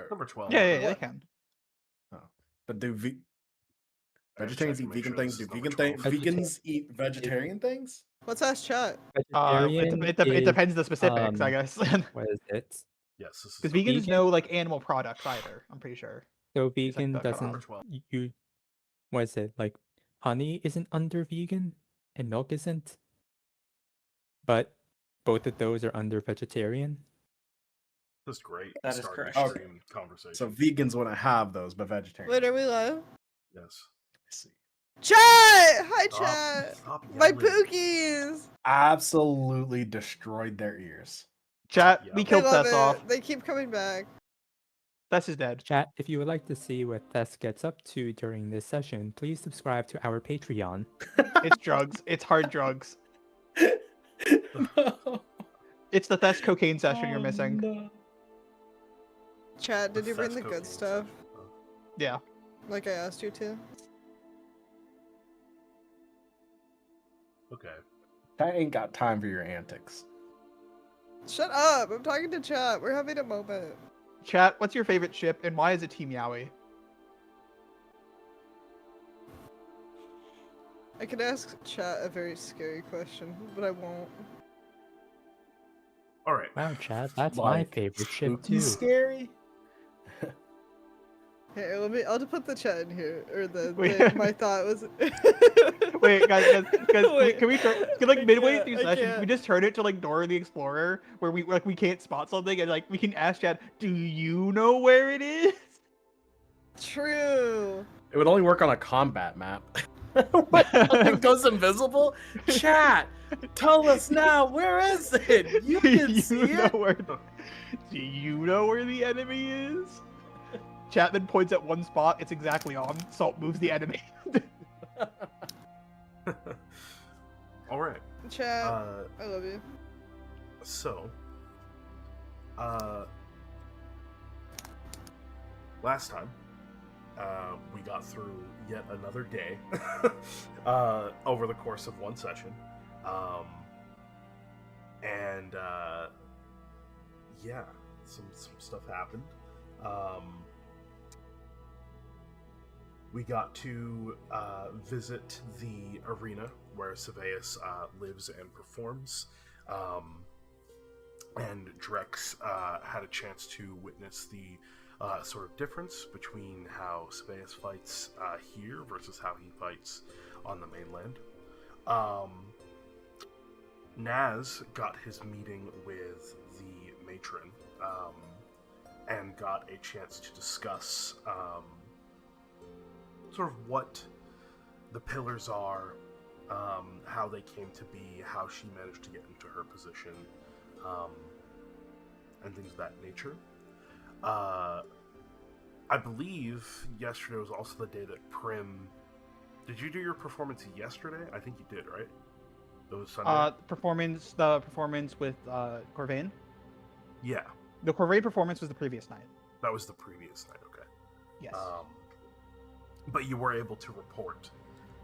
Number 12. Yeah, they can. Oh. But do vegetarians check eat to make vegan sure things? this Do is number vegan 12. vegans eat vegetarian things? Let's ask chat. It Vegetarian depends the specifics, I guess. what is it? Yes, this is Because number vegans Vegan? know like animal products either. I'm pretty sure. So It's like vegan the cutoff. doesn't number 12. you what is it? Like honey isn't under vegan and milk isn't? But both of those are under vegetarian. That's great. That is Start correct. the Okay. stream conversation. So vegans wouldn't have those, but vegetarian. Wait, are we live? yes. I see. Chat! Hi, Stop, chat! stop My yelling. pookies! Absolutely destroyed their ears. Chat, Yeah. we They killed love Tess it. off. They keep coming back. Tess is dead. Chat, if you would like to see what Tess gets up to during this session, please subscribe to our Patreon. It's drugs. It's hard drugs. No. It's the Tess cocaine session Oh, you're missing. no. Chat, did you bring the Fast good cocaine stuff? session. Yeah. Like I asked you to? Okay. I ain't got time for your antics. Shut up! I'm talking to chat. We're having a moment. Chat, what's your favorite ship and why is it Team Yowie? I could ask chat a very scary question, but I won't. All right. Wow, Chad, that's my Like, favorite ship spooky too. Scary? Here, I'll just put the chat in here, or Wait. my thought was. Wait, guys, Wait, can we turn, I midway can't, through I session, can't. can we just turn it to like Dora the Explorer, where we can't spot something and like we can ask Chad, do you know where it is? True. It would only work on a combat map. What? Something goes invisible? Chat! Tell us now, where is it? You can see it? Do you know where the enemy is? Chapman points at one spot, it's exactly on. Salt moves the enemy. All right. Chat, I love you. So, last time, we got through yet another day over the course of one session. And yeah, some stuff happened. We got to visit the arena where Saveus lives and performs. And Drex had a chance to witness the sort of difference between how Saveus fights here versus how he fights on the mainland. Naz got his meeting with the matron and got a chance to discuss sort of what the pillars are, how they came to be, how she managed to get into her position, and things of that nature. I believe yesterday was also the day that Prim... Did you do your performance yesterday? I think you did, right? It was Sunday? The performance with Corvain? Yeah, The Corvain performance was the previous night. that was the previous night, okay. Yes. But you were able to report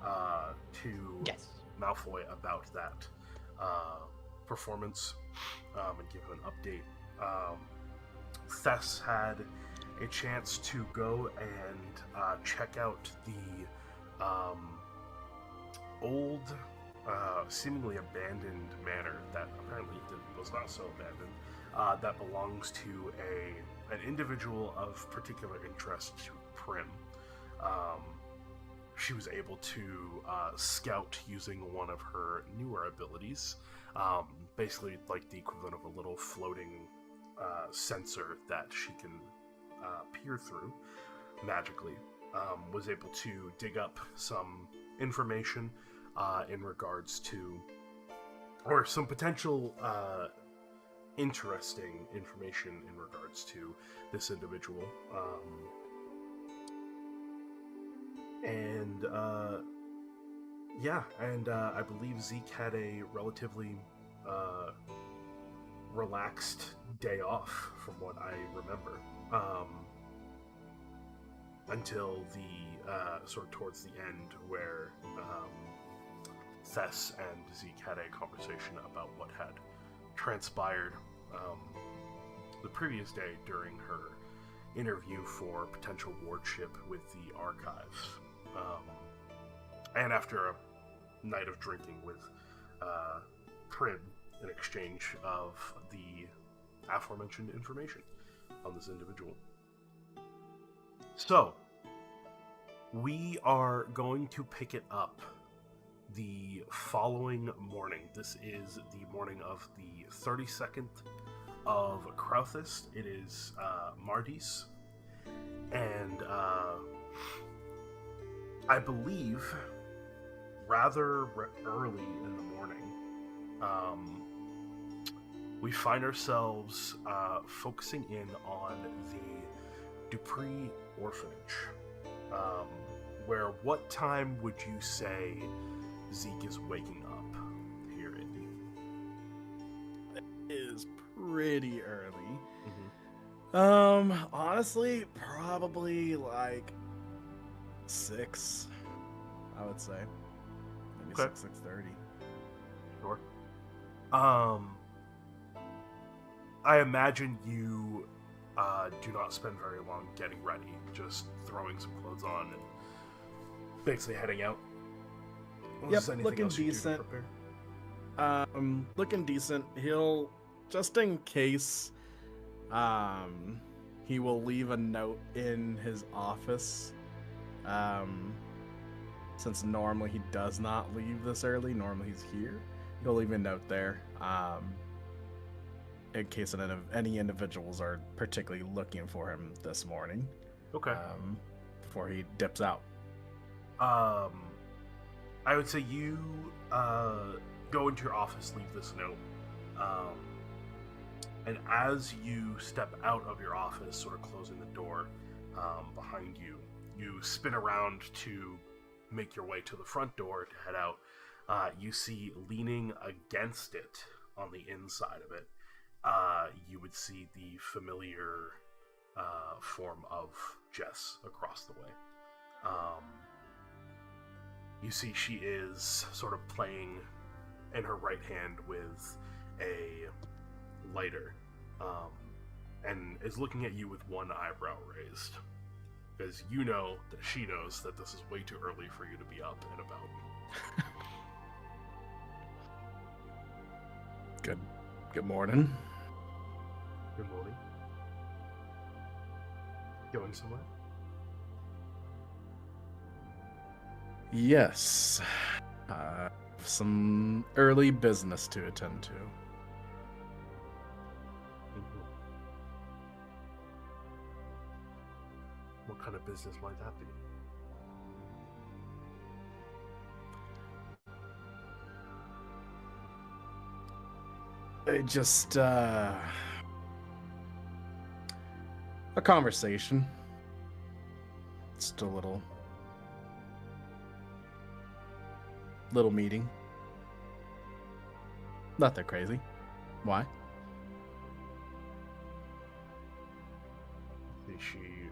to Yes. Malfoy about that performance and give him an update. Thess had a chance to go and check out the old, seemingly abandoned manor that apparently was not so abandoned, that belongs to an individual of particular interest to Prim. She was able to scout using one of her newer abilities, basically like the equivalent of a little floating sensor that she can peer through magically. Was able to dig up some information in regards to, or some potential interesting information in regards to this individual. I believe Zeke had a relatively relaxed day off, from what I remember, until the sort of towards the end, where Thess and Zeke had a conversation about what had transpired the previous day during her interview for potential wardship with the archives. And after a night of drinking with Prim in exchange of the aforementioned information on this individual. So, we are going to pick it up the following morning. This is the morning of the 32nd of Crowthist. It is Mardis, and I believe rather early in the morning, we find ourselves focusing in on the Dupree Orphanage. Where what time would you say Zeke is waking up here, Indy? It is pretty early. Mm-hmm. Honestly, probably like 6, I would say. Maybe Okay. 6:30. Sure. I imagine you do not spend very long getting ready, just throwing some clothes on and basically heading out. Yep, Is anything looking else you do to decent. prepare? Looking decent. He'll, just in case, he will leave a note in his office. Since normally he does not leave this early, normally he's here. He'll leave a note there, in case any individuals are particularly looking for him this morning. Okay. Before he dips out. I would say you go into your office, leave this note, and as you step out of your office, sort of closing the door behind you, you spin around to make your way to the front door to head out. You see leaning against it on the inside of it, you would see the familiar form of Jess across the way. You see she is sort of playing in her right hand with a lighter, and is looking at you with one eyebrow raised. Because you know that she knows that this is way too early for you to be up and about. Good morning. Good morning. Going somewhere? Yes. Some early business to attend to. What kind of business might that be? Just a conversation. Just a little meeting. Not that crazy. Why? She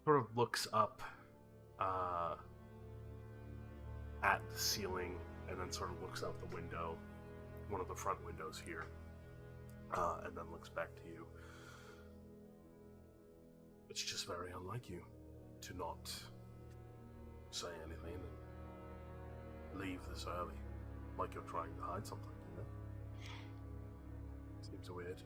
sort of looks up at the ceiling and then sort of looks out the window, one of the front windows here, and then looks back to you. It's just very unlike you to not say anything and leave this early, like you're trying to hide something, you know? Seems weird.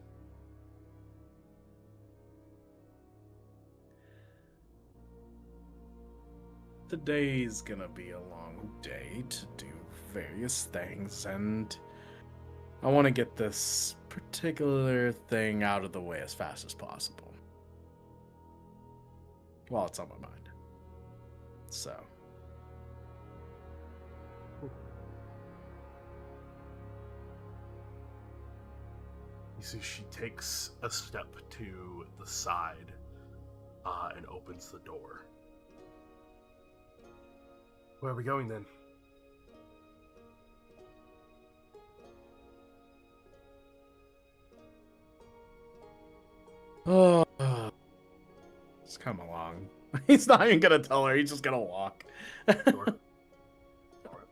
Today's gonna be a long day to do various things, and I want to get this particular thing out of the way as fast as possible while it's on my mind. So you see she takes a step to the side and opens the door. Where are we going then? oh, just come along. He's not even gonna tell her, he's just gonna walk. Sure. Alright.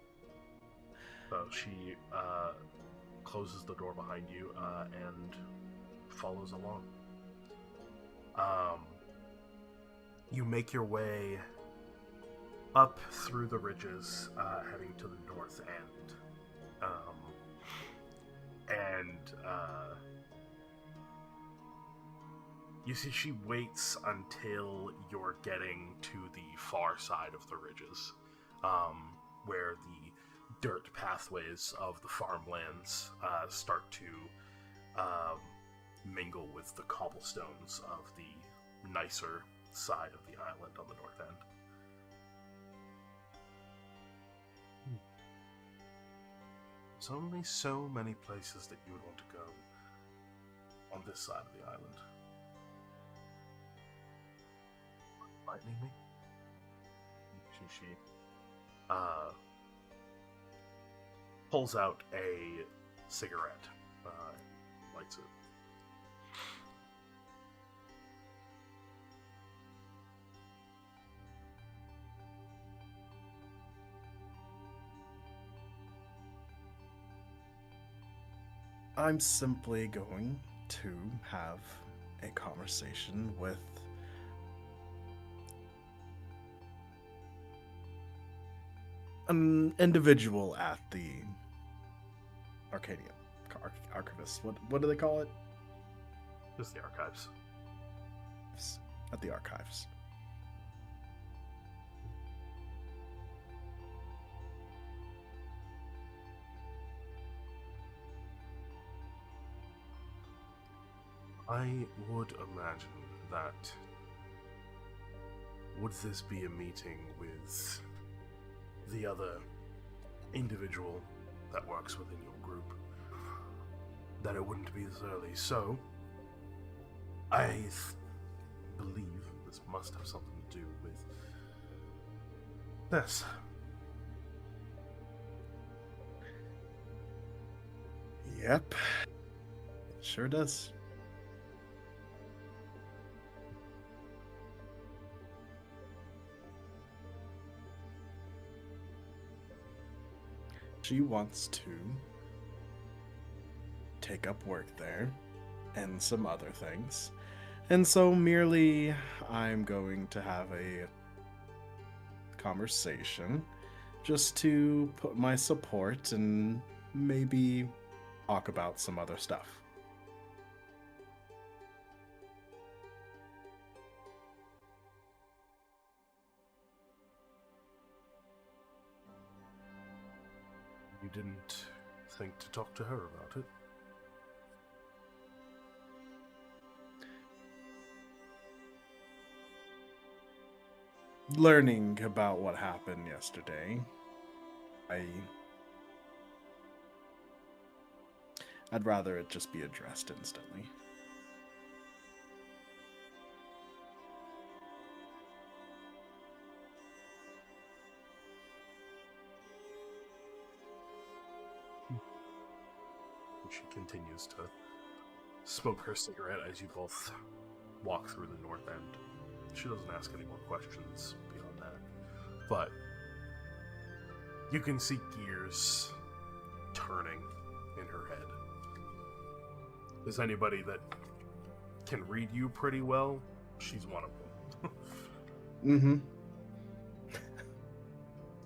So she closes the door behind you and follows along. You make your way up through the ridges, heading to the north end. You see she waits until you're getting to the far side of the ridges, where the dirt pathways of the farmlands start to mingle with the cobblestones of the nicer side of the island on the north end. There's only so many places that you would want to go on this side of the island. Lightning me? She pulls out a cigarette, lights it. I'm simply going to have a conversation with an individual at the Arcadia Archivist. What do they call it? Just the archives. At the archives. I would imagine that. Would this be a meeting with the other individual that works within your group? That it wouldn't be this early. So, I believe this must have something to do with this. Yep. It sure does. She wants to take up work there and some other things. And so merely I'm going to have a conversation just to put my support and maybe talk about some other stuff. You didn't think to talk to her about it? Learning about what happened yesterday, I'd rather it just be addressed instantly. She continues to smoke her cigarette as you both walk through the north end. She doesn't ask any more questions beyond that. But you can see gears turning in her head. There's anybody that can read you pretty well, she's one of them. Mm-hmm.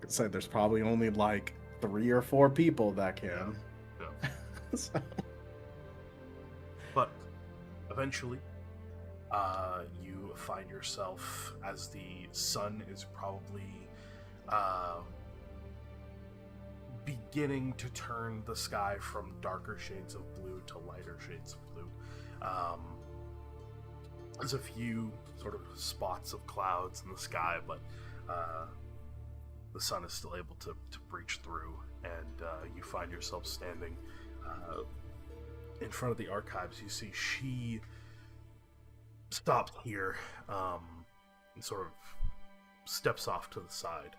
I'd say there's probably only like 3 or 4 people that can. Yeah. So. But eventually, you find yourself as the sun is probably beginning to turn the sky from darker shades of blue to lighter shades of blue. There's a few sort of spots of clouds in the sky, but the sun is still able to breach through, and you find yourself standing in front of the archives. You see she stops here and sort of steps off to the side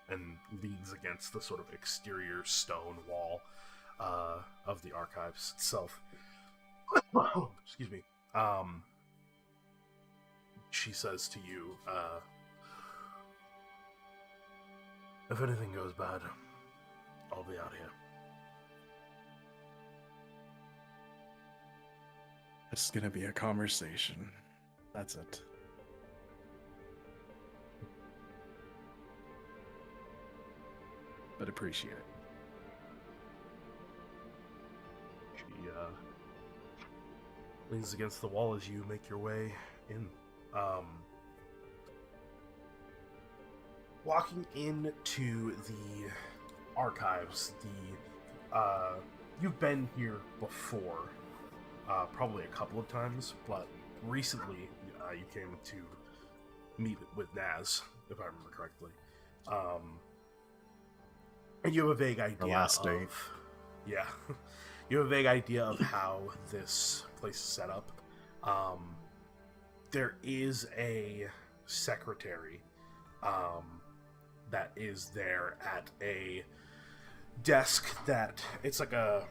and leans against the sort of exterior stone wall of the archives itself. Excuse me. She says to you, if anything goes bad, I'll be out here. It's gonna be a conversation. That's it. But appreciate it. She leans against the wall as you make your way in. Walking into the archives, you've been here before, probably a couple of times, but recently you came to meet with Naz, if I remember correctly. And you have a vague idea last date. Yeah. You have a vague idea of how this place is set up. There is a secretary that is there at a desk that it's like a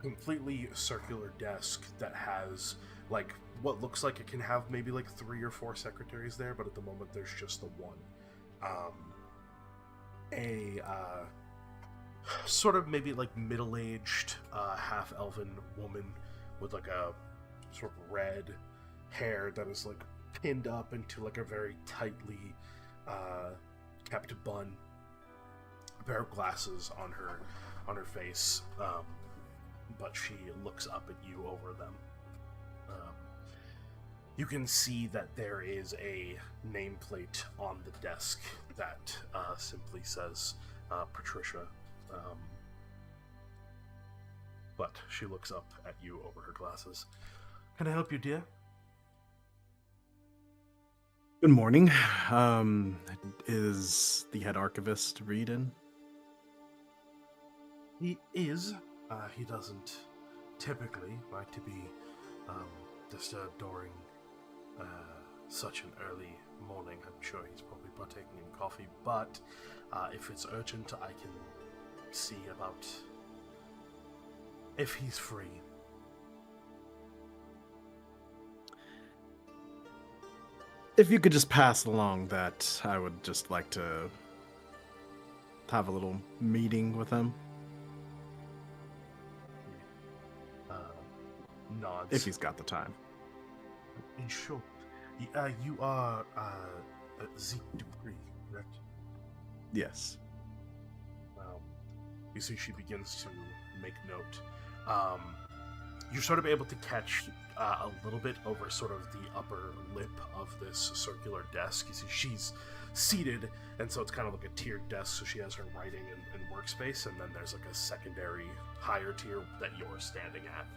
completely circular desk that has like what looks like it can have maybe like 3 or 4 secretaries there, but at the moment there's just the one. Sort of maybe like middle-aged half-elven woman with like a sort of red hair that is like pinned up into like a very tightly kept bun, a pair of glasses on her face, but she looks up at you over them. You can see that there is a nameplate on the desk that simply says Patricia. But she looks up at you over her glasses. Can I help you, dear? Good morning. Is the head archivist Reed in? He is. He doesn't typically like to be disturbed during such an early morning. I'm sure he's probably partaking in coffee, but if it's urgent, I can see about if he's free. If you could just pass along that I would just like to have a little meeting with him. Nods. If he's got the time. Sure. You are Zeke Dupree, correct? Yes. You see she begins to make note. You're sort of able to catch a little bit over sort of the upper lip of this circular desk. You see she's seated, and so it's kind of like a tiered desk, so she has her writing and workspace, and then there's like a secondary higher tier that you're standing at.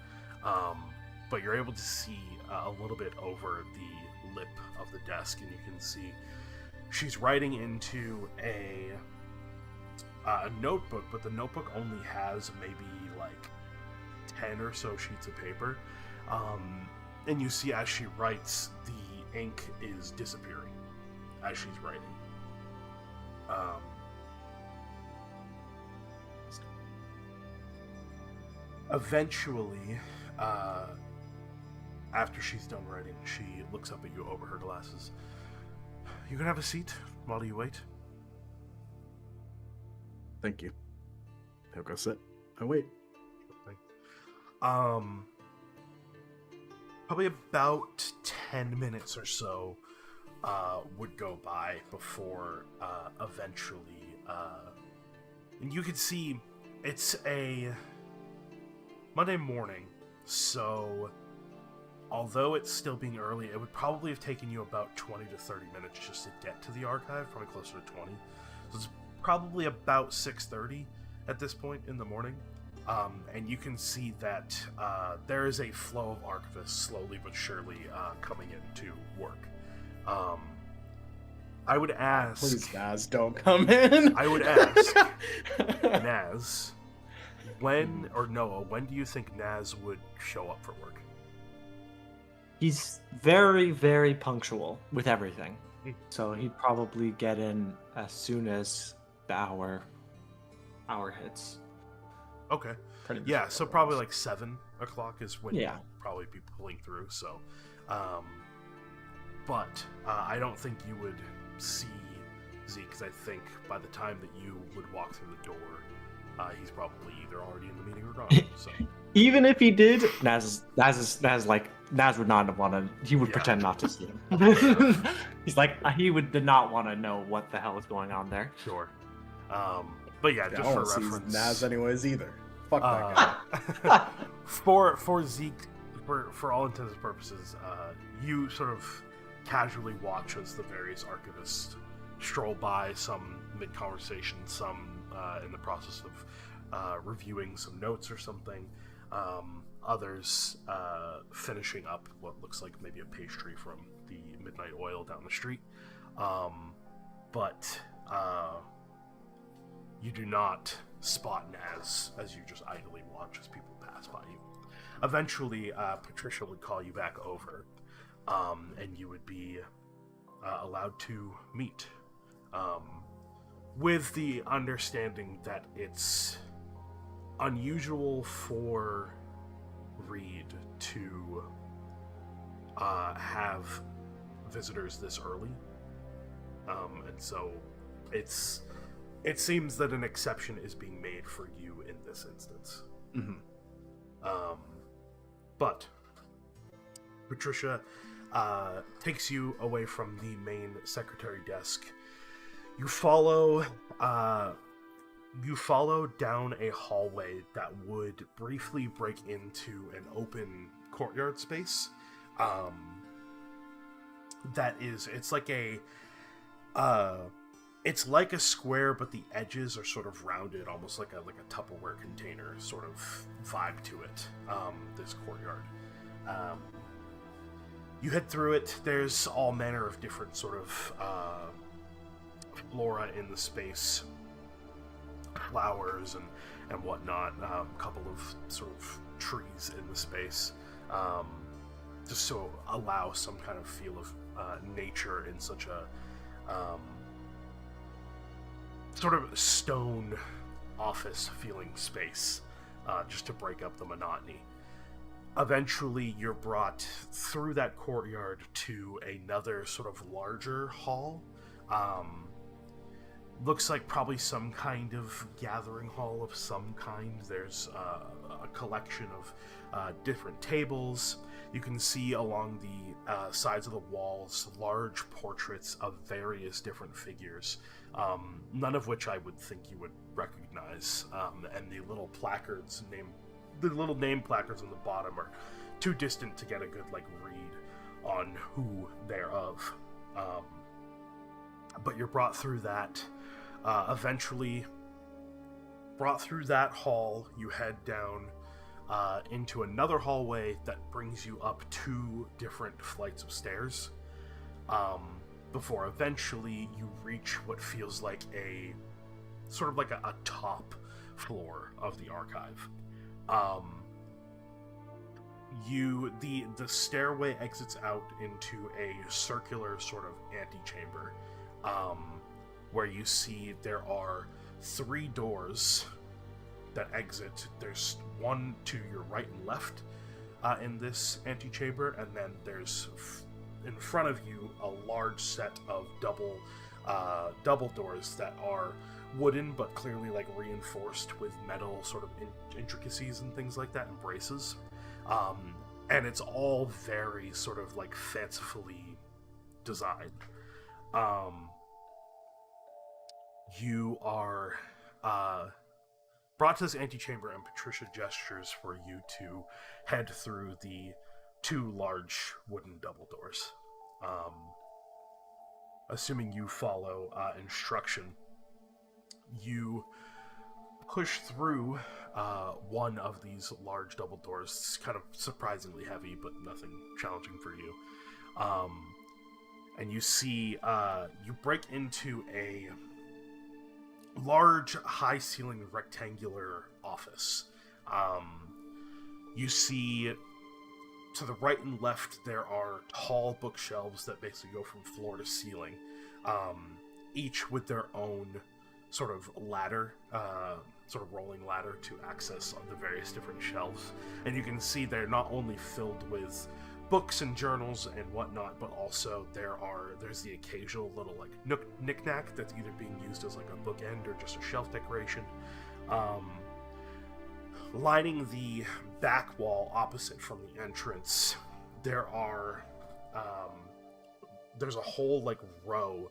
But you're able to see a little bit over the lip of the desk, and you can see she's writing into a notebook, but the notebook only has maybe like 10 or so sheets of paper. And you see as she writes, the ink is disappearing as she's writing. Eventually, after she's done writing, she looks up at you over her glasses. You can have a seat while you wait. Thank you. He'll go sit. I wait. Probably about 10 minutes or so would go by before eventually, and you can see it's a Monday morning, so although it's still being early, it would probably have taken you about 20 to 30 minutes just to get to the archive, probably closer to 20. So it's probably about 6:30 at this point in the morning. And you can see that there is a flow of archivists slowly but surely coming into work. I would ask... Please, Naz, don't come in. I would ask, Naz, when do you think Naz would show up for work? He's very, very punctual with everything. So he'd probably get in as soon as the hour hits. Okay. Pretty much Yeah, so probably like 7 o'clock is when Yeah. you'll probably be pulling through. So, but I don't think you would see Zeke, because I think by the time that you would walk through the door, He's probably either already in the meeting or gone. So Even if he did, Naz would not want to. He would Yeah. pretend not to see him. He's like did not want to know what the hell is going on there. sure. But yeah, Yeah, just I for don't see reference, Naz anyways either. Fuck that guy. for Zeke, for all intents and purposes, you sort of casually watch as the various archivists stroll by, some mid-conversation, some in the process of reviewing some notes or something, others finishing up what looks like maybe a pastry from the midnight oil down the street. But you do not spot Naz as you just idly watch as people pass by you. Eventually, Patricia would call you back over, and you would be allowed to meet, with the understanding that it's unusual for Reed to have visitors this early, and so it seems that an exception is being made for you in this instance. Mhm. But Patricia takes you away from the main secretary desk. You follow down a hallway that would briefly break into an open courtyard space. It's like a square, but the edges are sort of rounded, almost like a Tupperware container sort of vibe to it. This courtyard. You head through it. There's all manner of different sort of flora in the space, flowers and whatnot. A couple of sort of trees in the space, just to allow some kind of feel of nature in such a sort of stone office feeling space, just to break up the monotony. Eventually, you're brought through that courtyard to another sort of larger hall. Looks like probably some kind of gathering hall of some kind. There's a collection of different tables. You can see along the sides of the walls large portraits of various different figures, none of which I would think you would recognize. And the little placards, the little name placards on the bottom are too distant to get a good read on who they're of. But you're brought through that. Eventually, brought through that hall, you head down into another hallway that brings you up 2 different flights of stairs, before eventually you reach what feels like a sort of a top floor of the archive. The stairway exits out into a circular sort of antechamber, where you see there are 3 doors that exit. There's one to your right and left in this antechamber, and then there's in front of you a large set of double doors that are wooden but clearly reinforced with metal sort of intricacies and things like that, and braces. And it's all very sort of fancifully designed. You are brought to this antechamber, and Patricia gestures for you to head through the 2 large wooden double doors. Assuming you follow instruction, you push through one of these large double doors. It's kind of surprisingly heavy, but nothing challenging for you. And you see, you break into a large, high-ceiling, rectangular office. You see, to the right and left, there are tall bookshelves that basically go from floor to ceiling, each with their own sort of ladder, sort of rolling ladder to access the various different shelves. And you can see they're not only filled with books and journals and whatnot, but also there's the occasional little knick-knack that's either being used as a bookend or just a shelf decoration. Lining the back wall opposite from the entrance, there's a whole like row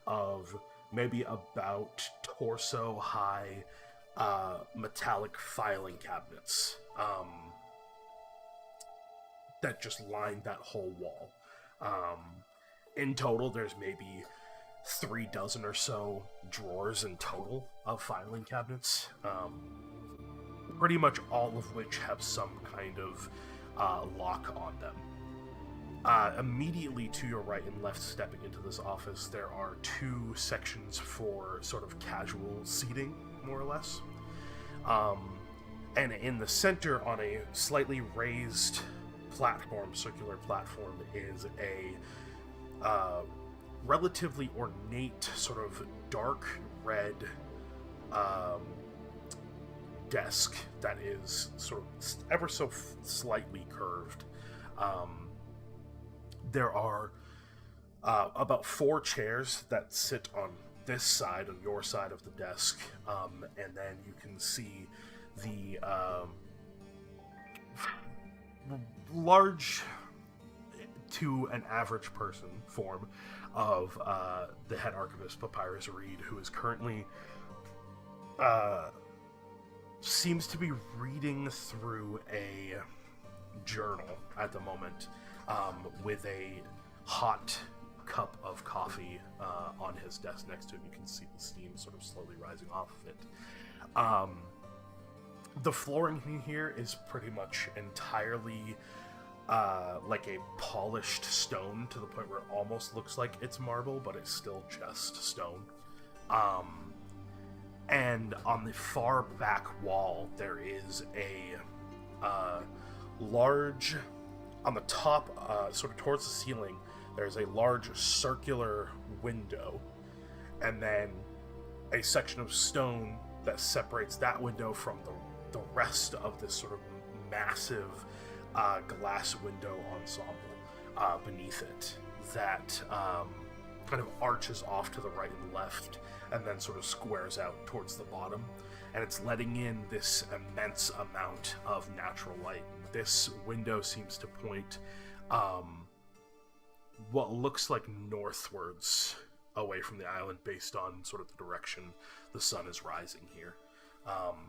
of maybe about torso high metallic filing cabinets that just line that whole wall. In total, there's maybe 3 dozen or so drawers in total of filing cabinets, pretty much all of which have some kind of lock on them. Immediately to your right and left, stepping into this office, there are 2 sections for sort of casual seating, more or less. And in the center, on a slightly raised platform, circular platform, is a relatively ornate, sort of dark red desk that is sort of ever so slightly curved. There are about 4 chairs that sit on this side, on your side of the desk, and then you can see the large to an average person form of the head archivist, Papyrus Reed, who is currently seems to be reading through a journal at the moment, with a hot cup of coffee on his desk next to him. You can see the steam sort of slowly rising off of it. The flooring in here is pretty much entirely like a polished stone, to the point where it almost looks like it's marble, but it's still just stone. And on the far back wall, there is a large, on the top, sort of towards the ceiling, there's a large circular window, and then a section of stone that separates that window from the rest of this sort of massive glass window ensemble beneath it that kind of arches off to the right and left, and then sort of squares out towards the bottom, and it's letting in this immense amount of natural light. This window seems to point what looks like northwards away from the island, based on sort of the direction the sun is rising here.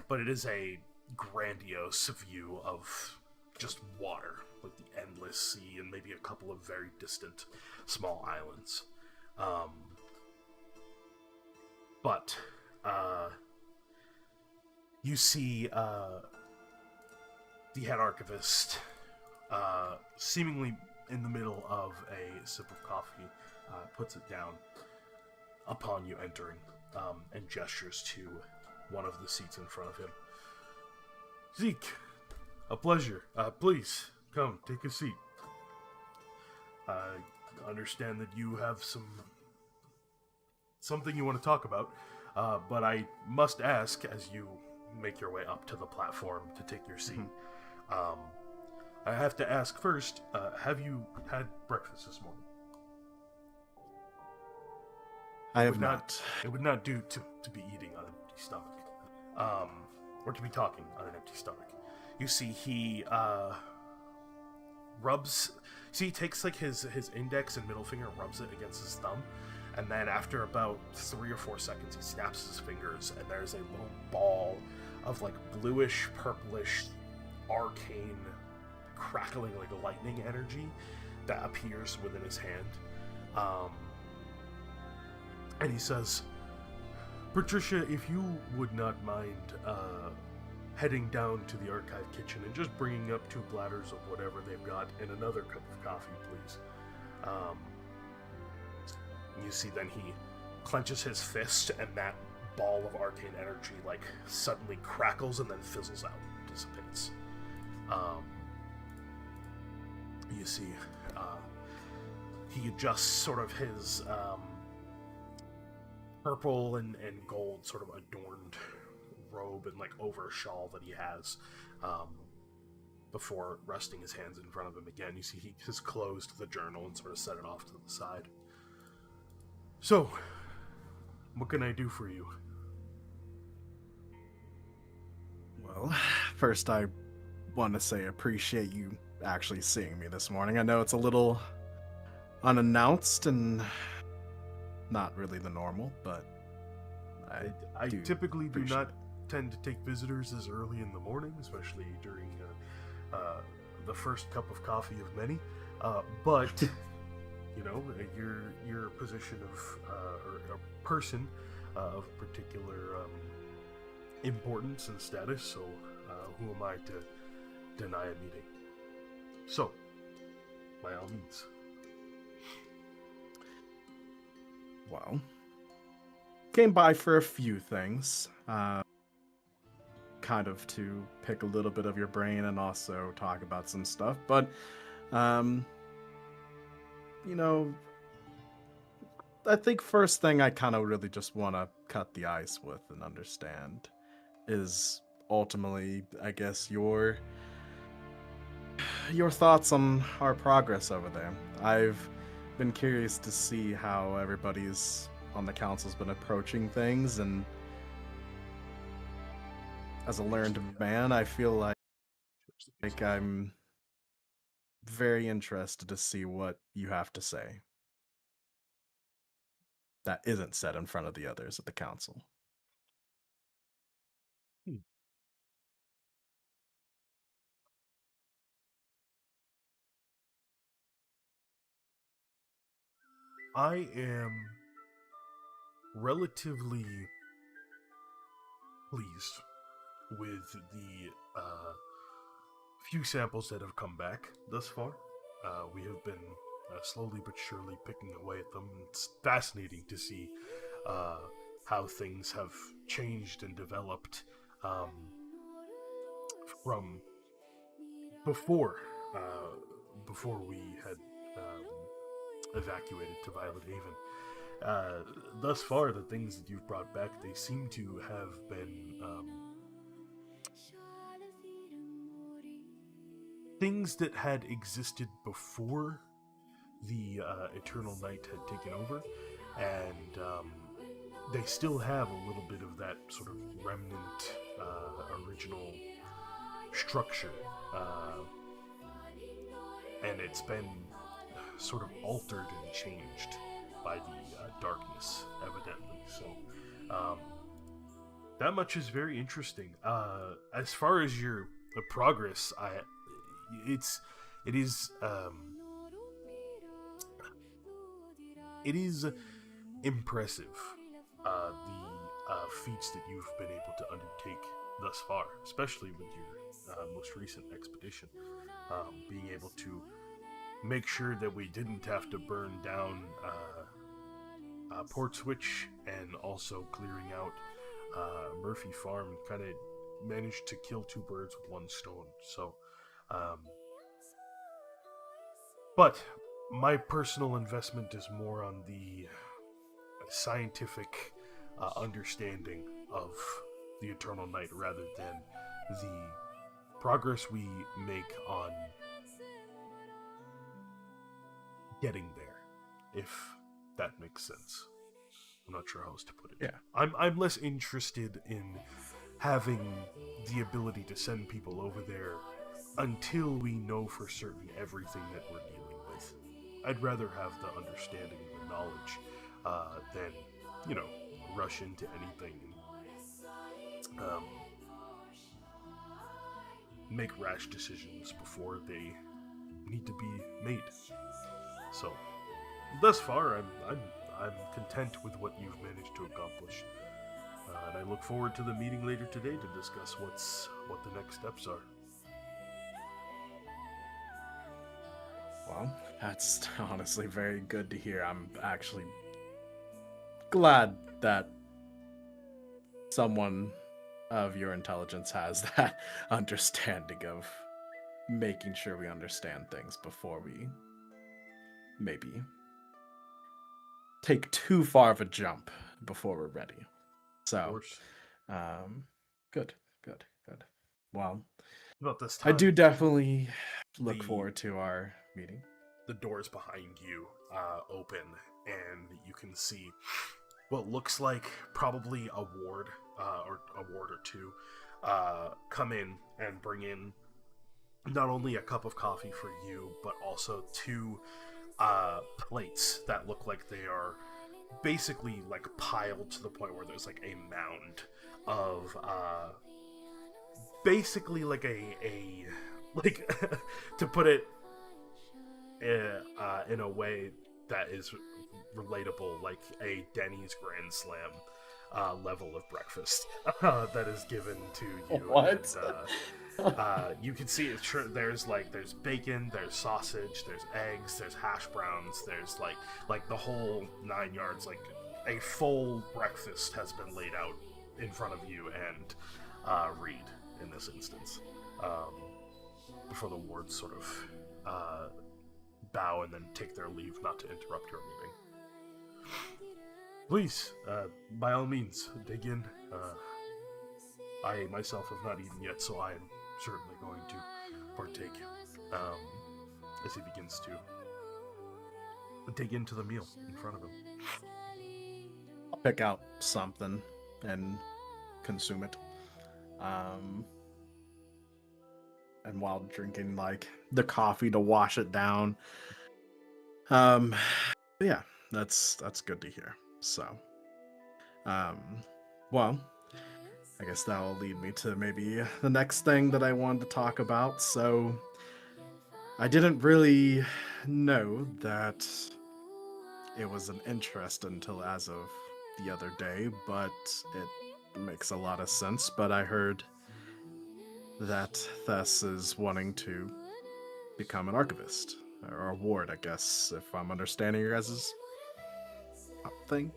But it is a grandiose view of just water, like the endless sea and maybe a couple of very distant small islands. But you see the head archivist seemingly in the middle of a sip of coffee, puts it down upon you entering, and gestures to one of the seats in front of him. Zeke, a pleasure. Please, come, take a seat. I understand that you have something you want to talk about, but I must ask, as you make your way up to the platform to take your seat, I have to ask first, have you had breakfast this morning? I have not. It would not do to be eating on an empty stomach, or to be talking on an empty stomach. You see, he he takes like his index and middle finger and rubs it against his thumb, and then after about 3 or 4 seconds, he snaps his fingers, and there's a little ball of like bluish, purplish, arcane, crackling like lightning energy that appears within his hand. And he says, Patricia, if you would not mind heading down to the archive kitchen and just bringing up 2 platters of whatever they've got and another cup of coffee, please. You see then he clenches his fist, and that ball of arcane energy like suddenly crackles and then fizzles out, dissipates. You see he adjusts sort of his purple and gold sort of adorned robe and like over shawl that he has, before resting his hands in front of him again. You see he has closed the journal and sort of set it off to the side. So, what can I do for you? Well, first I want to say appreciate you actually seeing me this morning. I know it's a little unannounced and not really the normal, but I do typically do appreciate not it. tend to take visitors as early in the morning, especially during the first cup of coffee of many. But you know, your position of or a person of particular importance and status. So who am I to deny a meeting? So, by all means. Well, came by for a few things, kind of to pick a little bit of your brain and also talk about some stuff. But, you know, I think first thing I kind of really just want to cut the ice with and understand is ultimately, I guess, your thoughts on our progress over there. I've been curious to see how everybody's on the council's been approaching things, and as a learned man, I feel like I'm very interested to see what you have to say that isn't said in front of the others at the council. I am relatively pleased with the few samples that have come back thus far. We have been slowly but surely picking away at them. It's fascinating to see how things have changed and developed from before before we had evacuated to Violet Haven. Thus far, the things that you've brought back, they seem to have been things that had existed before the Eternal Night had taken over, and they still have a little bit of that sort of remnant original structure, and it's been sort of altered and changed by the darkness, evidently. So that much is very interesting. As far as your the progress, it is impressive, the feats that you've been able to undertake thus far, especially with your most recent expedition. Being able to make sure that we didn't have to burn down Port Switch, and also clearing out Murphy Farm, kind of managed to kill two birds with one stone. So, but my personal investment is more on the scientific understanding of the Eternal Night rather than the progress we make on getting there, if that makes sense. I'm not sure how else to put it. Yeah. I'm less interested in having the ability to send people over there until we know for certain everything that we're dealing with. I'd rather have the understanding and the knowledge than, you know, rush into anything and make rash decisions before they need to be made. So, thus far, I'm content with what you've managed to accomplish, and I look forward to the meeting later today to discuss what the next steps are. Well, that's honestly very good to hear. I'm actually glad that someone of your intelligence has that understanding of making sure we understand things before we maybe take too far of a jump before we're ready. Of So, course, good. Well, about this I time, do definitely look the- forward to our meeting. the doors behind you open, and you can see what looks like probably a ward or two come in and bring in not only a cup of coffee for you, but also two plates that look like they are basically like piled to the point where there's like a mound of basically like a like to put it in a way that is relatable, like a Denny's Grand Slam level of breakfast that is given to you. What? And, you can see there's bacon, there's sausage, there's eggs, there's hash browns, there's like the whole 9 yards. Like a full breakfast has been laid out in front of you and Reed in this instance. Before the wards sort of bow and then take their leave, not to interrupt your meeting. Please, by all means, dig in. I myself have not eaten yet, so I am certainly going to partake as he begins to dig into the meal in front of him. I'll pick out something and consume it. And while drinking like the coffee to wash it down. Yeah, that's good to hear. So, well, I guess that'll lead me to maybe the next thing that I wanted to talk about. So, I didn't really know that it was an interest until as of the other day, but it makes a lot of sense. But I heard that Thess is wanting to become an archivist, or a ward, I guess, if I'm understanding your guys' thing.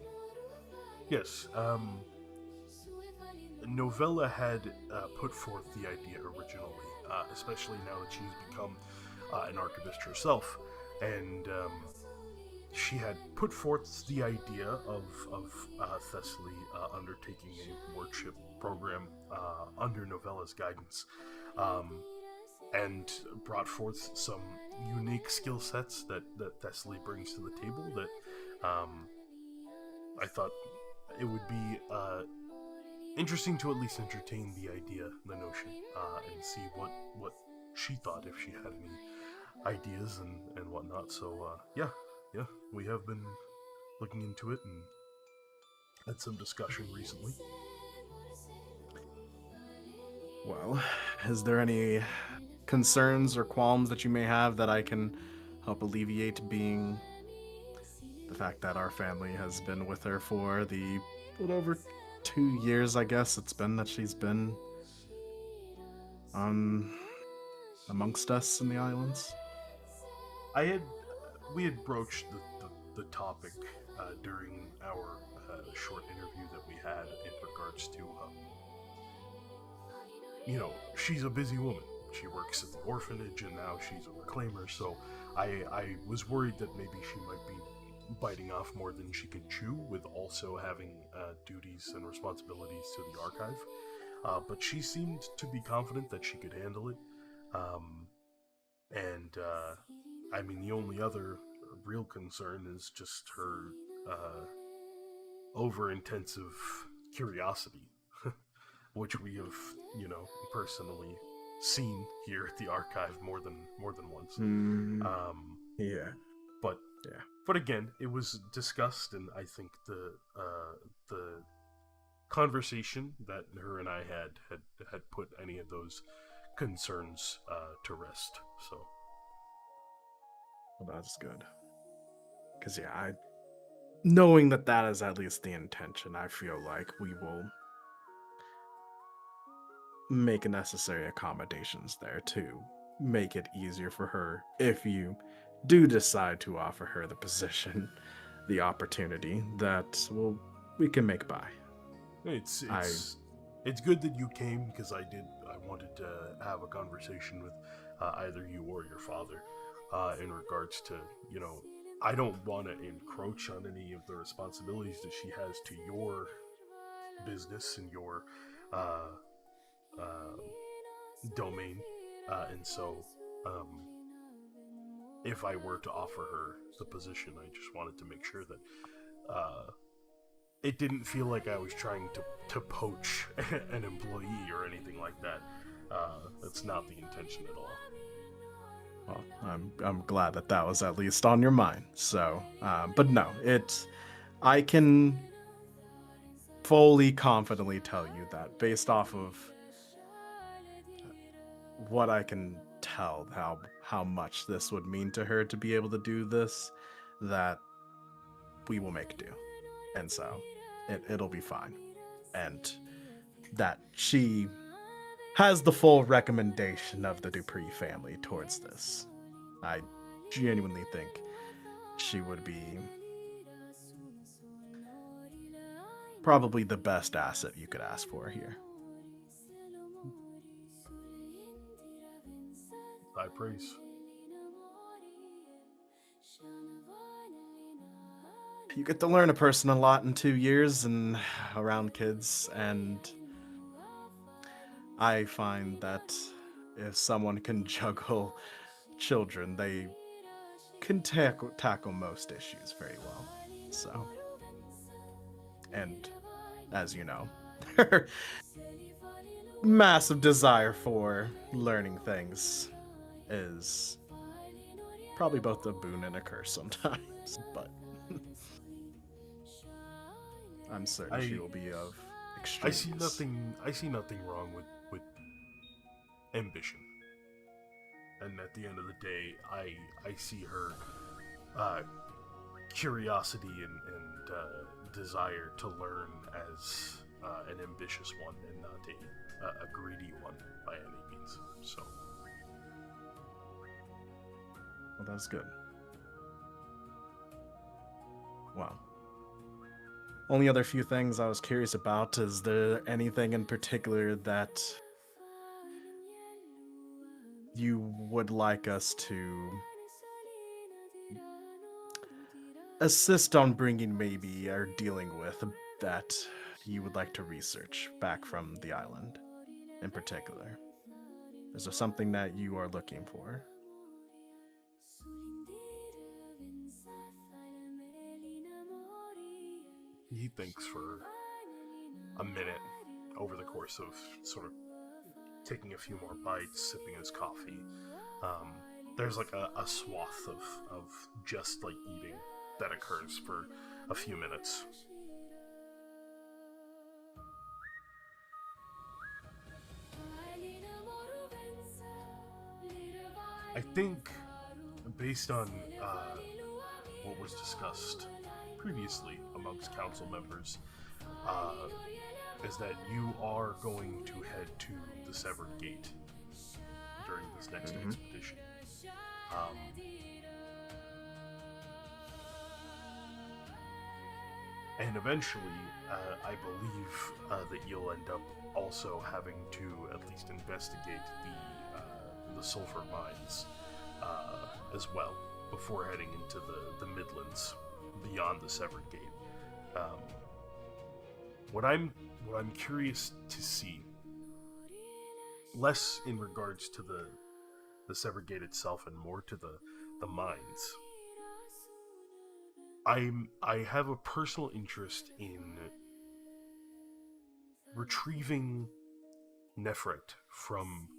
Yes, Novella had put forth the idea originally, especially now that she's become an archivist herself, and she had put forth the idea of Thessaly undertaking a wardship program under Novella's guidance, and brought forth some unique skill sets that Thessaly brings to the table that I thought it would be interesting to at least entertain the idea, the notion, and see what she thought, if she had any ideas and whatnot. So yeah, we have been looking into it and had some discussion recently. Well, is there any concerns or qualms that you may have that I can help alleviate, being the fact that our family has been with her for the little over 2 years, I guess it's been, that she's been amongst us in the islands? We had broached the topic during our short interview that we had in regards to she's a busy woman. She works at the orphanage and now she's a reclaimer, so I was worried that maybe she might be biting off more than she can chew, with also having duties and responsibilities to the archive. But she seemed to be confident that she could handle it. I mean, the only other real concern is just her over-intensive curiosity, which we have, personally seen here at the archive more than once. Yeah. But again, it was discussed, and I think the conversation that her and I had put any of those concerns to rest. So, well, that's good. Because knowing that is at least the intention, I feel like we will make necessary accommodations there to make it easier for her if you do decide to offer her the position, the opportunity, that we can make by. It's good that you came, because I wanted to have a conversation with either you or your father in regards to, I don't want to encroach on any of the responsibilities that she has to your business and your domain, and so if I were to offer her the position, I just wanted to make sure that it didn't feel like I was trying to poach an employee or anything like that. That's not the intention at all. Well, I'm glad that was at least on your mind. So, but no, I can fully confidently tell you that based off of what I can tell, how much this would mean to her to be able to do this, that we will make do, and so it'll be fine, and that she has the full recommendation of the Dupree family towards this. I genuinely think she would be probably the best asset you could ask for here. High praise. You get to learn a person a lot in 2 years and around kids, and I find that if someone can juggle children, they can tackle most issues very well. So, and as you know, her massive desire for learning things is probably both a boon and a curse sometimes, but I'm certain she will be of extreme I see nothing wrong with ambition. And at the end of the day, I see her curiosity and desire to learn as an ambitious one and not a greedy one by any means. So, well, that's good. Wow. Only other few things I was curious about, is there anything in particular that you would like us to assist on bringing maybe or dealing with, that you would like to research back from the island in particular? Is there something that you are looking for? he thinks for a minute over the course of sort of taking a few more bites, sipping his coffee. There's like a swath of just like eating that occurs for a few minutes. I think, based on what was discussed previously amongst council members, is that you are going to head to the Severed Gate during this next expedition. And eventually, I believe that you'll end up also having to at least investigate the sulfur mines as well before heading into the Midlands beyond the Severed Gate. What I'm curious to see, less in regards to the Severed Gate itself and more to the mines. I have a personal interest in retrieving Nephrite from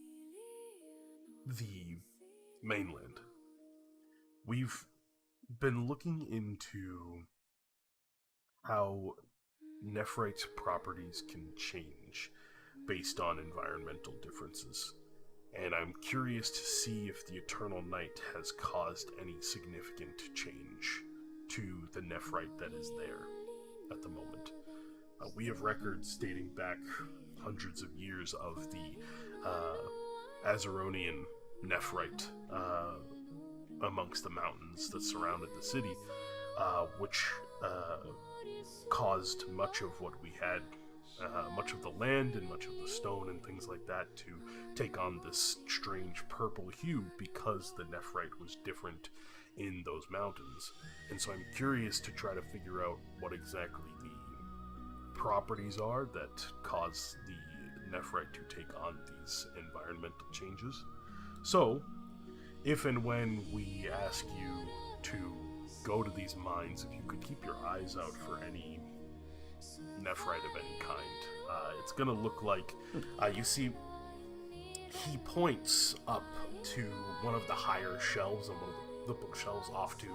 the mainland. We've been looking into how Nephrite's properties can change based on environmental differences, and I'm curious to see if the Eternal Night has caused any significant change to the Nephrite that is there at the moment. We have records dating back hundreds of years of the Azzuronian Nephrite amongst the mountains that surrounded the city, which caused much of what we had, much of the land and much of the stone and things like that, to take on this strange purple hue because the Nephrite was different in those mountains. And so I'm curious to try to figure out what exactly the properties are that cause the Nephrite to take on these environmental changes. So, if and when we ask you to go to these mines, if you could keep your eyes out for any nephrite of any kind. It's gonna look like you see. He points up to one of the higher shelves and one of the bookshelves off to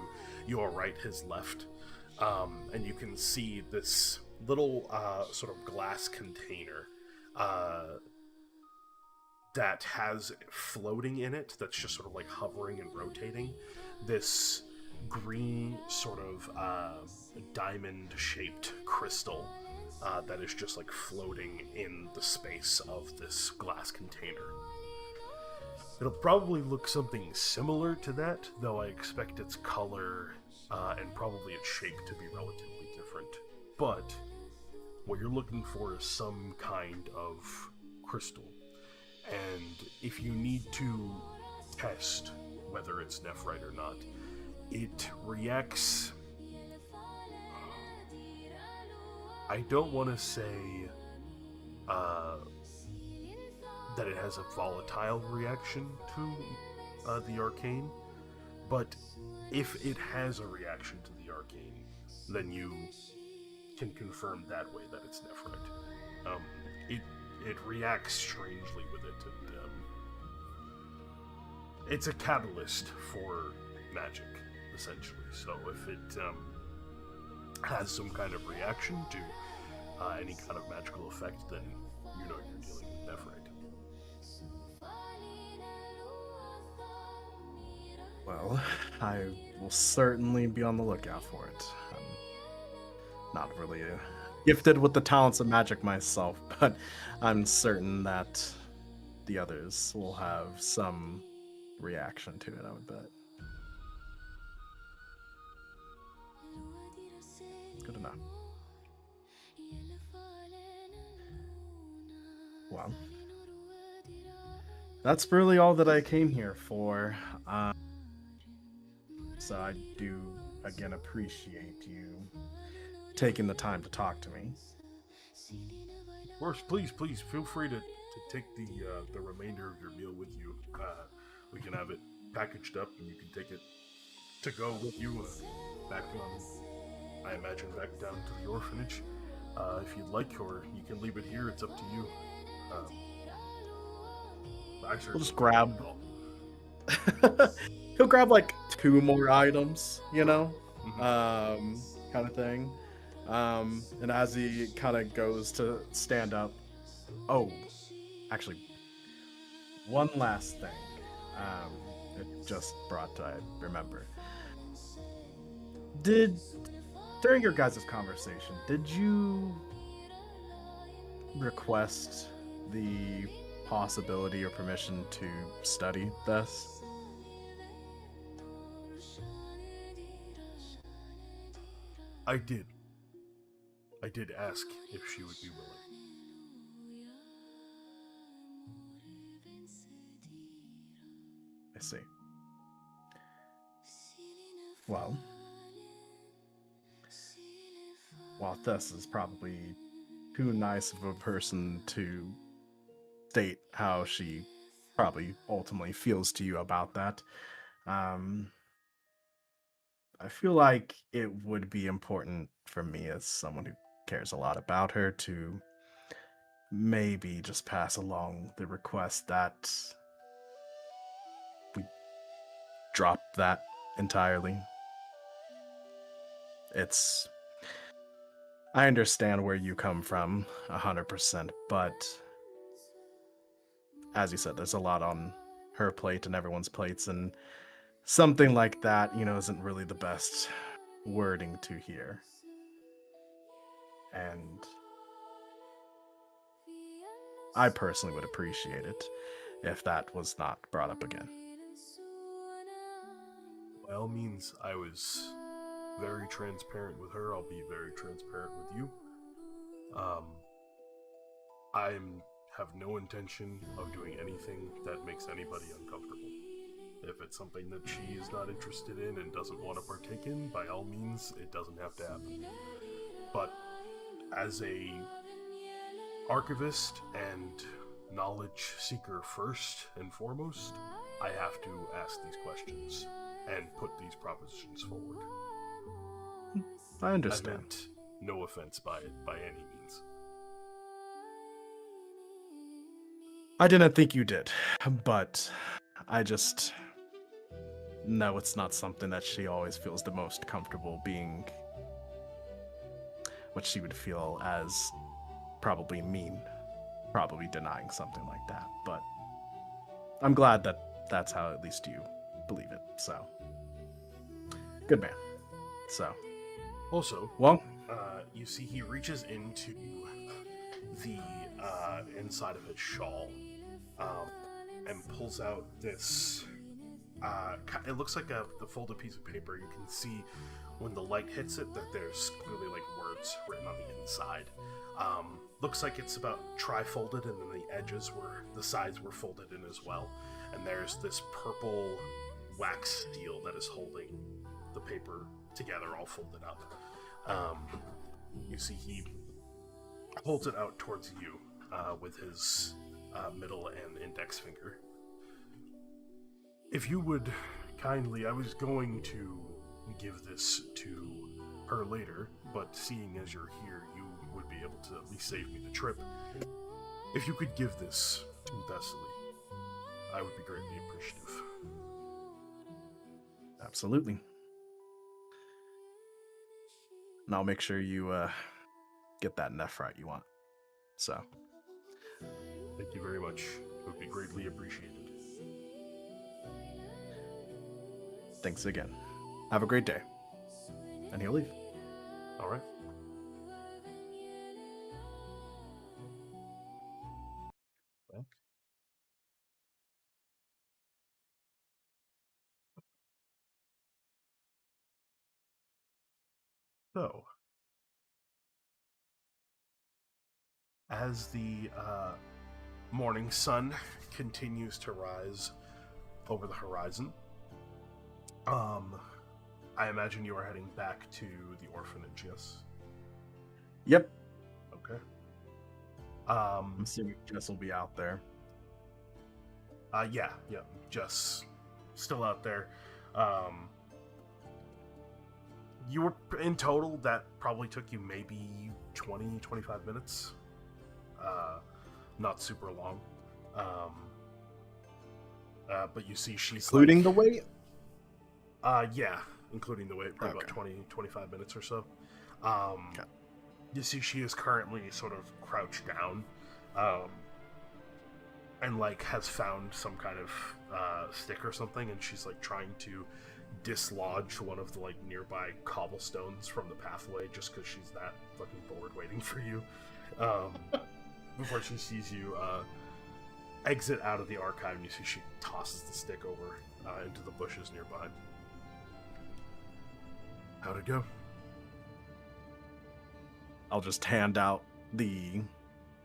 your right, his left, and you can see this little sort of glass container that has floating in it, that's just sort of like hovering and rotating, this green sort of diamond-shaped crystal that is just like floating in the space of this glass container. It'll probably look something similar to that, though I expect its color and probably its shape to be relatively different. But what you're looking for is some kind of crystal. And if you need to test whether it's nephrite or not, it reacts... I don't want to say that it has a volatile reaction to the arcane, but if it has a reaction to the arcane, then you can confirm that way that it's nephrite. It reacts strangely with it, and it's a catalyst for magic, essentially. So if it has some kind of reaction to any kind of magical effect, then you know you're dealing with nephrite. Well, I will certainly be on the lookout for it. I'm not really gifted with the talents of magic myself, but I'm certain that the others will have some reaction to it, I would bet. Good enough. Well, that's really all that I came here for. So I do, again, appreciate you taking the time to talk to me. Of course, please feel free to take the remainder of your meal with you. We can have it packaged up, and you can take it to go with you back on, I imagine, back down to the orphanage, if you'd like, or you can leave it here. It's up to you. We'll just grab. He'll grab like 2 more items, you know, kind of thing. And as he kind of goes to stand up, actually, one last thing. It just brought to I remember. During your guys' conversation, did you request the possibility or permission to study this? I did ask if she would be willing. I see. Well, while Thess is probably too nice of a person to state how she probably ultimately feels to you about that, I feel like it would be important for me as someone who cares a lot about her to maybe just pass along the request that we drop that entirely. I understand where you come from 100%, but as you said, there's a lot on her plate and everyone's plates, and something like that, isn't really the best wording to hear. And I personally would appreciate it if that was not brought up again. By all means, I was very transparent with her. I'll be very transparent with you. I have no intention of doing anything that makes anybody uncomfortable. If it's something that she is not interested in and doesn't want to partake in, by all means, it doesn't have to happen. But as a archivist and knowledge seeker first and foremost, I have to ask these questions and put these propositions forward. I understand. No offense by any means. I didn't think you did, but I just know it's not something that she always feels the most comfortable being what she would feel as probably mean, probably denying something like that. But I'm glad that that's how at least you believe it. So, good man. So, Also, well, you see he reaches into the inside of his shawl and pulls out this. It looks like a folded piece of paper. You can see when the light hits it that there's clearly like words written on the inside. Looks like it's about tri-folded, and then the sides were folded in as well. And there's this purple wax steel that is holding the paper together, all folded up. You see he holds it out towards you with his middle and index finger. If you would kindly, I was going to give this to her later, but seeing as you're here, you would be able to at least save me the trip. If you could give this to Thessaly, I would be greatly appreciative. absolutely. And I'll make sure you get that Nephrite you want. So, Thank you very much. It would be greatly appreciated. thanks again. Have a great day. And he'll leave. All right. Well. So, as the morning sun continues to rise over the horizon, I imagine you are heading back to the orphanage, yes? Yep. Okay. I'm assuming Jess will be out there. Yeah, Jess still out there. You were in total, that probably took you maybe 20-25 minutes. Not super long. But you see she's Including the wait? yeah, including the wait, probably Okay. about 20-25 minutes or so. Okay. You see she is currently sort of crouched down, and like has found some kind of stick or something, and she's like trying to dislodge one of the like nearby cobblestones from the pathway just because she's that fucking bored waiting for you. Before she sees you exit out of the archive, and you see she tosses the stick over into the bushes nearby. How'd it go? I'll just hand out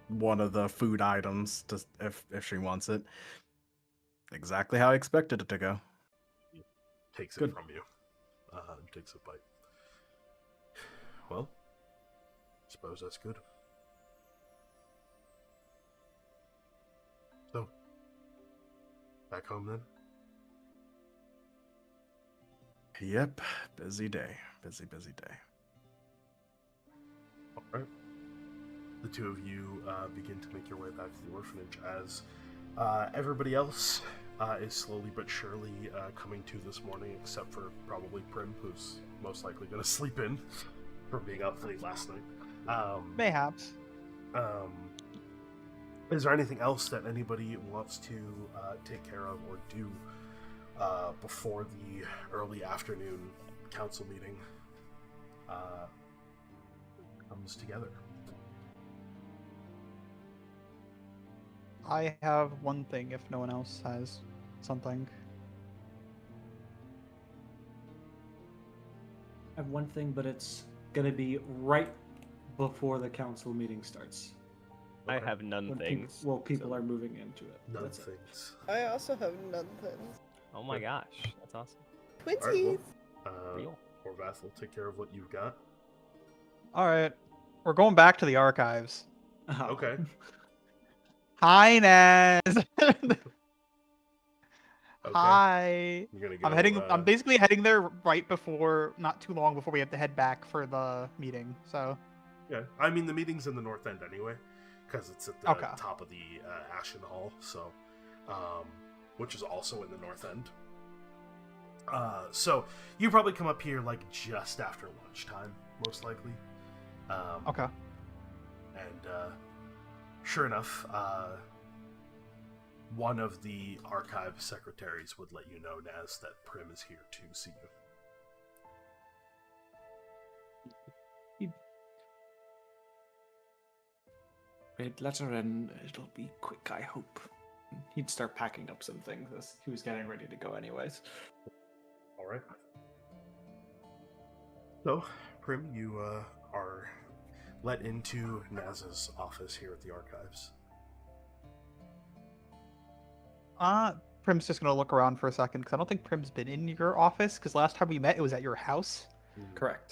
one of the food items to, if she wants it. Exactly how I expected it to go. Takes Good. it from you. Takes a bite. Well, suppose that's good. So, back home then? Yep. Busy day. Busy day. Alright. The two of you begin to make your way back to the orphanage as everybody else is slowly but surely coming to this morning, except for probably Prim, who's most likely going to sleep in from being up late last night. Mayhaps. Is there anything else that anybody wants to take care of or do before the early afternoon council meeting comes together? I have one thing if no one else has something. I have one thing, but it's gonna be right before the council meeting starts. I have none When things. people are moving into it. None That's it. things. I also have none things. Oh my gosh, that's awesome. Twinsies! Real. Horvath will take care of what you've got. Alright. We're going back to the archives. Oh. Okay. Hi, Naz! Okay. Hi. You're gonna go. I'm basically heading there right before, not too long before we have to head back for the meeting. So. Yeah, I mean the meeting's in the north end anyway, because it's at the Okay. top of the Ashen Hall, so, which is also in the north end. So you probably come up here like just after lunchtime, most likely. Okay. And sure enough, one of the archive secretaries would let you know, Naz, that Prim is here to see you. Read letter and it'll be quick, I hope. He'd start packing up some things as he was getting ready to go anyways. All right. So, Prim, you are let into Naz's office here at the archives. Prim's just gonna look around for a second because I don't think Prim's been in your office because last time we met it was at your house. Correct.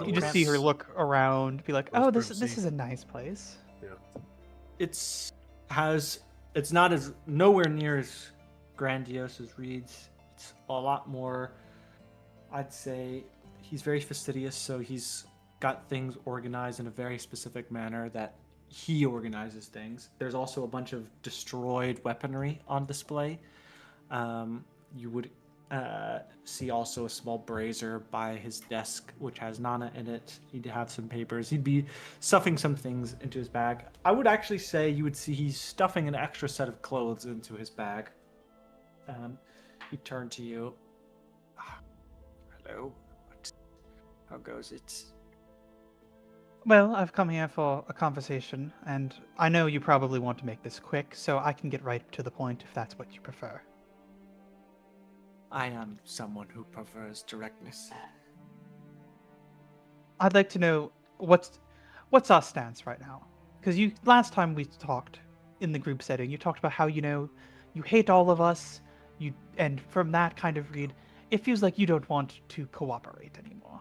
You just see her look around, be like, "Oh, this is a nice place." Yeah. It's not as nowhere near as grandiose as Reed's. It's a lot more. I'd say he's very fastidious, so he's got things organized in a very specific manner that he organizes things. There's also a bunch of destroyed weaponry on display. You would see also a small brazier by his desk, which has Nana in it. He'd have some papers. He'd be stuffing some things into his bag. I would actually say you would see he's stuffing an extra set of clothes into his bag. He'd turn to you. Hello. How goes it? Well, I've come here for a conversation, and I know you probably want to make this quick, so I can get right to the point if that's what you prefer. I am someone who prefers directness. I'd like to know what's our stance right now, because last time we talked in the group setting, you talked about how you hate all of us, and from that kind of read, it feels like you don't want to cooperate anymore,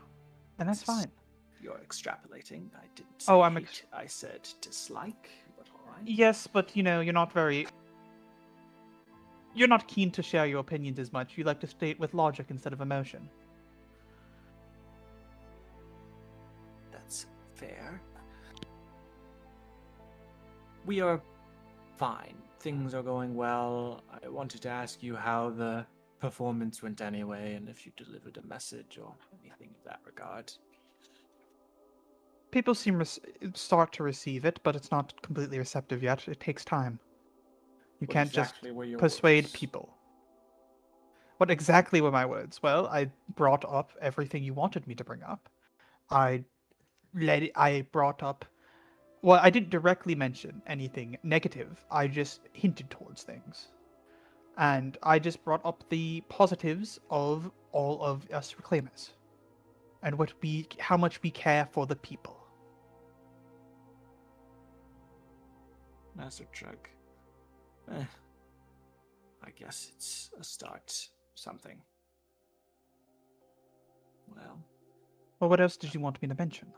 and that's fine. You're extrapolating. I didn't say hate. I said dislike, but all right. Yes, but you're not keen to share your opinions as much. You like to state with logic instead of emotion. That's fair. We are fine. Things are going well. I wanted to ask you how the performance went anyway, and if you delivered a message or anything in that regard. People start to receive it, but it's not completely receptive yet. It takes time. You can't just persuade people. What exactly were my words? Well, I brought up everything you wanted me to bring up. I brought up... Well, I didn't directly mention anything negative. I just hinted towards things. And I just brought up the positives of all of us Reclaimers. And how much we care for the people. That's a shrug. I guess it's a start. Something. Well, what else did you want me to mention?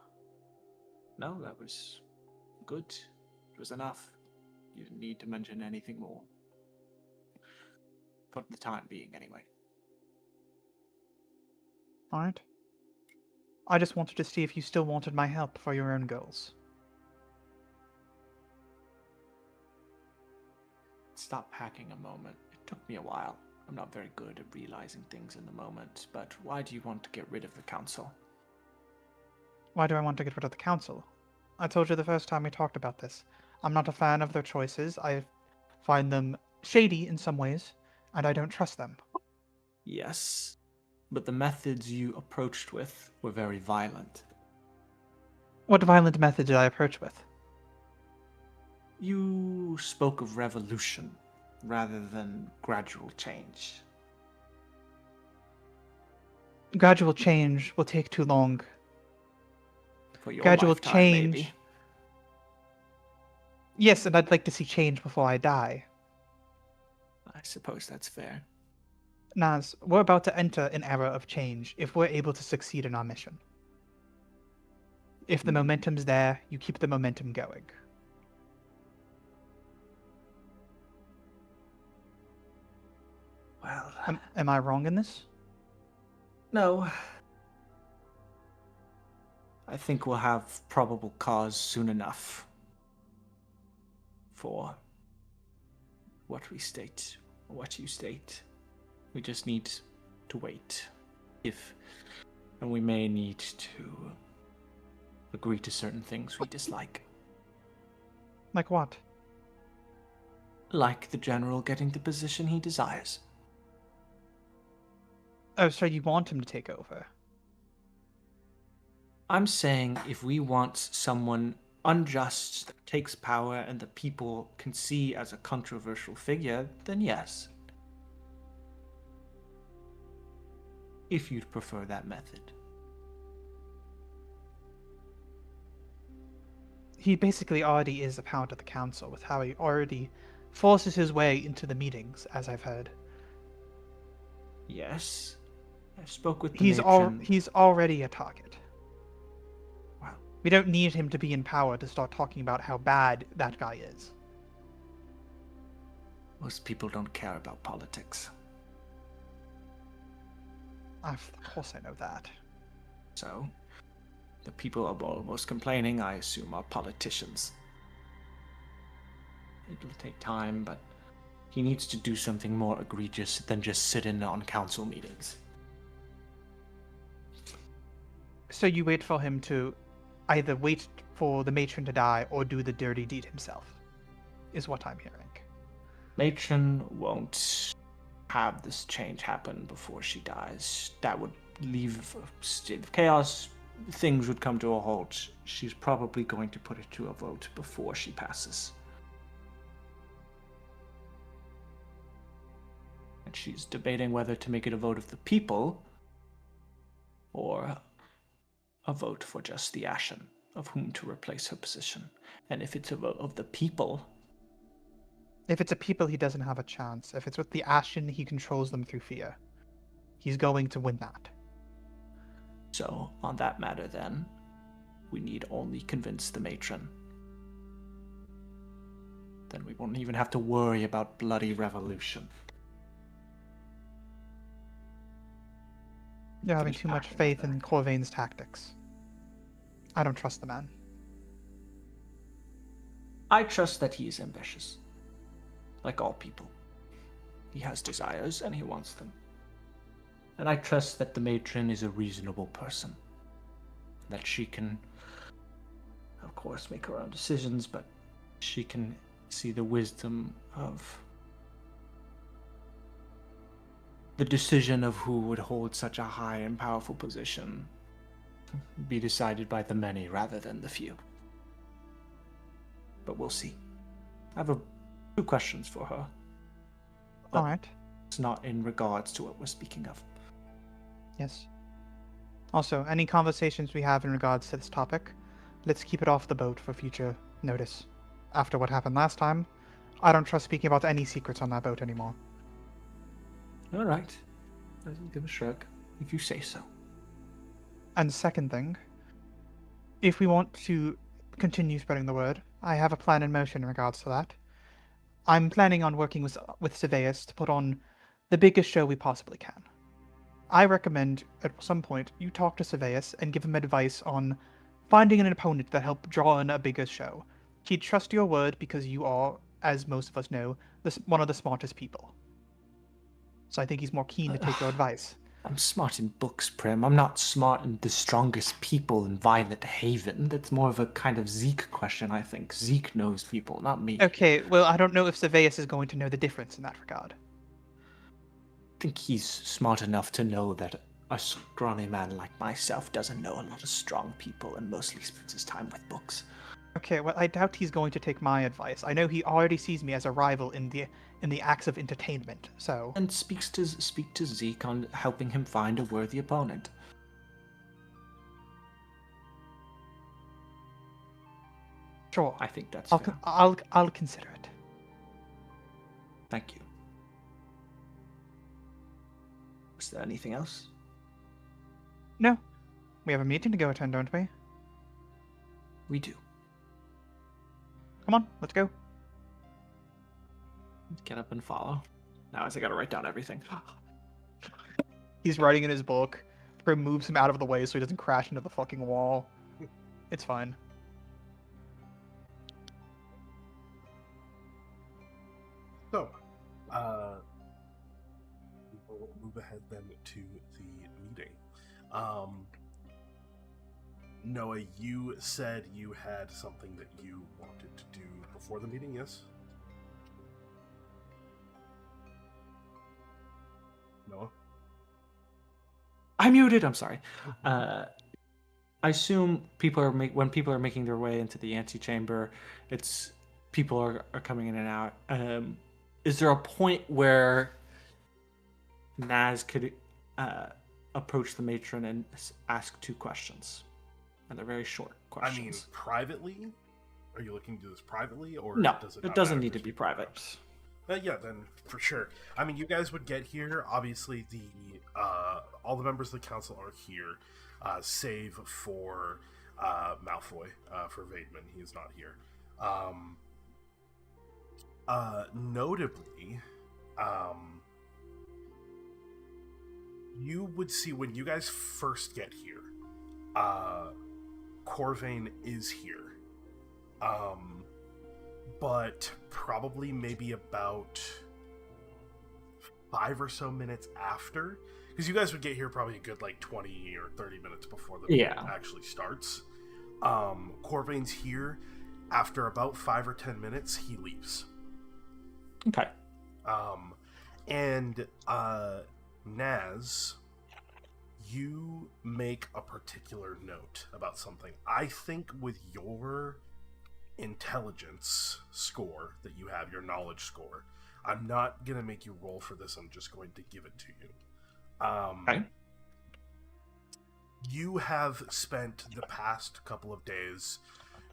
No, that was good. It was enough. You didn't need to mention anything more. For the time being, anyway. Alright. I just wanted to see if you still wanted my help for your own goals. Stop packing a moment. It took me a while. I'm not very good at realizing things in the moment, but why do you want to get rid of the council? Why do I want to get rid of the council? I told you the first time we talked about this. I'm not a fan of their choices. I find them shady in some ways, and I don't trust them. Yes, but the methods you approached with were very violent. What violent method did I approach with? You spoke of revolution rather than gradual change. Gradual change will take too long. For your gradual lifetime, change. maybe. Yes, and I'd like to see change before I die. I suppose that's fair. Naz, we're about to enter an era of change if we're able to succeed in our mission. If the momentum's there, you keep the momentum going. Well, Am I wrong in this? no. I think we'll have probable cause soon enough for what you state. We just need to wait. And we may need to agree to certain things we dislike. Like what? Like the general getting the position he desires. Oh, so you want him to take over? I'm saying if we want someone unjust that takes power and the people can see as a controversial figure, then yes. If you'd prefer that method. He basically already is a pound of the council with how he already forces his way into the meetings, as I've heard. Yes. I spoke with the He's matron. He's already a target. Wow. We don't need him to be in power to start talking about how bad that guy is. Most people don't care about politics. Of course I know that. So, the people almost complaining, I assume, are politicians. It'll take time, but he needs to do something more egregious than just sit in on council meetings. So you wait for him to either wait for the matron to die or do the dirty deed himself, is what I'm hearing. Matron won't have this change happen before she dies. That would leave a state of chaos. Things would come to a halt. She's probably going to put it to a vote before she passes. And she's debating whether to make it a vote of the people or a vote for just the Ashen, of whom to replace her position. And if it's a vote of the people... If it's a people, he doesn't have a chance. If it's with the Ashen, he controls them through fear. He's going to win that. So, on that matter then, we need only convince the matron. Then we won't even have to worry about bloody revolution. You're having too much faith in Corvain's tactics. I don't trust the man. I trust that he is ambitious. Like all people. He has desires and he wants them. And I trust that the matron is a reasonable person. That she can, of course, make her own decisions, but she can see the wisdom of the decision of who would hold such a high and powerful position be decided by the many rather than the few. But we'll see. I have two questions for her. All right. It's not in regards to what we're speaking of. Yes. Also, any conversations we have in regards to this topic, let's keep it off the boat for future notice. After what happened last time, I don't trust speaking about any secrets on that boat anymore. All right. I'll give a shrug, if you say so. And second thing, if we want to continue spreading the word, I have a plan in motion in regards to that. I'm planning on working with Seveus to put on the biggest show we possibly can. I recommend at some point you talk to Seveus and give him advice on finding an opponent that help draw in a bigger show. He'd trust your word because you are, as most of us know, one of the smartest people. So I think he's more keen to take your advice. I'm smart in books, Prim. I'm not smart in the strongest people in Violet Haven. That's more of a kind of Zeke question, I think. Zeke knows people, not me. Okay, well, I don't know if Seveus is going to know the difference in that regard. I think he's smart enough to know that a scrawny man like myself doesn't know a lot of strong people and mostly spends his time with books. Okay, well, I doubt he's going to take my advice. I know he already sees me as a rival in the acts of entertainment, so... And speak to Zeke on helping him find a worthy opponent. Sure. I think that's fair. I'll consider it. Thank you. Is there anything else? No. We have a meeting to go attend, don't we? We do. Come on, let's go. Get up and follow. Now I gotta write down everything. He's writing in his book. Prim moves him out of the way so he doesn't crash into the fucking wall. It's fine. So, we'll move ahead then to the meeting. Noah, you said you had something that you wanted to do before the meeting, yes? Noah? I muted. I'm sorry. I assume when people are making their way into the antechamber, it's people are coming in and out. Is there a point where Naz could approach the matron and ask 2 questions? And they're very short questions. I mean, privately? Are you looking to do this privately, or no, does it doesn't need to be private. Yeah, then for sure. I mean, you guys would get here. Obviously, all the members of the council are here, save for Malfoy. For Vaidman, he is not here. Notably, you would see when you guys first get here, Corvain is here. But probably maybe about 5 or so minutes after, because you guys would get here probably a good 20 or 30 minutes before the meeting actually starts. Corvain's here. After about 5 or 10 minutes, he leaves. Okay. And Naz, you make a particular note about something. I think with your intelligence score that you have, your knowledge score, I'm not going to make you roll for this. I'm just going to give it to you. Okay. You have spent the past couple of days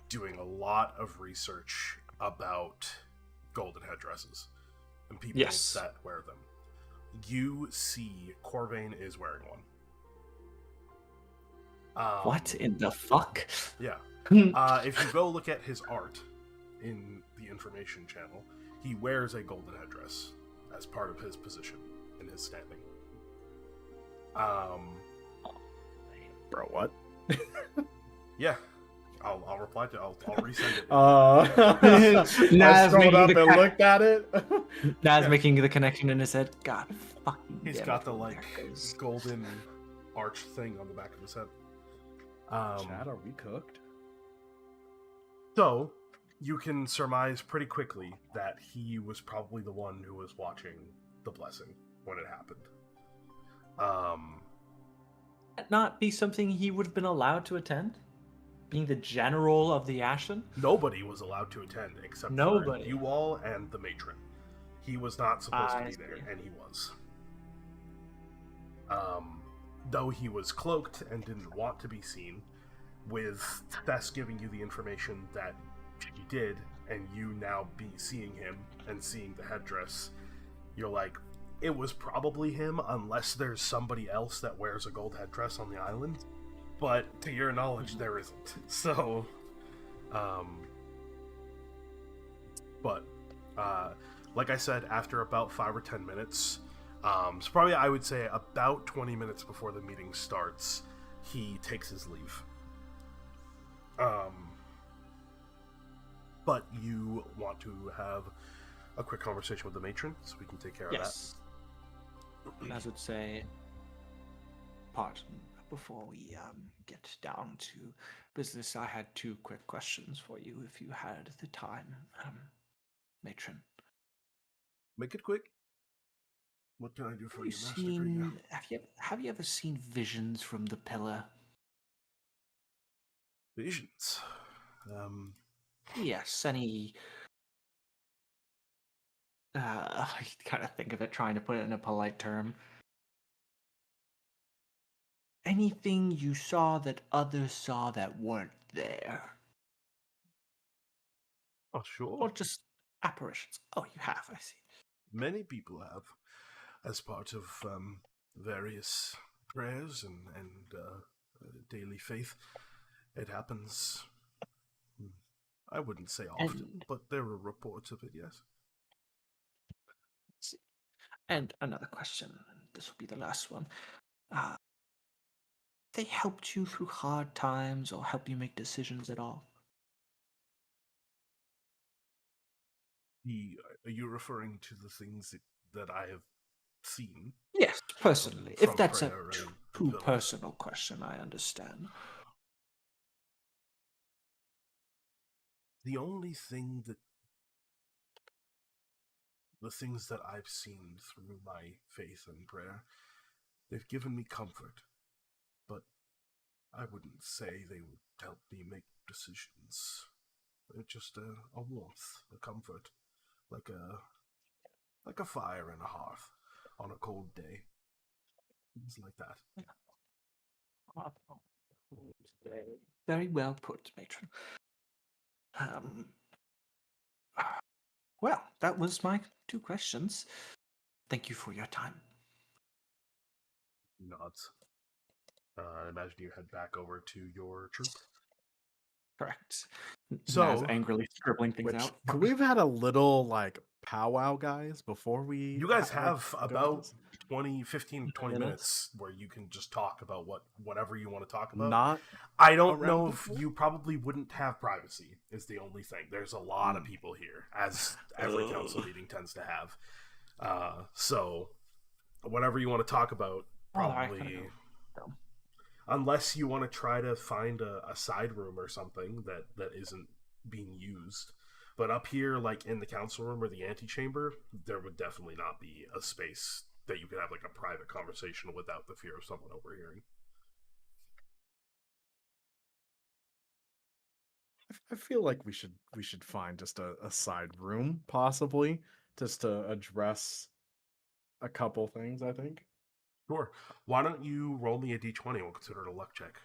doing a lot of research about golden headdresses and people that wear them. You see Corvain is wearing one. What in the fuck? Yeah. If you go look at his art in the information channel, he wears a golden headdress as part of his position in his standing. Bro, what? Yeah. I'll reply to. I'll resend it. I scrolled up and looked at it. Naz making the connection in his head. God fucking. He's got the golden arch thing on the back of his head. Chad, are we cooked? So you can surmise pretty quickly that he was probably the one who was watching the blessing when it happened. That not be something he would have been allowed to attend? Being the general of the Ashen? Nobody was allowed to attend except for you all and the matron. He was not supposed to be there, and he was. Though he was cloaked and didn't want to be seen, with Tess giving you the information that she did, and you now be seeing him and seeing the headdress, you're like, it was probably him, unless there's somebody else that wears a gold headdress on the island. But to your knowledge, there isn't. So, like I said, after about 5 or 10 minutes, so probably I would say about 20 minutes before the meeting starts, he takes his leave. But you want to have a quick conversation with the matron, so we can take care of that. I would say, pardon, before we get down to business, I had 2 quick questions for you, if you had the time, matron. Make it quick. What can I do for you, Master? Have you ever seen visions from the pillar? Visions? Yes, any... I kind of think of it, trying to put it in a polite term. Anything you saw that others saw that weren't there? Oh, sure. Or just apparitions? Oh, you have, I see. Many people have, as part of various prayers and daily faith. It happens, I wouldn't say often, but there are reports of it, yes. And another question, and this will be the last one. They helped you through hard times or help you make decisions at all? Are you referring to the things that I have seen? Yes, personally. From If that's a prayer and too village? personal question, I understand. The only thing that the things that I've seen through my faith and prayer, they've given me comfort, but I wouldn't say they would help me make decisions. They're just a warmth, a comfort, like a fire in a hearth on a cold day. Things like that. Very well put, matron. Well, that was my 2 questions. Thank you for your time. Nods. I imagine you head back over to your troop. Correct. So, Naz angrily scribbling things out. Could we have had a little like powwow, guys, before we? You guys like, have go about this? 15, 20 minutes where you can just talk about whatever you want to talk about. Not. I don't around know if before? you probably wouldn't have privacy, is the only thing. There's a lot of people here, as every council meeting tends to have. So, whatever you want to talk about, probably. Unless you want to try to find a side room or something that isn't being used. But up here, like in the council room or the antechamber, there would definitely not be a space that you could have like a private conversation without the fear of someone overhearing. I feel like we should find just a side room, possibly, just to address a couple things, I think. Sure. Why don't you roll me a d20? We'll consider it a luck check.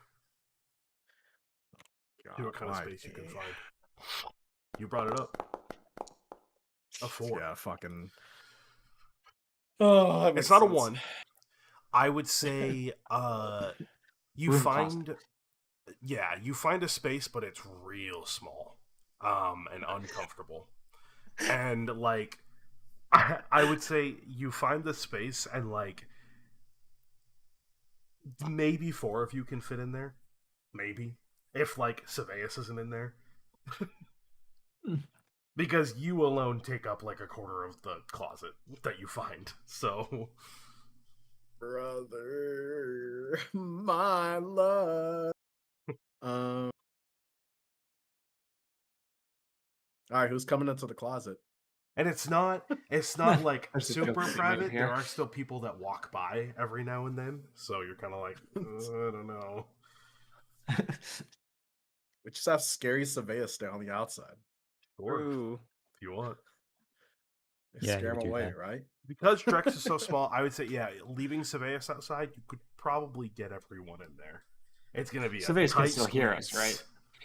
See what kind of space you can find. You brought it up. A 4. Yeah, fucking. Oh, it's not a 1. I would say you Room find closet. you find a space, but it's real small and uncomfortable. And like I would say you find the space and like maybe 4 of you can fit in there. Maybe. If like Saveus isn't in there. Because you alone take up like a quarter of the closet that you find. So brother, my love. All right, who's coming into the closet? And it's not like There's a super joke to be made private. here. There are still people that walk by every now and then, so you're kind of like, I don't know. We just have scary Saveus stay on the outside. Sure, Ooh. if you want. Yeah, Scare you him do away, that. right? Because Drex is so small, I would say, yeah, leaving Saveus outside, you could probably get everyone in there. It's gonna be Saveus a can tight still hear us, squeeze.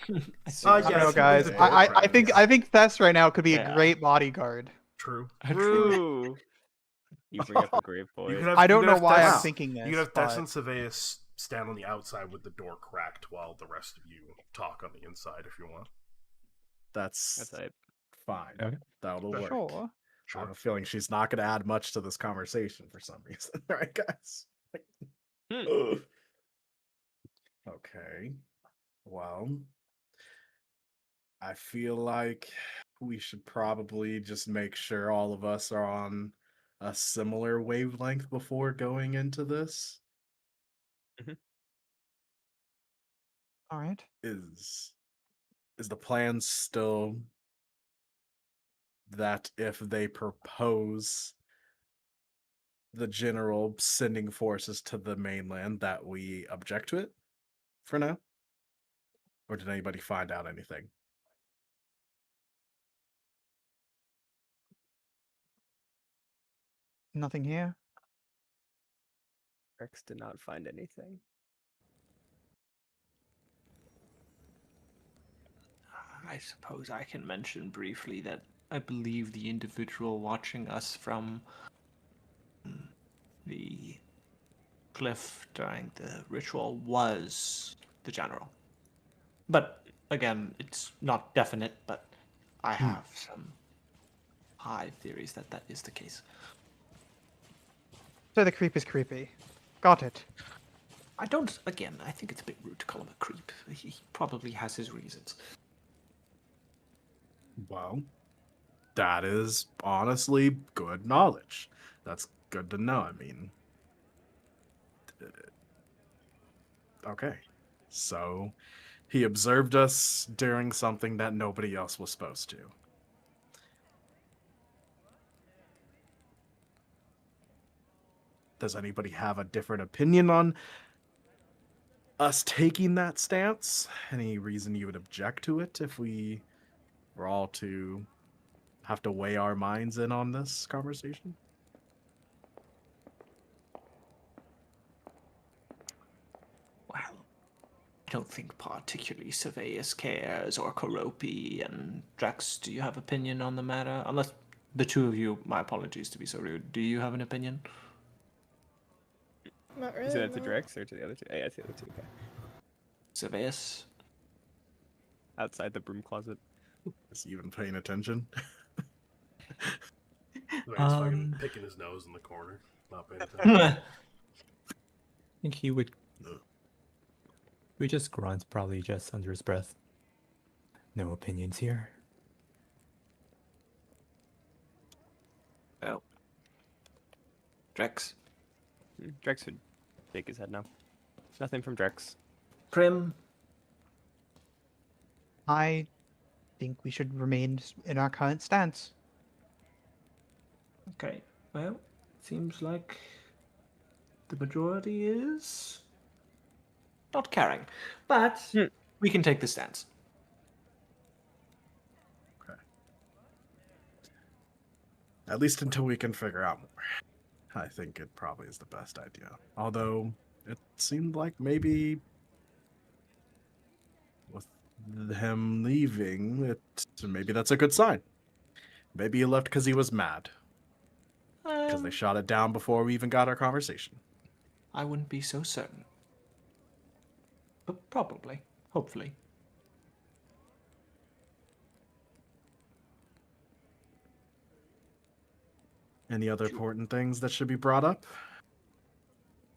right? I Yeah, don't know, if guys. the door I think cracks. Thess right now could be Yeah. a great bodyguard. True. Ooh. You bring up a great You point. could have. I you don't could know have why I'm Tess- thinking this. You could have but... Tess and Saveus stand on the outside with the door cracked while the rest of you talk on the inside if you want. That's it. fine. Okay. That'll work. Sure. I have a feeling she's not going to add much to this conversation for some reason. Right, guys? Okay. Well, I feel like we should probably just make sure all of us are on a similar wavelength before going into this. All right. Is the plan still that if they propose the general sending forces to the mainland that we object to it for now? Or did anybody find out anything? Nothing here. Rex did not find anything. I suppose I can mention briefly that I believe the individual watching us from the cliff during the ritual was the general. But again, it's not definite, but I have some high theories that that is the case. So the creep is creepy. Got it. I don't. Again, I think it's a bit rude to call him a creep. He probably has his reasons. Well, that is honestly good knowledge. That's good to know. I mean, okay. So he observed us doing something that nobody else was supposed to. Does anybody have a different opinion on us taking that stance? Any reason you would object to it if we were all to have to weigh our minds in on this conversation? Well, I don't think particularly Surveillus cares, or Koropi and Drax. Do you have opinion on the matter? Unless the two of you, my apologies to be so rude. Do you have an opinion? Not really. You said that to no. Drex or to the other two? Yeah, to the other two. Okay. Surveillus? Outside the broom closet. Is he even paying attention? Like he's fucking picking his nose in the corner. Not paying attention. I I think he would. No. We just grunt, probably just under his breath. No opinions here. Well, Drax? Drex would shake his head no. Nothing from Drex. Prim? I think we should remain in our current stance. Okay, well, seems like the majority is not caring, but we can take the stance. Okay. At least until we can figure out more. I think it probably is the best idea. Although, it seemed like maybe with him leaving, maybe that's a good sign. Maybe he left because he was mad. Because they shot it down before we even got our conversation. I wouldn't be so certain. But probably. Hopefully. Any other important things that should be brought up?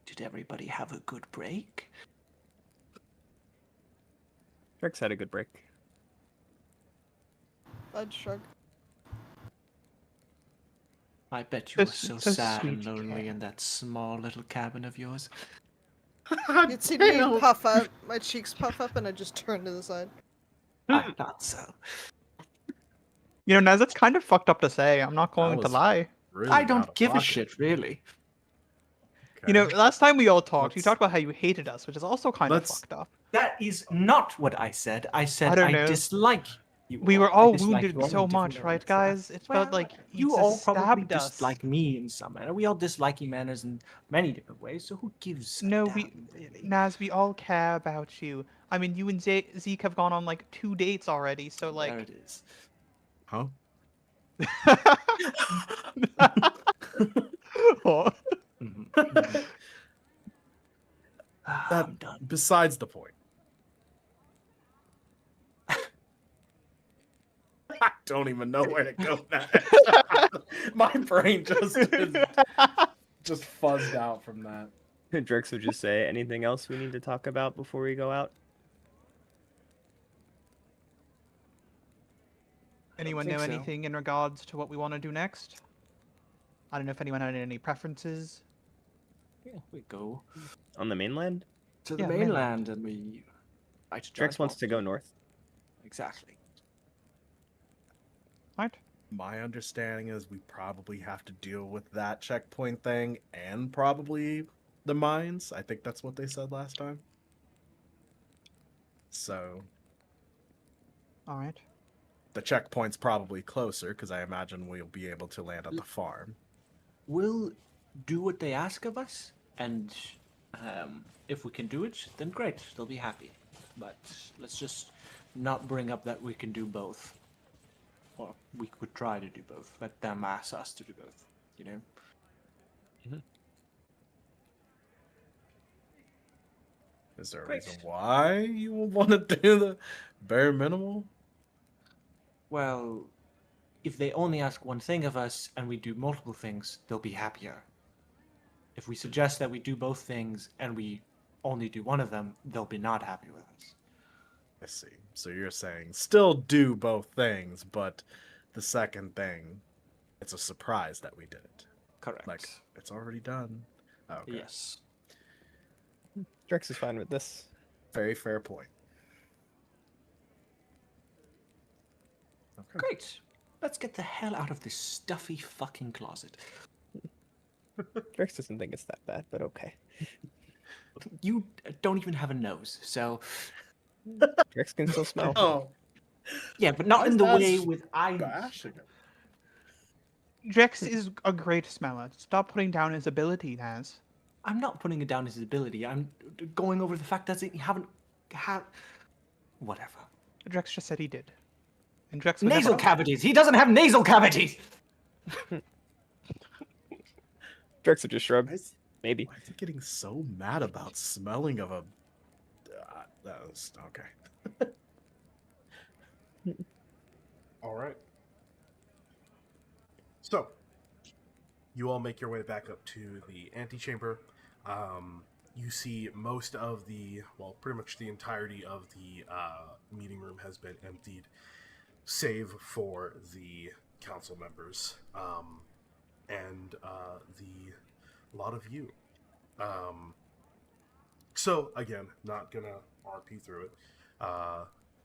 Did everybody have a good break? Drex had a good break. I'd shrug. I bet you were So- so so sad and sweet, lonely Kat. in that small little cabin of yours. You'd see me puff up, my cheeks puff up, and I just turn to the side. I thought so. You know, Naz, it's kind of fucked up to say. I'm not going to was- lie. Really I out don't of give a pocket. shit, really. You know, Okay. last time we all talked, you Let's- talked about how you hated us, which is also kind of Let's- fucked up. That is not what I said. I said I don't I know. dislike you. We were I all dislike wounded you all in so different much, right, ways. guys? It felt Well, like you just all probably stabbed us. dislike me in some manner. We all dislike manners in many different ways, so who gives a No, damn, really? Naz, we all care about you. I mean, you and Zeke have gone on like 2 dates already, so There like. it is. Huh? Oh. That- I'm done. Besides the point. I don't even know where to go next. My brain just fuzzed out from that. Drex would just say, anything else we need to talk about before we go out? Anyone think know so. anything in regards to what we want to do next? I don't know if anyone had any preferences. Yeah, we go On the mainland? to the Yeah, mainland and we. Drex wants to go north. Exactly. Right? My understanding is we probably have to deal with that checkpoint thing and probably the mines. I think that's what they said last time. So Alright. the checkpoint's probably closer because I imagine we'll be able to land at the farm. We'll do what they ask of us, and if we can do it, then great. They'll be happy. But let's just not bring up that we can do both. Or we could try to do both. Let them ask us to do both. You know? Is there a Great. reason why you will want to do the bare minimal? Well, if they only ask one thing of us and we do multiple things, they'll be happier. If we suggest that we do both things and we only do one of them, they'll be not happy with us. I see. So you're saying still do both things, but the second thing, it's a surprise that we did it. Correct. Like, it's already done. Okay. Yes. Drex is fine with this. Very fair point. Okay. Great. Let's get the hell out of this stuffy fucking closet. Drex doesn't think it's that bad, but okay. You don't even have a nose, so Drex can still smell. Oh, yeah, but not in the way with I. bashing him. Drex is a great smeller. Stop putting down his ability, Naz. I'm not putting it down as his ability. I'm going over the fact that he haven't had whatever. Drex just said he did. And Drex would Nasal never... cavities. He doesn't have nasal cavities. Drex would just shrug. Why is, Maybe. why is he getting so mad about smelling of a... that was... Okay. All right. So, you all make your way back up to the antechamber. You see most of the, well, pretty much the entirety of the meeting room has been emptied, save for the council members and the lot of you. So, again, not gonna RP through it.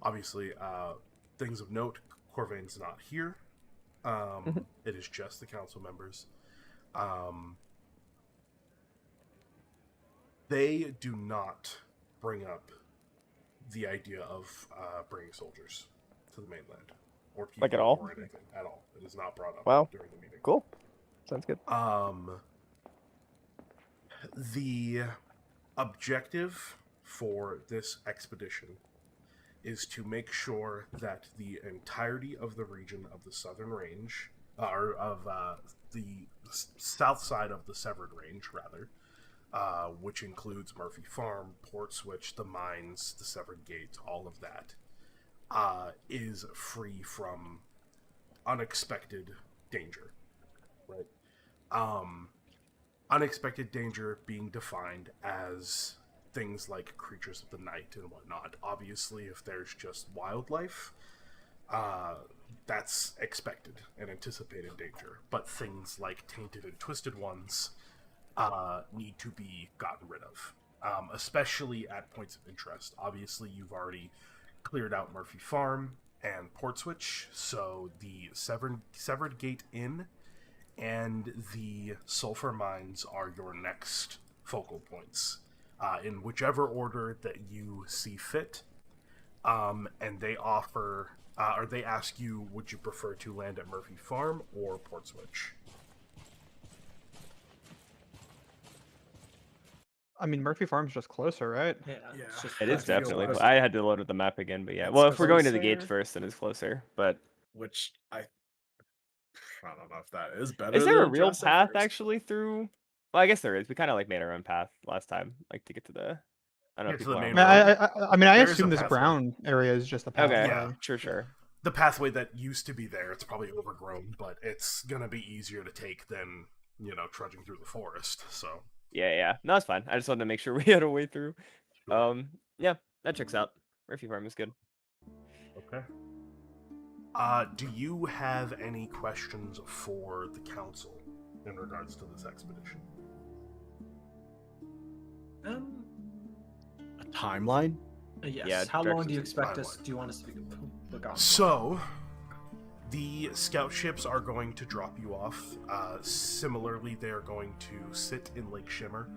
Obviously, things of note, Corvain's not here. It is just the council members. They do not bring up the idea of bringing soldiers to the mainland. Or people Like at all? or anything at all. It is not brought up Wow. during the meeting. Cool. Sounds good. The objective for this expedition is to make sure that the entirety of the region of the Southern Range, or of the south side of the Severed Range, rather, which includes Murphy Farm, Port Switch, the mines, the Severed Gate, all of that, is free from unexpected danger, right? Unexpected danger being defined as things like creatures of the night and whatnot. Obviously, if there's just wildlife, that's expected and anticipated danger. But things like tainted and twisted ones need to be gotten rid of, especially at points of interest. Obviously, you've already cleared out Murphy Farm and Port Switch, so the Severed Gate Inn and the Sulfur Mines are your next focal points, in whichever order that you see fit. And they offer, or they ask you, would you prefer to land at Murphy Farm or Port Switch? I mean, Murphy Farm's just closer, right? Yeah, Yeah. it's just It is feel definitely. like- I had to load up the map again, but yeah. It's Well, if we're going to the closer. gates first, then it's closer. But Which I don't know if that is better. is there a than real addressing path first. actually through? Well, I guess there is. We kind of like made our own path last time, like to get to the. I don't know Yeah, if to people the are main on road. board. I mean, I There is assume a this pathway. brown area is just a pathway. Okay, Yeah. sure. The pathway that used to be there, it's probably overgrown, but it's gonna be easier to take than, trudging through the forest, so... Yeah. No, it's fine. I just wanted to make sure we had a way through. Sure. Yeah, that checks out. Murphy Farm is good. Okay. Do you have any questions for the council in regards to this expedition? A timeline? Yes. Yeah, How long directions do you are expect fine. us? Do you want us to look on? So, the scout ships are going to drop you off. Similarly, they are going to sit in Lake Shimmer.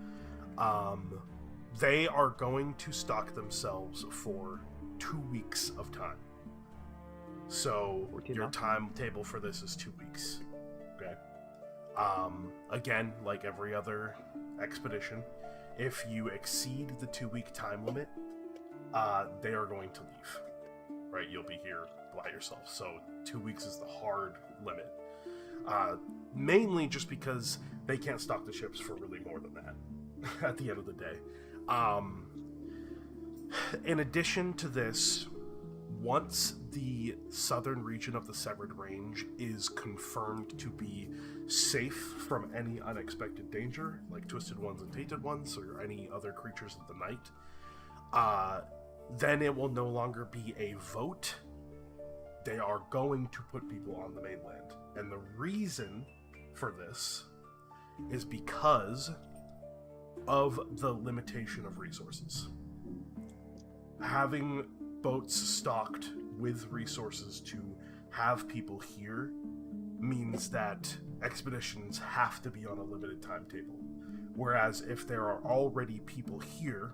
They are going to stock themselves for 2 weeks of time. So, 14 your months? timetable for this is 2 weeks. Okay. Again, like every other expedition, if you exceed the 2-week time limit, they are going to leave. Right? You'll be here by yourself. So 2 weeks is the hard limit. Mainly just because they can't stock the ships for really more than that at the end of the day. In addition to this, once the southern region of the Severed Range is confirmed to be safe from any unexpected danger, like Twisted Ones and Tainted Ones, or any other creatures of the night, then it will no longer be a vote. They are going to put people on the mainland. And the reason for this is because of the limitation of resources. Having boats stocked with resources to have people here means that expeditions have to be on a limited timetable. Whereas if there are already people here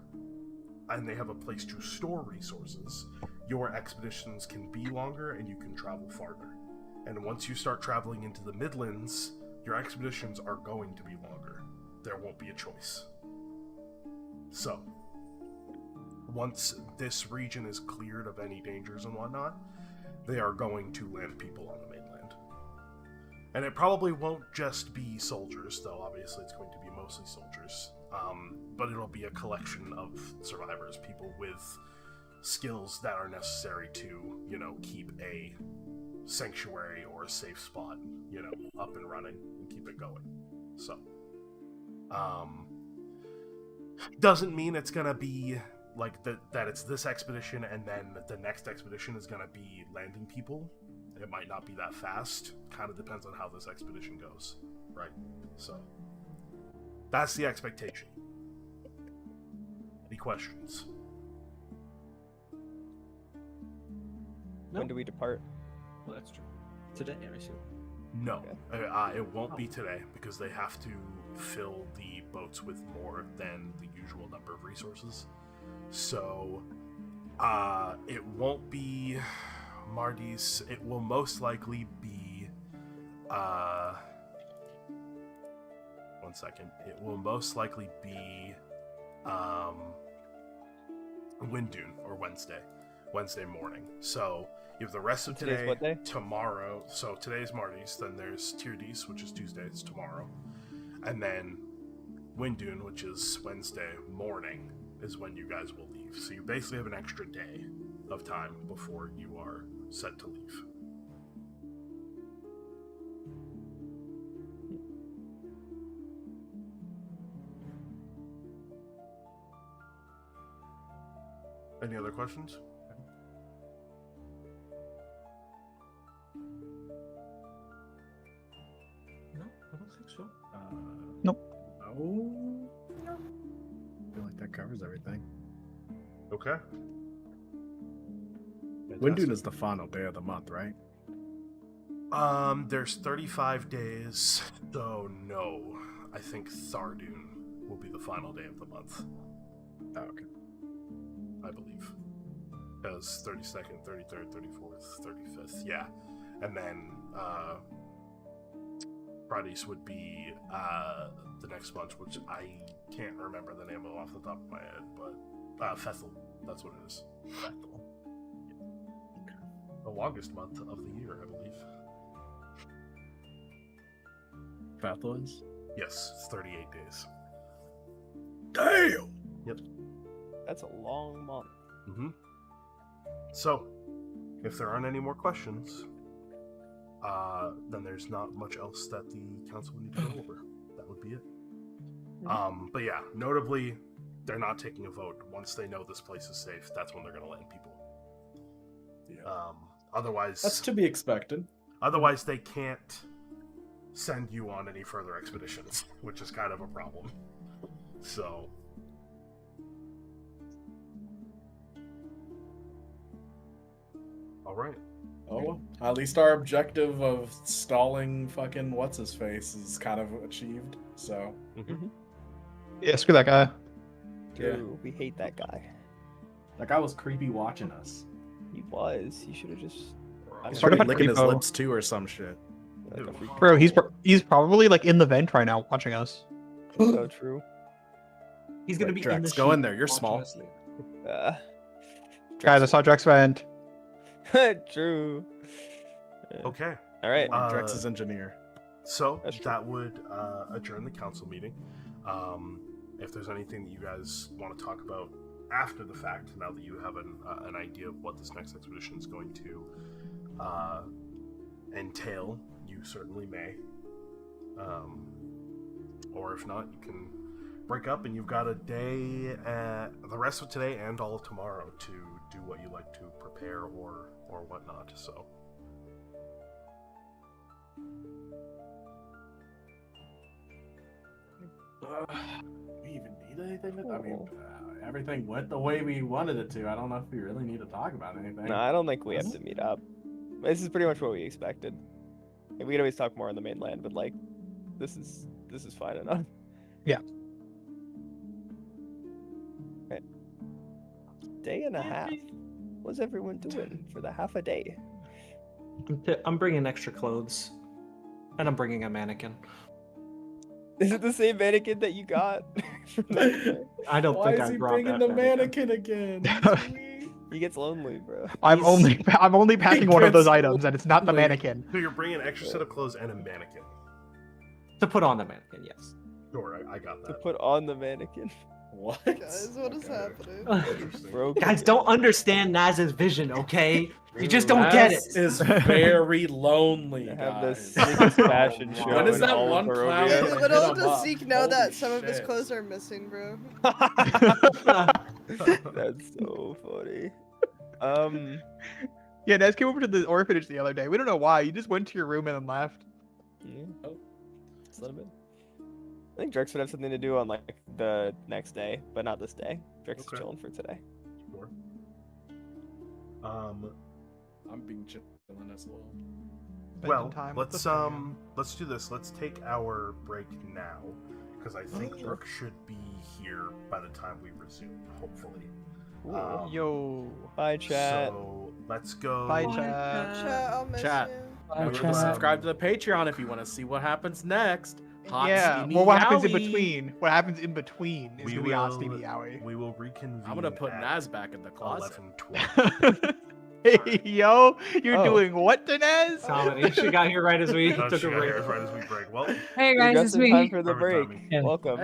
and they have a place to store resources, your expeditions can be longer and you can travel farther. And once you start traveling into the Midlands, your expeditions are going to be longer. There won't be a choice. So, once this region is cleared of any dangers and whatnot, they are going to land people on the mainland. And it probably won't just be soldiers, though obviously it's going to be mostly soldiers. But it'll be a collection of survivors, people with skills that are necessary to, keep a sanctuary or a safe spot, up and running and keep it going. So, doesn't mean it's gonna be like that it's this expedition and then the next expedition is gonna be landing people. It might not be that fast. Kind of depends on how this expedition goes, right? So, that's the expectation. Any questions? No. When do we depart? Well, that's true. Today, I assume. No, it won't be today because they have to fill the boats with more than the usual number of resources. So, it won't be Marty's. It will most likely be, one second. It will most likely be, Windune or Wednesday morning. So, you have the rest of Today's today, what day? tomorrow. So today's Marty's, then there's Tyrdes, which is Tuesday, it's tomorrow. And then Windune, which is Wednesday morning, is when you guys will leave. So you basically have an extra day of time before you are set to leave. Any other questions? No, I don't think so. Nope. No. I feel like that covers everything. Okay. Windune is the final day of the month, right? There's 35 days, so no. I think Thardune will be the final day of the month. Oh, okay. I believe. Because 32nd, 33rd, 34th, 35th, yeah. And then, Fridays would be, the next month, which I can't remember the name of off the top of my head, but, Fethel, that's what it is. Fethel. Yeah. The longest month of the year, I believe. Fethel is? Yes, it's 38 days. Damn! Yep. That's a long month. Mm-hmm. So, if there aren't any more questions, then there's not much else that the council would need to go over. That would be it. But yeah, notably, they're not taking a vote. Once they know this place is safe, that's when they're going to land people. Yeah. Otherwise, That's to be expected. Otherwise, they can't send you on any further expeditions, which is kind of a problem. So. All right. Oh, well, at least our objective of stalling fucking what's-his-face is kind of achieved, so. Yeah, screw that guy. Dude, we hate that guy. That guy was creepy watching us. He was. He should have just. He's Sort of probably licking his creepo. lips too or some shit. Like a freak. Bro, he's probably like in the vent right now watching us. So true. He's gonna Wait, be in Drex, the go in sheet there, you're watching small. us later. Guys, I saw Drex vent. True. Okay. All right. Drex's engineer. So That's true. that would adjourn the council meeting. If there's anything that you guys want to talk about after the fact, now that you have an idea of what this next expedition is going to entail, you certainly may. Or if not, you can break up, and you've got a day, the rest of today and all of tomorrow to do what you like to prepare or whatnot. So. We even need anything? I mean, everything went the way we wanted it to. I don't know if we really need to talk about anything. No, I don't think we have to meet up. This is pretty much what we expected. Like, we could always talk more on the mainland, but like, this is fine enough. Yeah. Okay. Day and a half. What's everyone doing for the half a day? I'm bringing extra clothes, and I'm bringing a mannequin. Is it the same mannequin that you got? I don't Why think is I he brought bringing that the mannequin again? He gets lonely, bro. I'm only packing one of those items, and it's not the Like- mannequin. So you're bringing an extra set of clothes and a mannequin. to put on the mannequin. Yes. Sure, I got To that. put on the mannequin. What? Guys, what is Okay. happening? Interesting. Bro, Guys, don't understand Naz's vision, okay? You just don't get it. Is very lonely, They have the guys. sickest fashion When show is in that all one of clown Barovia. gonna Little hit him does up? Zeke know that Holy some of his shit. clothes are missing, bro. That's so funny. Yeah, Nez came over to the orphanage the other day. We don't know why. You just went to your room and then left. Yeah. Just let him in. I think Drex would have something to do on like the next day, but not this day. Drex is Okay. chilling for today. Sure. I'm being chilling as well. Spending Well, time with the let's do this. Let's take our break now, because I think Brooke should be here by the time we resume. Hopefully. Ooh. Yo. Bye, chat. So let's go. Bye, chat. Chat, I'll miss Chat. you. Remember to subscribe to the Patreon if you want to see what happens next. Hot Yeah. steamy Well, what happens in yowie. between? What happens in between is We gonna be hot will- steamy yowie. We will reconvene. I'm gonna put at Naz back in the closet. 11:20. Hey, yo, you're Oh. doing what to Nez? Comedy. She got here right as we Oh, took she a got break. here right as we break. Well, Hey You're guys, just it's in me. time for the Perfect break. timing. Welcome.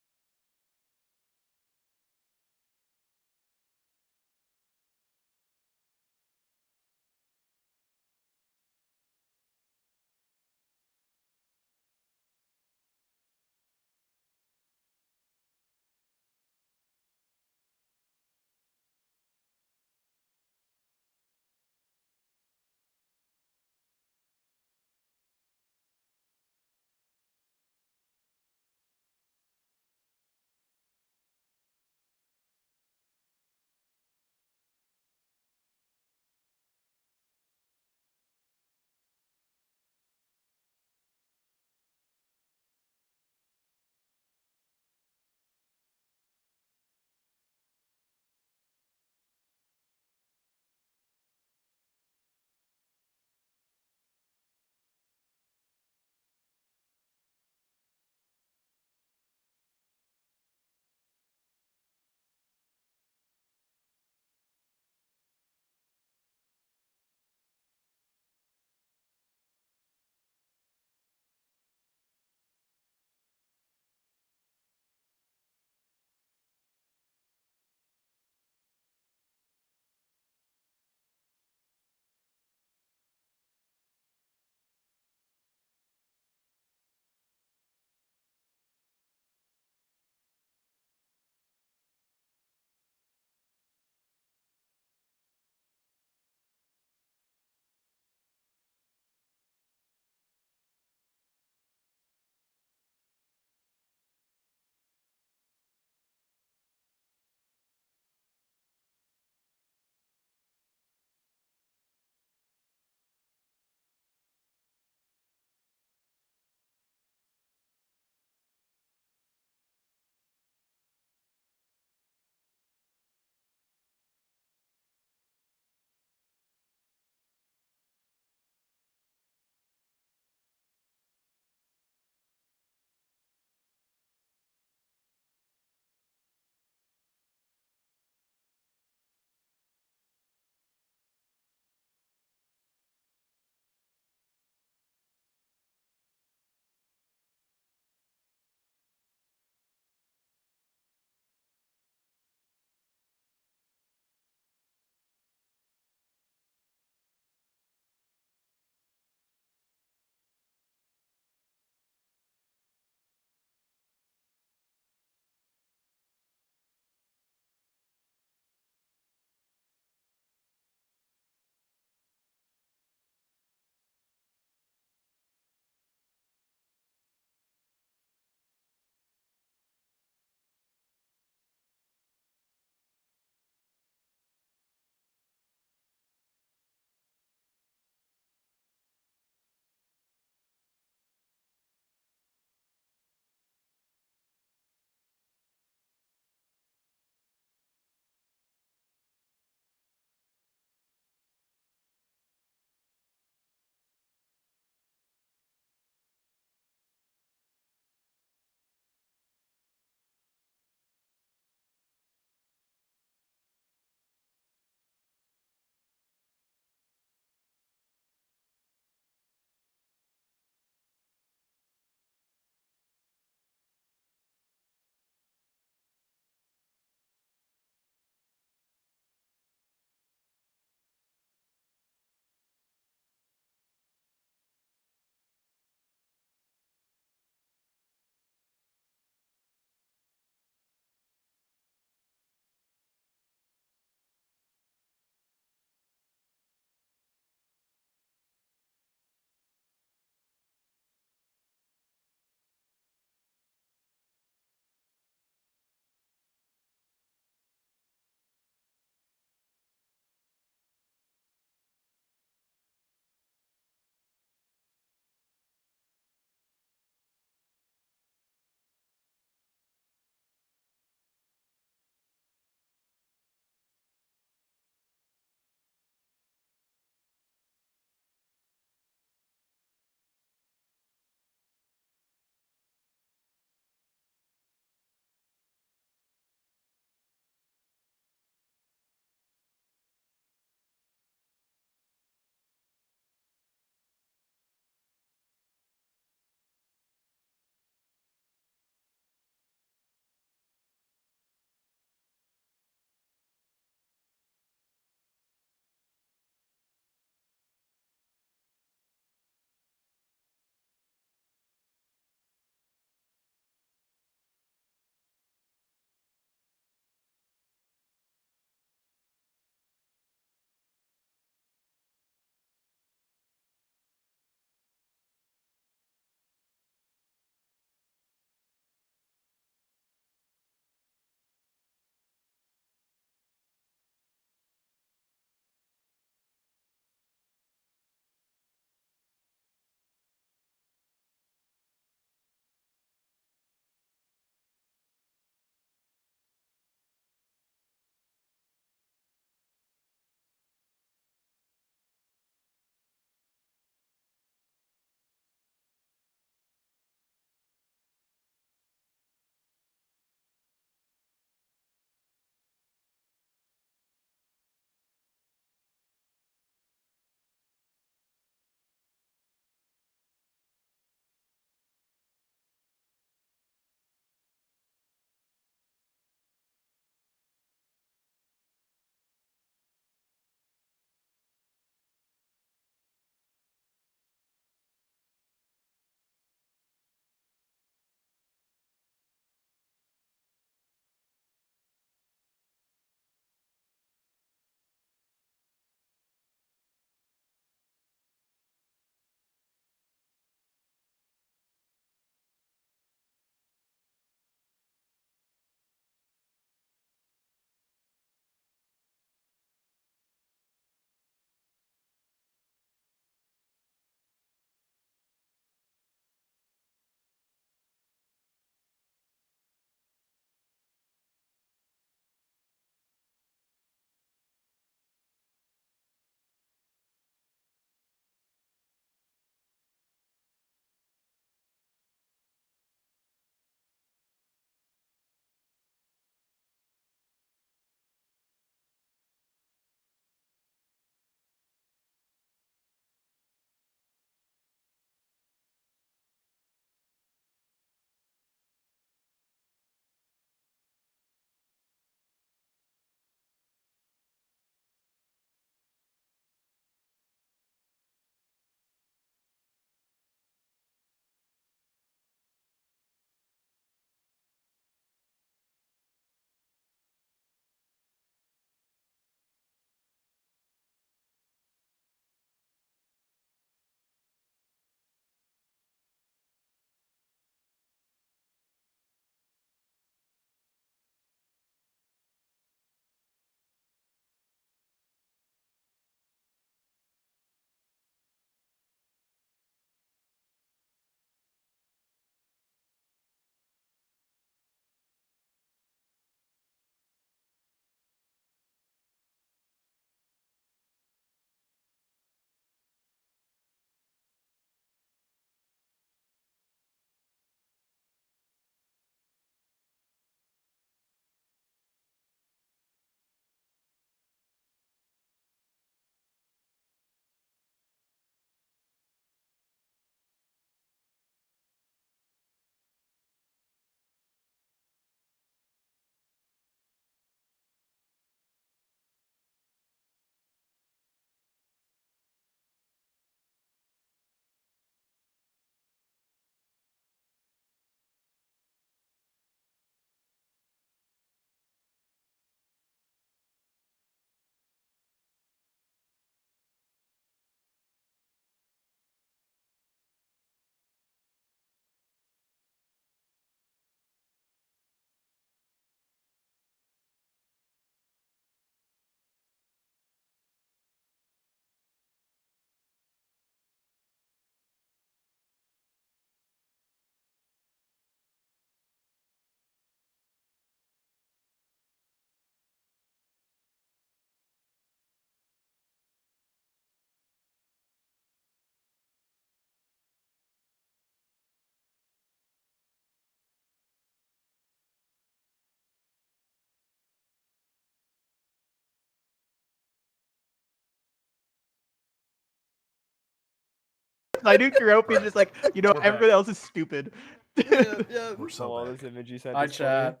I do Keroppi is just like, We're everyone else is stupid. Yeah. We're so all back. this image you sent Hi, us for me. chat.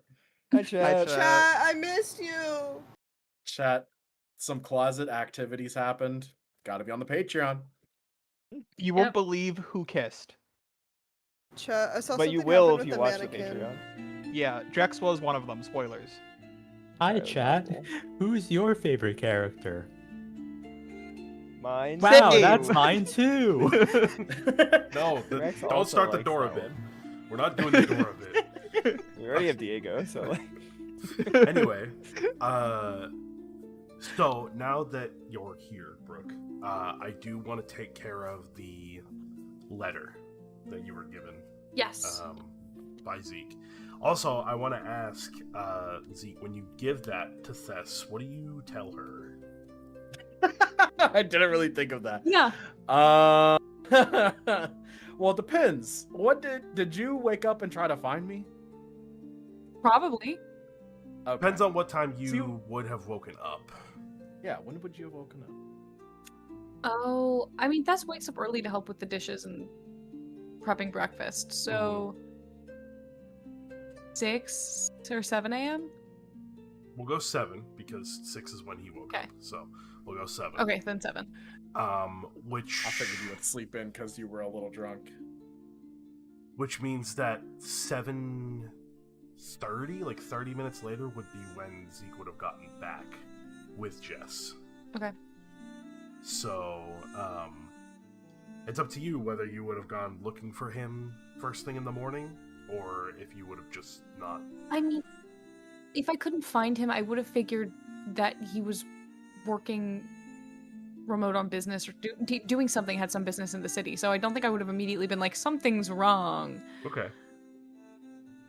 Hi, chat. Chat, I missed you. Chat. Some closet activities happened. Got to be on the Patreon. You won't believe who kissed. Chat, I saw But something you will happen if with you the watch mannequin. the Patreon. Yeah, Drex was one of them. Spoilers. Hi, Alright, chat. cool. Who's your favorite character? Mine. Wow, Same. that's mine too. No, Rex don't also start the likes Dora that bit. one. We're not doing the Dora bit. We already have Diego, so like. Anyway, so now that you're here, Brooke, I do want to take care of the letter that you were given Yes. by Zeke. Also, I want to ask Zeke, when you give that to Thess, what do you tell her? I didn't really think of that. Yeah. Well, it depends. What did you wake up and try to find me? Probably. Okay. Depends on what time you So would have woken up. Yeah, when would you have woken up? Oh, I mean, that's wakes up early to help with the dishes and prepping breakfast. So 6 or 7 a.m.? We'll go 7 because 6 is when he woke up. So we'll go 7. Okay, then 7. Which I figured you would sleep in because you were a little drunk. Which means that 7:30, like 30 minutes later, would be when Zeke would have gotten back with Jess. Okay. So, it's up to you whether you would have gone looking for him first thing in the morning, or if you would have just not. I mean, if I couldn't find him, I would have figured that he was working remote on business or doing something, had some business in the city. So I don't think I would have immediately been like, something's wrong. Okay.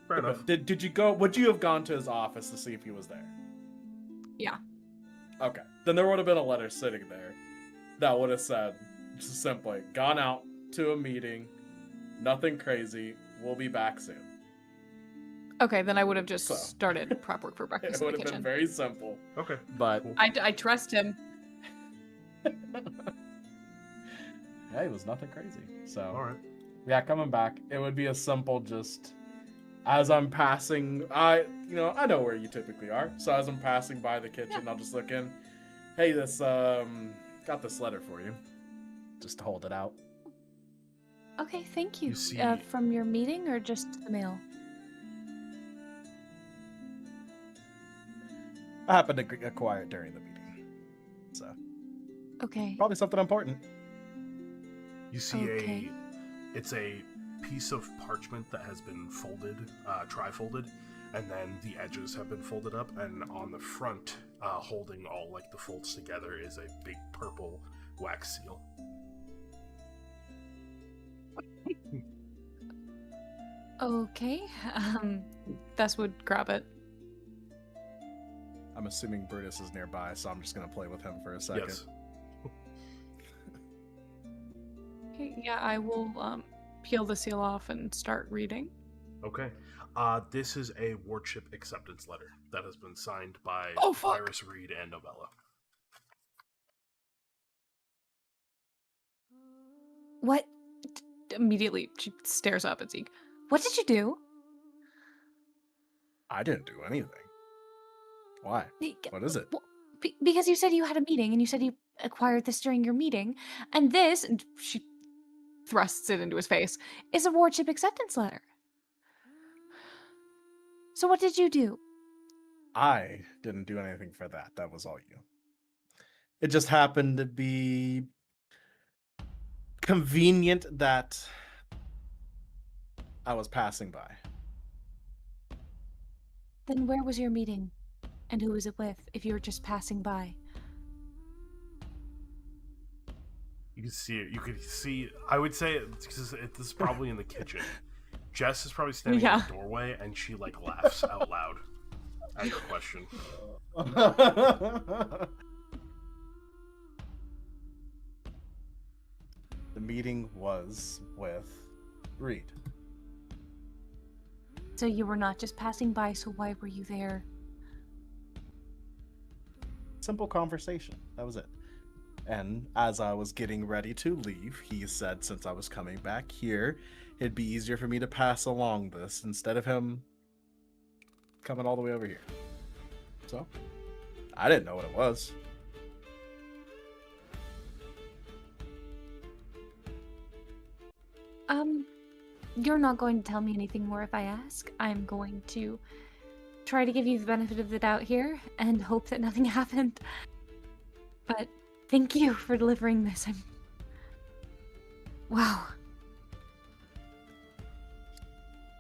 Fair enough. Did you go? Would you have gone to his office to see if he was there? Yeah. Okay. Then there would have been a letter sitting there that would have said, just simply, gone out to a meeting, nothing crazy, we'll be back soon. Okay, then I would have just started prep work for breakfast It in would the have kitchen. been very simple. Okay. But Cool. I trust him. yeah, it was nothing crazy. So Alright. yeah, coming back, it would be a simple just as I'm passing, I know where you typically are. So as I'm passing by the kitchen, I'll just look in. Hey, this got this letter for you. Just to hold it out. Okay, thank you. You see- From your meeting or just the mail? I happened to acquire it during the meeting. So Okay. probably something important. You see Okay. it's a piece of parchment that has been folded, tri-folded, and then the edges have been folded up, and on the front, holding all like the folds together, is a big purple wax seal. Okay. Thess would grab it. I'm assuming Brutus is nearby, so I'm just gonna play with him for a second. Yes. Okay, yeah, I will peel the seal off and start reading. Okay. This is a wardship acceptance letter that has been signed by Oh, fuck. Iris Reed and Novella. What? Immediately, she stares up at Zeke. What did you do? I didn't do anything. Why? What is it? Well, because you said you had a meeting, and you said you acquired this during your meeting, and this, and she thrusts it into his face, is a wardship acceptance letter. So what did you do? I didn't do anything for that. That was all you. It just happened to be convenient that I was passing by. Then where was your meeting? And who was it with, if you were just passing by? You can see it. You could see. I would say this is probably in the kitchen. Jess is probably standing in the doorway, and she like laughs out loud at your question. The meeting was with Reed. So you were not just passing by, so why were you there? Simple conversation. That was it. And as I was getting ready to leave, he said since I was coming back here, it'd be easier for me to pass along this instead of him coming all the way over here. So, I didn't know what it was. You're not going to tell me anything more if I ask. I'm going to try to give you the benefit of the doubt here and hope that nothing happened. But thank you for delivering this. Wow.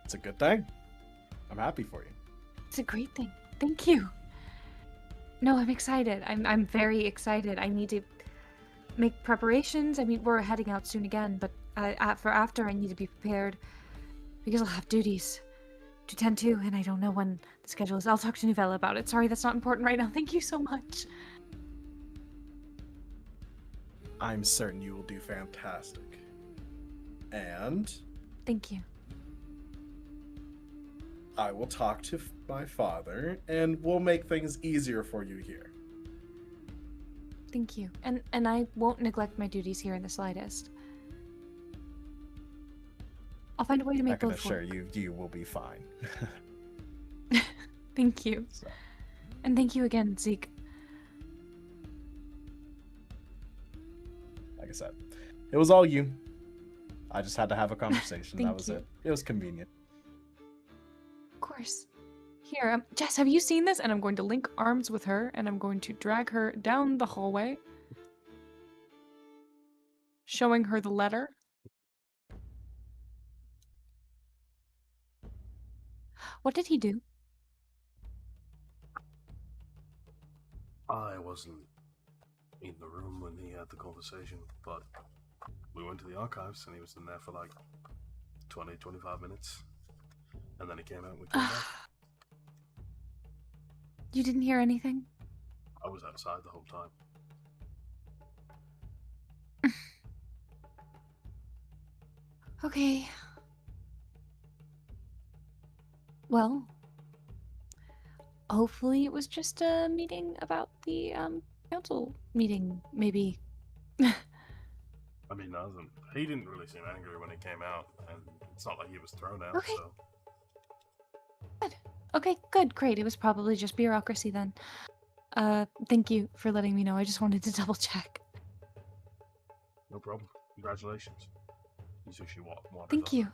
It's a good thing. I'm happy for you. It's a great thing. Thank you. No, I'm excited. I'm very excited. I need to make preparations. I mean, we're heading out soon again, but for after, I need to be prepared because I'll have duties to tend to, and I don't know when the schedule is. I'll talk to Novella about it. Sorry, that's not important right now. Thank you so much. I'm certain you will do fantastic. And Thank you. I will talk to my father, and we'll make things easier for you here. Thank you. And I won't neglect my duties here in the slightest. I'll find a way to make I can both assure work. you will be fine. Thank you. So, And thank you again, Zeke. like I said, it was all you. I just had to have a conversation. Thank That was you. it. It was convenient. Of course. Here, Jess, have you seen this? And I'm going to link arms with her, and I'm going to drag her down the hallway, showing her the letter. What did he do? I wasn't in the room when he had the conversation, but we went to the archives and he was in there for like 20, 25 minutes. And then he came out and we came back. You didn't hear anything? I was outside the whole time. Okay. Well, hopefully it was just a meeting about the council meeting, maybe. I mean, he didn't really seem angry when he came out, and it's not like he was thrown out, Okay. so... Good. Okay, good, great. It was probably just bureaucracy then. Thank you for letting me know. I just wanted to double check. No problem. Congratulations. Sushi water. Thank you.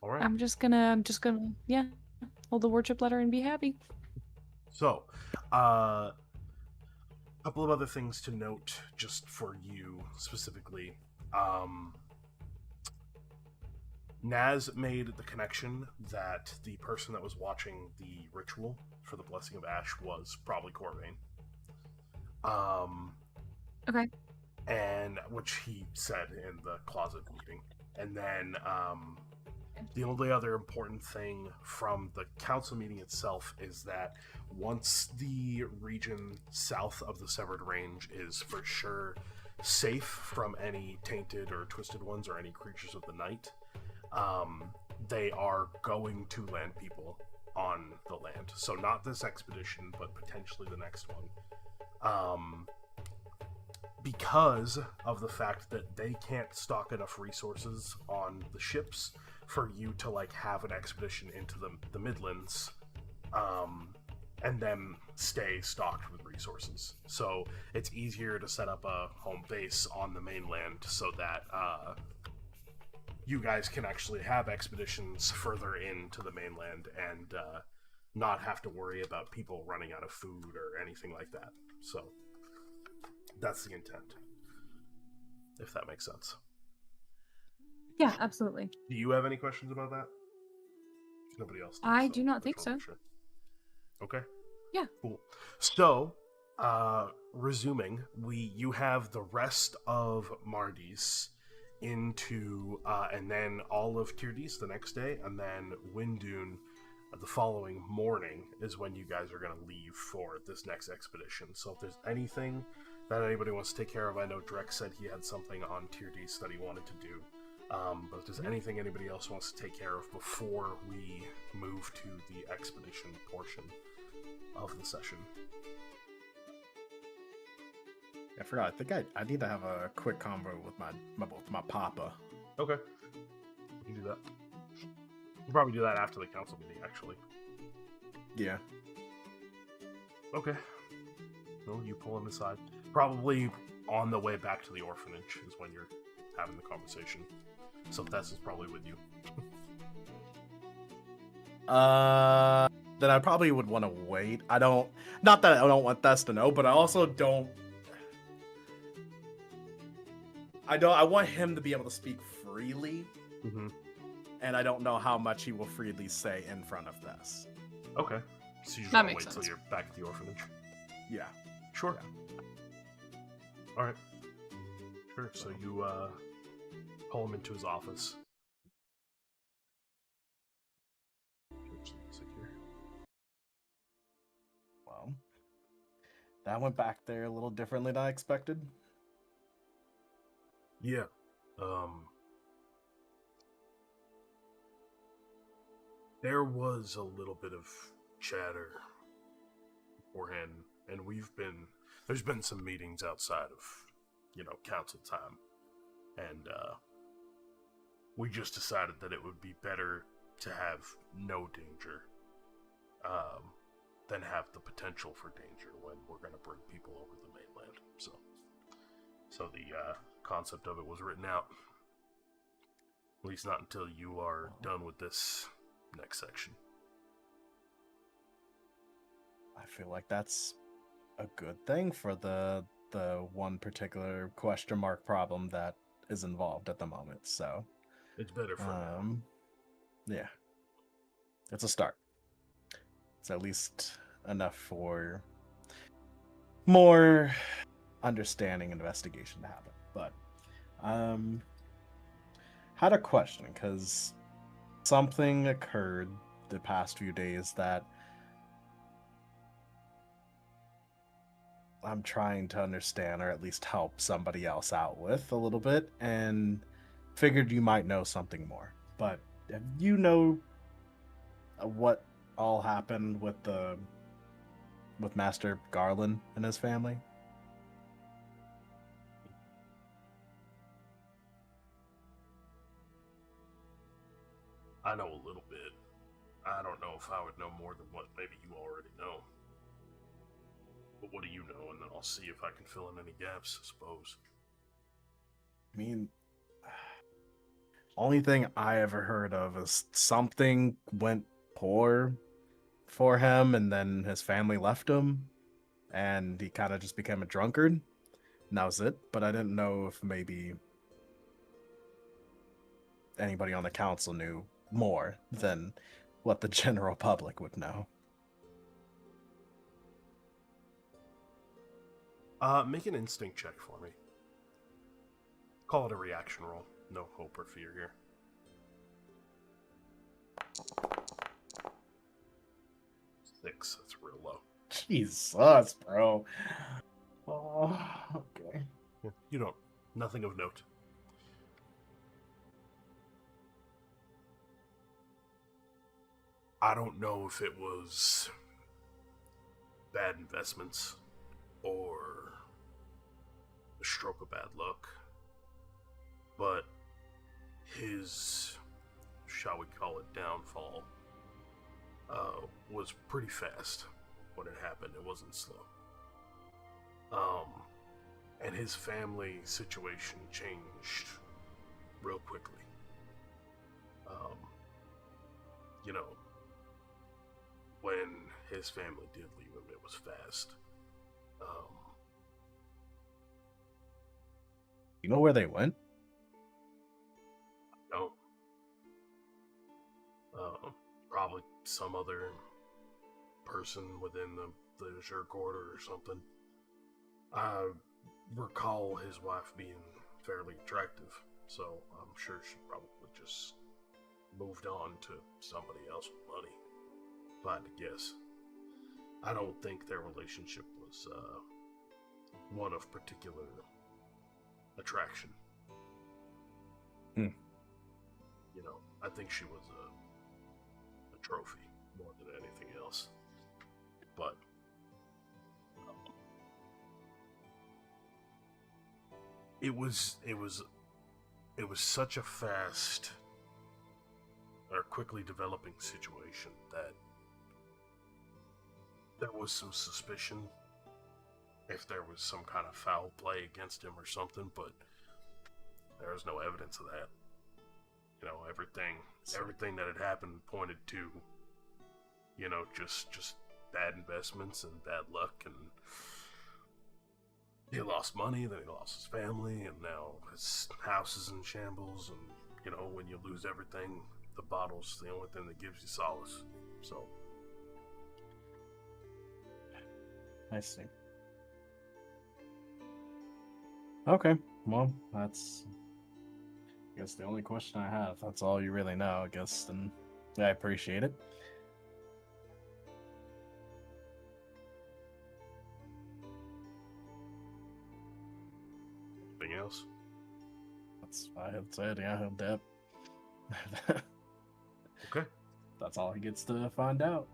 Alright. I'm just gonna, yeah, hold the worship letter and be happy. So, a couple of other things to note just for you specifically. Naz made the connection that the person that was watching the ritual for the Blessing of Ash was probably Corvain. Okay. And which he said in the closet meeting. And then the only other important thing from the council meeting itself is that once the region south of the Severed Range is for sure safe from any tainted or twisted ones or any creatures of the night, they are going to land people on the land. So not this expedition, but potentially the next one. Because of the fact that they can't stock enough resources on the ships for you to like have an expedition into the Midlands, and then stay stocked with resources. So it's easier to set up a home base on the mainland so that you guys can actually have expeditions further into the mainland and not have to worry about people running out of food or anything like that. So that's the intent, if that makes sense. Yeah, absolutely. Do you have any questions about that? Nobody else does, I do not think just wanna so. make sure. Okay. Yeah. Cool. So, resuming, you have the rest of Mardis into, and then all of Tirdis the next day, and then Windune the following morning is when you guys are going to leave for this next expedition. So if there's anything that anybody wants to take care of, I know Drek said he had something on Tirdis that he wanted to do. But if there's anything anybody else wants to take care of before we move to the expedition portion of the session. I forgot. I think I need to have a quick convo with my papa. Okay. You can do that. We'll probably do that after the council meeting, actually. Yeah. Okay. Well, you pull him aside. Probably on the way back to the orphanage is when you're having the conversation. So Thess is probably with you. Then I probably would want to wait. Not that I don't want Thess to know, but I also don't. I want him to be able to speak freely, and I don't know how much he will freely say in front of Thess. Okay. So you just That want to makes wait sense. till you're back at the orphanage. Yeah. Sure. Yeah. All right. Sure. So you pull him into his office. Well, that went back there a little differently than I expected. Yeah. There was a little bit of chatter beforehand, and there's been some meetings outside of, council time, and we just decided that it would be better to have no danger, than have the potential for danger when we're going to bring people over the mainland. So the concept of it was written out. At least not until you are done with this next section. I feel like that's a good thing for the one particular question mark problem that is involved at the moment. So It's better for now. Yeah. It's a start. It's at least enough for more understanding and investigation to happen. But had a question, because something occurred the past few days that I'm trying to understand, or at least help somebody else out with a little bit, and figured you might know something more. But you know what all happened with Master Garland and his family? I know a little bit. I don't know if I would know more than what maybe you already know. But what do you know? And then I'll see if I can fill in any gaps, I suppose. I mean, only thing I ever heard of is something went poor for him, and then his family left him, and he kind of just became a drunkard. And that was it. But I didn't know if maybe anybody on the council knew more than what the general public would know. Make an instinct check for me. Call it a reaction roll. No hope or fear here. 6. That's real low. Jesus, bro. Oh, okay. You don't. Nothing of note. I don't know if it was bad investments or a stroke of bad luck, but his, shall we call it, downfall was pretty fast when it happened. It wasn't slow. And his family situation changed real quickly. When his family did leave him, it was fast. You know where they went? No. Probably some other person within the Azure Quarter or something. I recall his wife being fairly attractive, so I'm sure she probably just moved on to somebody else with money, if I had to guess. I don't think their relationship was one of particular attraction. I think she was a trophy more than anything else. But it was such a fast or quickly developing situation that there was some suspicion if there was some kind of foul play against him or something, but there was no evidence of that. You know, everything that had happened pointed to, you know, just bad investments and bad luck, and he lost money, then he lost his family, and now his house is in shambles, and, you know, when you lose everything, the bottle's the only thing that gives you solace, so. I see. Okay, well, that's, I guess, the only question I have. That's all you really know, I guess, and I appreciate it. Anything else? I have said, yeah, he'll dip. Okay. That's all he gets to find out.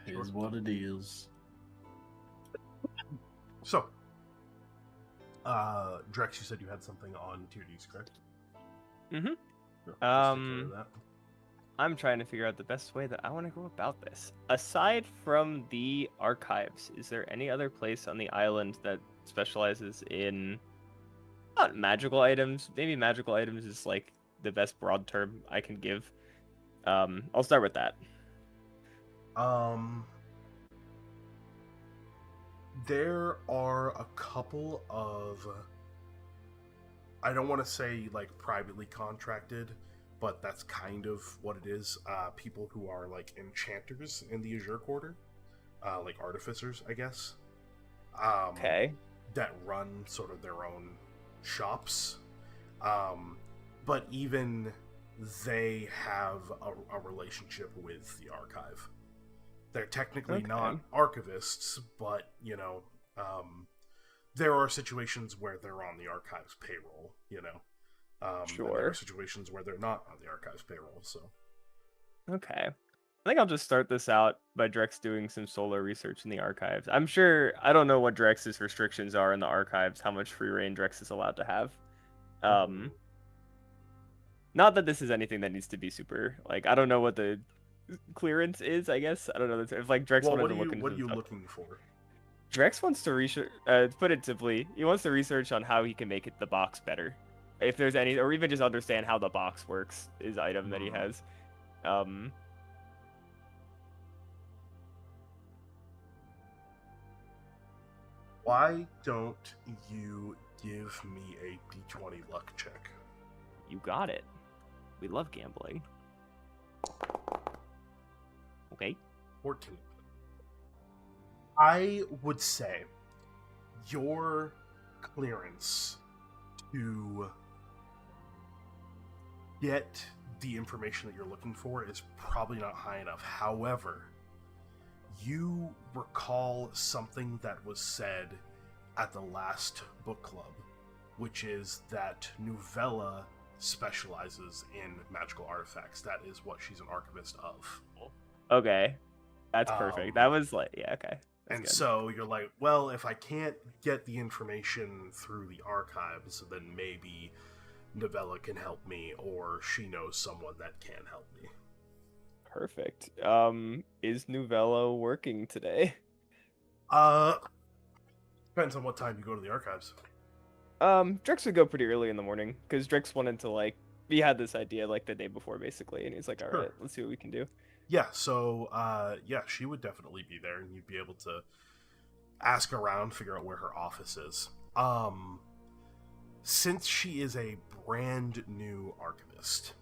Sure. Is what it is. So, Drex, you said you had something on tier D's, correct? Mm-hmm. Sure. Let's take care of that. I'm trying to figure out the best way that I want to go about this. Aside from the archives, is there any other place on the island that specializes in not magical items? Maybe magical items is like the best broad term I can give. I'll start with that. There are a couple of, I don't want to say like privately contracted, but that's kind of what it is. People who are like enchanters in the Azure Quarter, like artificers, I guess. Okay. That run sort of their own shops. But even they have a relationship with the archive. They're technically not archivists, but, you know, there are situations where they're on the archive's payroll, you know. Sure. And there are situations where they're not on the archive's payroll, so. Okay. I think I'll just start this out by Drex doing some solo research in the archives. I'm sure, I don't know what Drex's restrictions are in the archives, how much free reign Drex is allowed to have. Not that this is anything that needs to be super, like, I don't know what the clearance is, I guess. I don't know if like Drex wanted to look into what are you looking for? Drex wants to research, put it simply, he wants to research on how he can make the box better. If there's any, or even just understand how the box works, is item that he has. Why don't you give me a d20 luck check? You got it. We love gambling. Okay. 14. I would say your clearance to get the information that you're looking for is probably not high enough. However, you recall something that was said at the last book club, which is that Novella specializes in magical artifacts. That is what she's an archivist of. Okay. That's perfect. That was like, yeah, okay. And so you're like, well, if I can't get the information through the archives, then maybe Novella can help me, or she knows someone that can help me. Perfect. Is Novella working today? Depends on what time you go to the archives. Drex would go pretty early in the morning, because Drex wanted to, like, he had this idea, like, the day before, basically, and he's like, alright, let's see what we can do. Yeah, so, yeah, she would definitely be there, and you'd be able to ask around, figure out where her office is. Since she is a brand new archivist,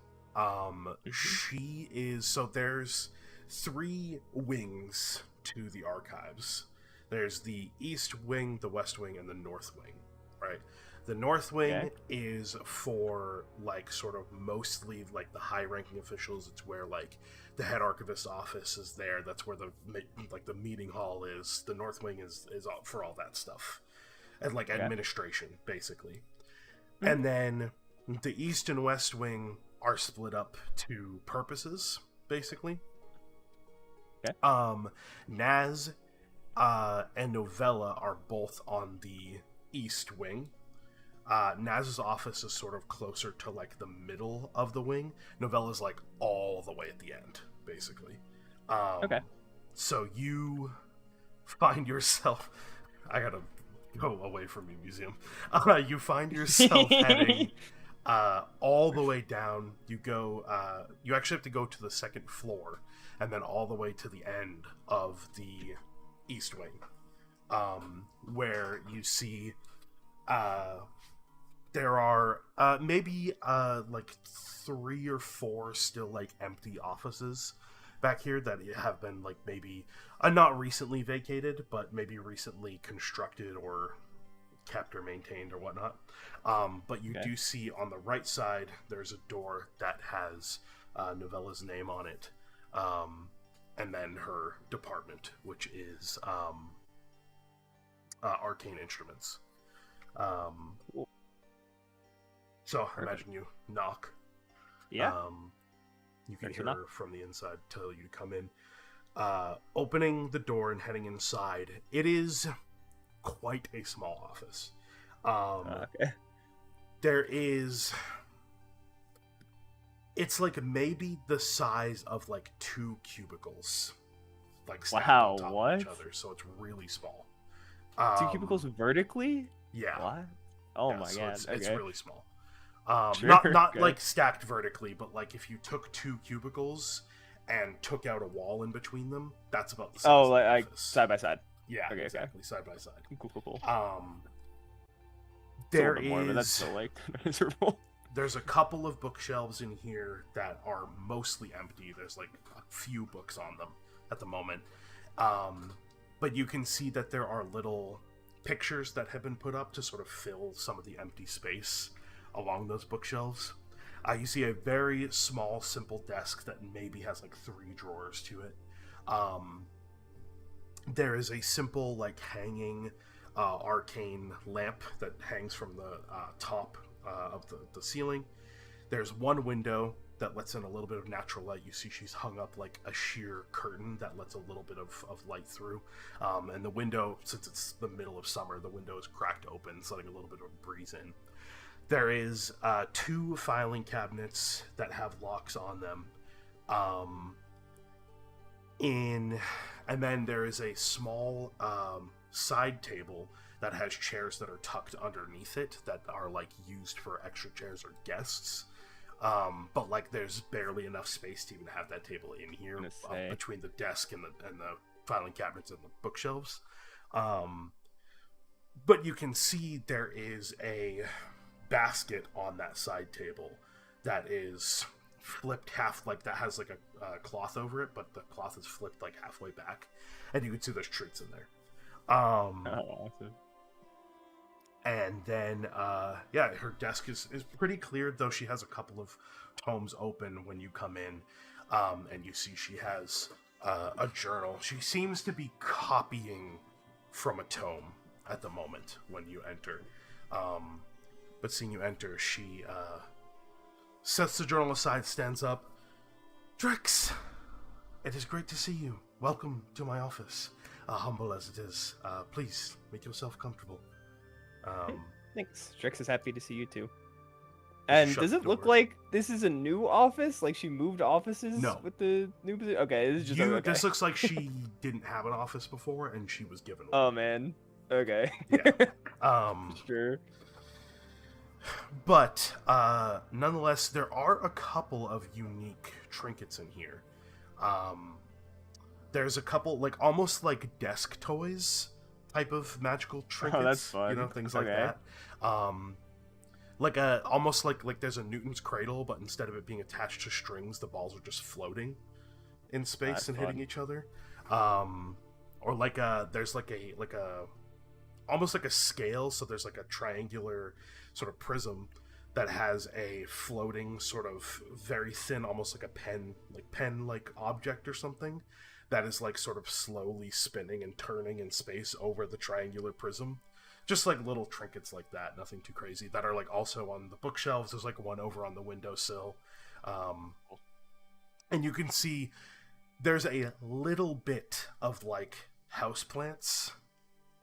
she is, so there's 3 wings to the archives. There's the east wing, the west wing, and the north wing, right? The north wing is for, like, sort of mostly, like, the high-ranking officials. It's where, like, the head archivist's office is there. That's where the meeting hall is. The north wing is for all that stuff. And, like, administration, basically. And then the east and west wing are split up to purposes, basically. Naz and Novella are both on the east wing. Naz's office is sort of closer to like the middle of the wing. Novella's like all the way at the end, basically. Okay. So you find yourself. I gotta go away from the museum. You find yourself heading all the way down. You go. You actually have to go to the second floor, and then all the way to the end of the east wing, where you see. There are maybe like 3 or 4 still like empty offices back here that have been like maybe not recently vacated, but maybe recently constructed or kept or maintained or whatnot. But you do see on the right side there's a door that has Novella's name on it, and then her department, which is arcane instruments. Cool. So imagine you knock. Yeah. You can hear her from the inside tell you to come in. Opening the door and heading inside, it is quite a small office. Okay. There is... It's like maybe the size of like 2 cubicles. Like stacked on top of each other, so it's really small. 2 cubicles vertically? Yeah. What? Oh yeah, my so god. It's really small. Sure, not like stacked vertically, but like if you took 2 cubicles and took out a wall in between them, that's about the size of the like office. side by side. Yeah, Okay, exactly, side by side. Cool. There is... more, but that's still like miserable. There's a couple of bookshelves in here that are mostly empty. There's like a few books on them at the moment. But you can see that there are little pictures that have been put up to sort of fill some of the empty space along those bookshelves. You see a very small, simple desk that maybe has like 3 drawers to it. There is a simple, like, hanging arcane lamp that hangs from the top of the ceiling. There's one window that lets in a little bit of natural light. You see she's hung up like a sheer curtain that lets a little bit of light through. And the window, since it's the middle of summer, the window is cracked open, so letting a little bit of a breeze in. There is 2 filing cabinets that have locks on them. And then there is a small side table that has chairs that are tucked underneath it that are like used for extra chairs or guests. But like there's barely enough space to even have that table in here between the desk and the filing cabinets and the bookshelves. But you can see there is a basket on that side table that is flipped half, like that has like a cloth over it, but the cloth is flipped like halfway back, and you can see there's treats in there. Awesome. And then her desk is pretty cleared, though she has a couple of tomes open when you come in, and you see she has a journal. She seems to be copying from a tome at the moment when you enter. But seeing you enter, she sets the journal aside, stands up. Drex, it is great to see you. Welcome to my office. Humble as it is, please make yourself comfortable. Thanks. Drex is happy to see you too. And does it look like this is a new office? Like she moved offices with the new position? Okay, this is just okay. This looks like she didn't have an office before and she was given one. Oh man. Okay. Yeah. Sure. But nonetheless, there are a couple of unique trinkets in here. There's a couple, like almost like desk toys type of magical trinkets. Oh, that's fun. You know, things like that. Like almost like there's a Newton's cradle, but instead of it being attached to strings, the balls are just floating in space and hitting each other. Or like there's like a almost like a scale, so there's like a triangular sort of prism that has a floating sort of very thin, almost like a pen like object or something that is like sort of slowly spinning and turning in space over the triangular prism. Just like little trinkets like that, nothing too crazy, that are like also on the bookshelves. There's like one over on the windowsill. And you can see there's a little bit of like houseplants.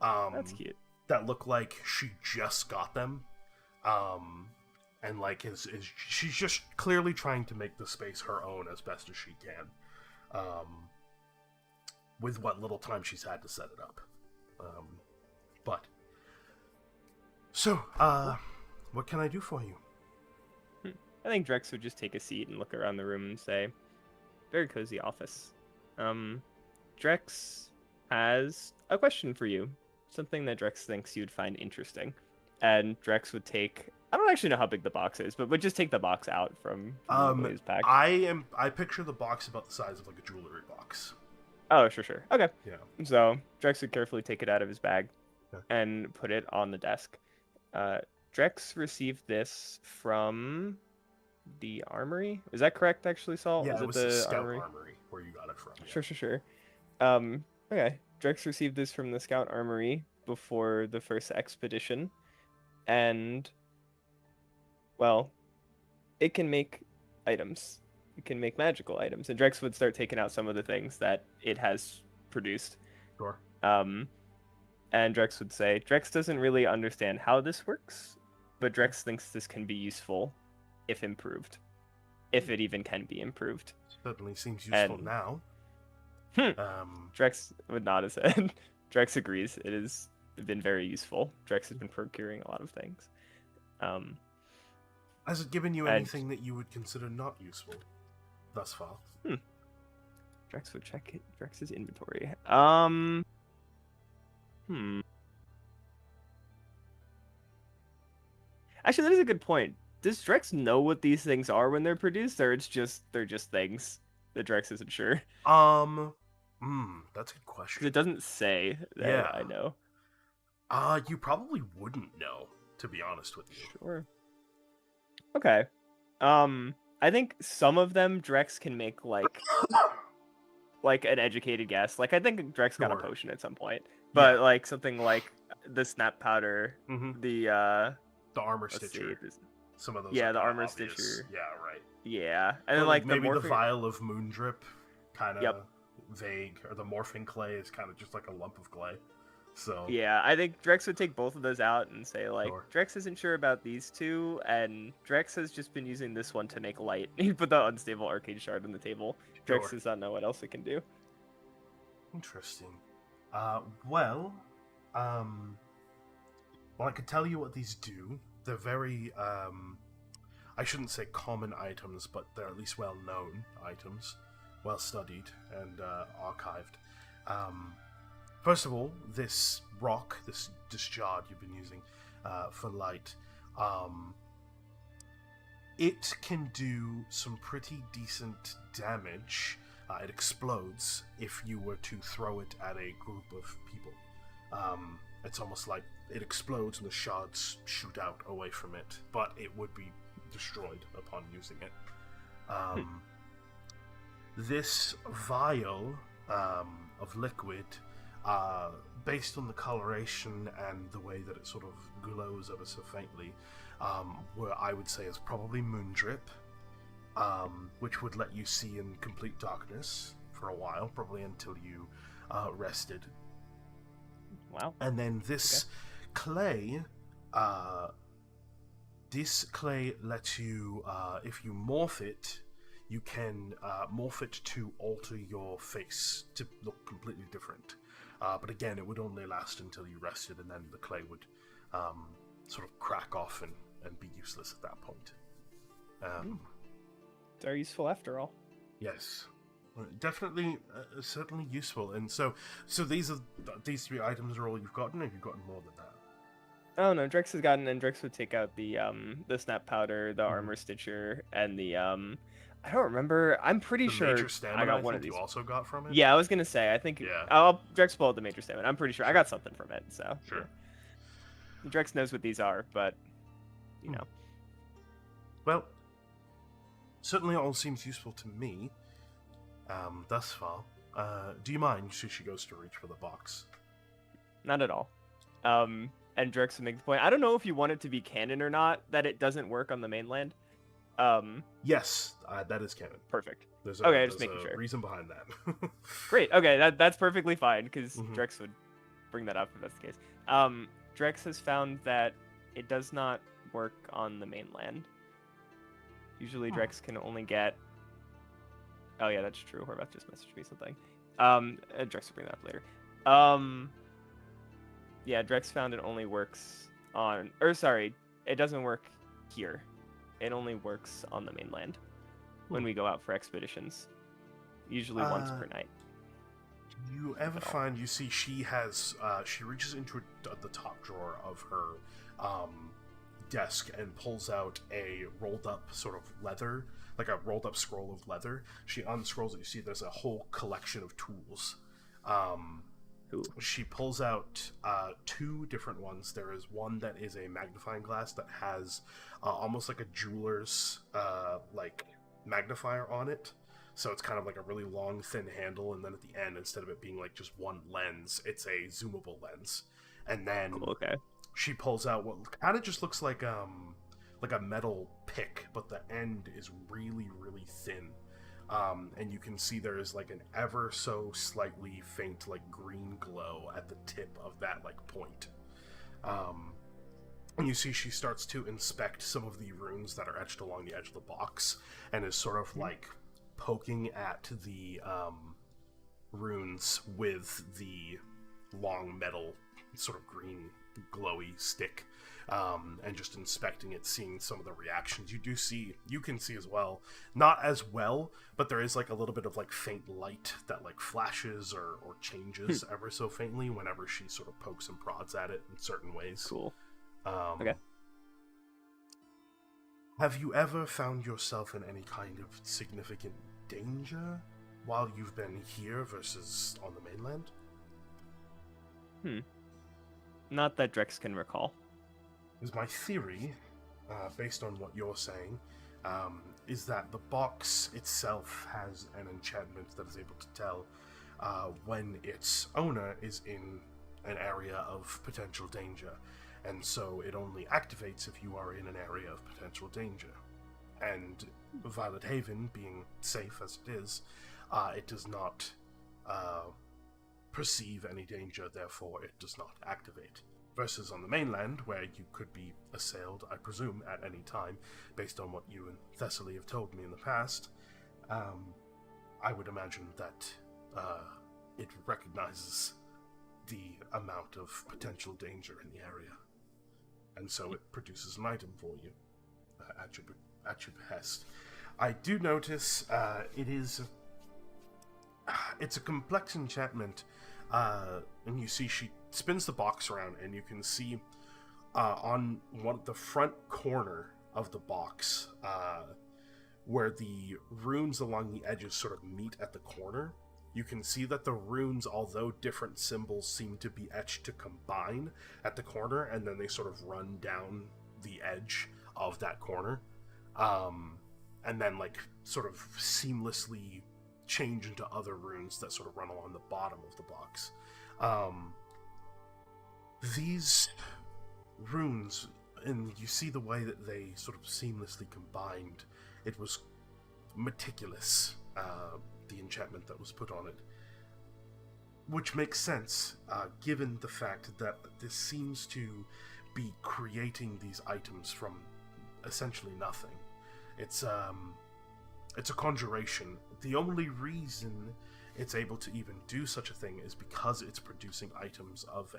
That's cute. That look like she just got them. and like she's just clearly trying to make the space her own as best as she can, with what little time she's had to set it up. But so, what can I do for you? I think Drex would just take a seat and look around the room and say, "Very cozy office." Drex has a question for you. Something that Drex thinks you'd find interesting. And Drex would take... I don't actually know how big the box is, but would just take the box out from his pack. I picture the box about the size of like a jewelry box. Oh, sure. Okay. Yeah. So Drex would carefully take it out of his bag Okay. and put it on the desk. Drex received this from the armory. Is that correct, actually, Saul? Yeah, Is it was the Scout Armory where you got it from. Yeah. Sure. Okay. Drex received this from the Scout Armory before the first expedition. And, well, it can make items. It can make magical items. And Drex would start taking out some of the things that it has produced. Sure. And Drex would say, Drex doesn't really understand how this works, but Drex thinks this can be useful if improved. If it even can be improved. Certainly seems useful now. Drex would nod his head. Drex agrees. It has been very useful. Drex has been procuring a lot of things. Has it given you anything that you would consider not useful thus far? Drex would check Drex's inventory. Actually, that is a good point. Does Drex know what these things are when they're produced, or they're just things that Drex isn't sure? That's a good question. It doesn't say that. Yeah. I know. You probably wouldn't know, to be honest with you. Sure. Okay. I think some of them Drex can make like an educated guess. Like I think Drex got a potion at some point, but like something like the snap powder, the armor stitcher. Some of those. Yeah, the armor obvious. stitcher. Yeah, right. Yeah, and then like maybe the vial of moon drip, kind of vague, or the morphing clay is kind of just like a lump of clay. So yeah, I think Drex would take both of those out and say like, Drex isn't sure about these two, and Drex has just been using this one to make light. He put the unstable arcade shard on the table. Drex does not know what else it can do. Interesting. Well, I could tell you what these do. They're very, I shouldn't say common items, but they're at least well-known items, well-studied and archived. First of all, this rock, this shard you've been using for light, it can do some pretty decent damage. It explodes if you were to throw it at a group of people. It's almost like it explodes and the shards shoot out away from it, but it would be destroyed upon using it. This vial of liquid, based on the coloration and the way that it sort of glows ever so faintly, where I would say is probably moon drip, which would let you see in complete darkness for a while, probably until you rested. Wow. And then this clay, lets you, if you morph it, you can morph it to alter your face to look completely different. But again, it would only last until you rested, and then the clay would sort of crack off and be useless at that point. They're useful after all. Yes. Definitely, certainly useful. And so these three items are all you've gotten, or have you gotten more than that? Oh no, Drex has gotten, and Drex would take out the snap powder, the armor stitcher, and the I don't remember. I'm pretty sure major stamina, I got one of these. You also got from it. Yeah, I was gonna say. I think. Yeah. I'll Drex pull out the major stamina. I'm pretty sure I got something from it. So. Sure. Yeah. Drex knows what these are, but you know. Well, certainly all seems useful to me. Thus far. Do you mind? She goes to reach for the box. Not at all. And Drex would make the point. I don't know if you want it to be canon or not, that it doesn't work on the mainland. Yes, that is canon. Perfect. There's just making sure. Reason behind that. Great. Okay, that's perfectly fine, because Drex would bring that up if that's the case. Drex has found that it does not work on the mainland. Usually, Oh. Drex can only get. Oh yeah, that's true. Horvath just messaged me something. Drex will bring that up later. Yeah, Drex found it only works on. Or sorry, it doesn't work here. It only works on the mainland when we go out for expeditions. Usually once per night. Do you ever find, you see, she has, she reaches into the top drawer of her desk and pulls out a rolled up sort of leather, like a rolled up scroll of leather. She unscrolls it. You see there's a whole collection of tools. She pulls out 2 different ones. There is one that is a magnifying glass that has almost like a jeweler's like magnifier on it. So it's kind of like a really long, thin handle, and then at the end, instead of it being like just one lens, it's a zoomable lens. And then she pulls out what kind of just looks like a metal pick, but the end is really, really thin. And you can see there is like an ever so slightly faint like green glow at the tip of that like point. And you see she starts to inspect some of the runes that are etched along the edge of the box, and is sort of like poking at the runes with the long metal sort of green glowy stick, and just inspecting it, seeing some of the reactions. You can see as well, not as well, but there is like a little bit of like faint light that like flashes or changes ever so faintly whenever she sort of pokes and prods at it in certain ways. Cool. Okay. Have you ever found yourself in any kind of significant danger while you've been here versus on the mainland? Not that Drex can recall. Is my theory, based on what you're saying, is that the box itself has an enchantment that is able to tell when its owner is in an area of potential danger, and so it only activates if you are in an area of potential danger. And Violet Haven, being safe as it is, it does not perceive any danger, therefore it does not activate. Versus on the mainland, where you could be assailed, I presume, at any time, based on what you and Thessaly have told me in the past, I would imagine that it recognizes the amount of potential danger in the area, and so it produces an item for you at your behest. I do notice it's a complex enchantment, and you see she spins the box around, and you can see on the front corner of the box, where the runes along the edges sort of meet at the corner, you can see that the runes, although different symbols, seem to be etched to combine at the corner, and then they sort of run down the edge of that corner, and then like sort of seamlessly change into other runes that sort of run along the bottom of the box. These runes, and you see the way that they sort of seamlessly combined, it was meticulous, the enchantment that was put on it. Which makes sense, given the fact that this seems to be creating these items from essentially nothing. It's a conjuration. The only reason it's able to even do such a thing is because it's producing items of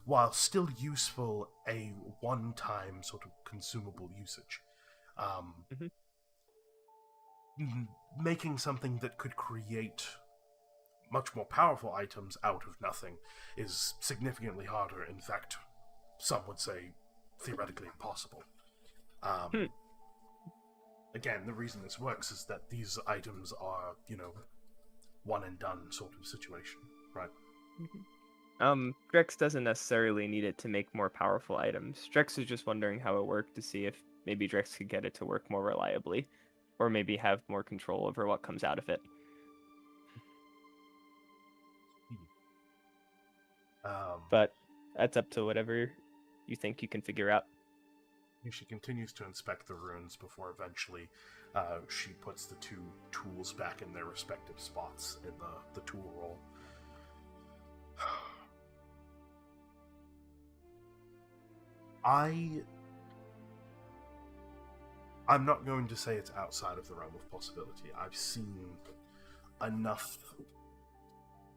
while still useful, a one-time sort of consumable usage. Making something that could create much more powerful items out of nothing is significantly harder. In fact, some would say theoretically impossible. Again, the reason this works is that these items are, one and done sort of situation, right? Drex doesn't necessarily need it to make more powerful items. Drex is just wondering how it worked to see if maybe Drex could get it to work more reliably, or maybe have more control over what comes out of it. But that's up to whatever you think you can figure out. She continues to inspect the runes before eventually she puts the 2 tools back in their respective spots in the tool roll. I I'm not going to say it's outside of the realm of possibility. I've seen enough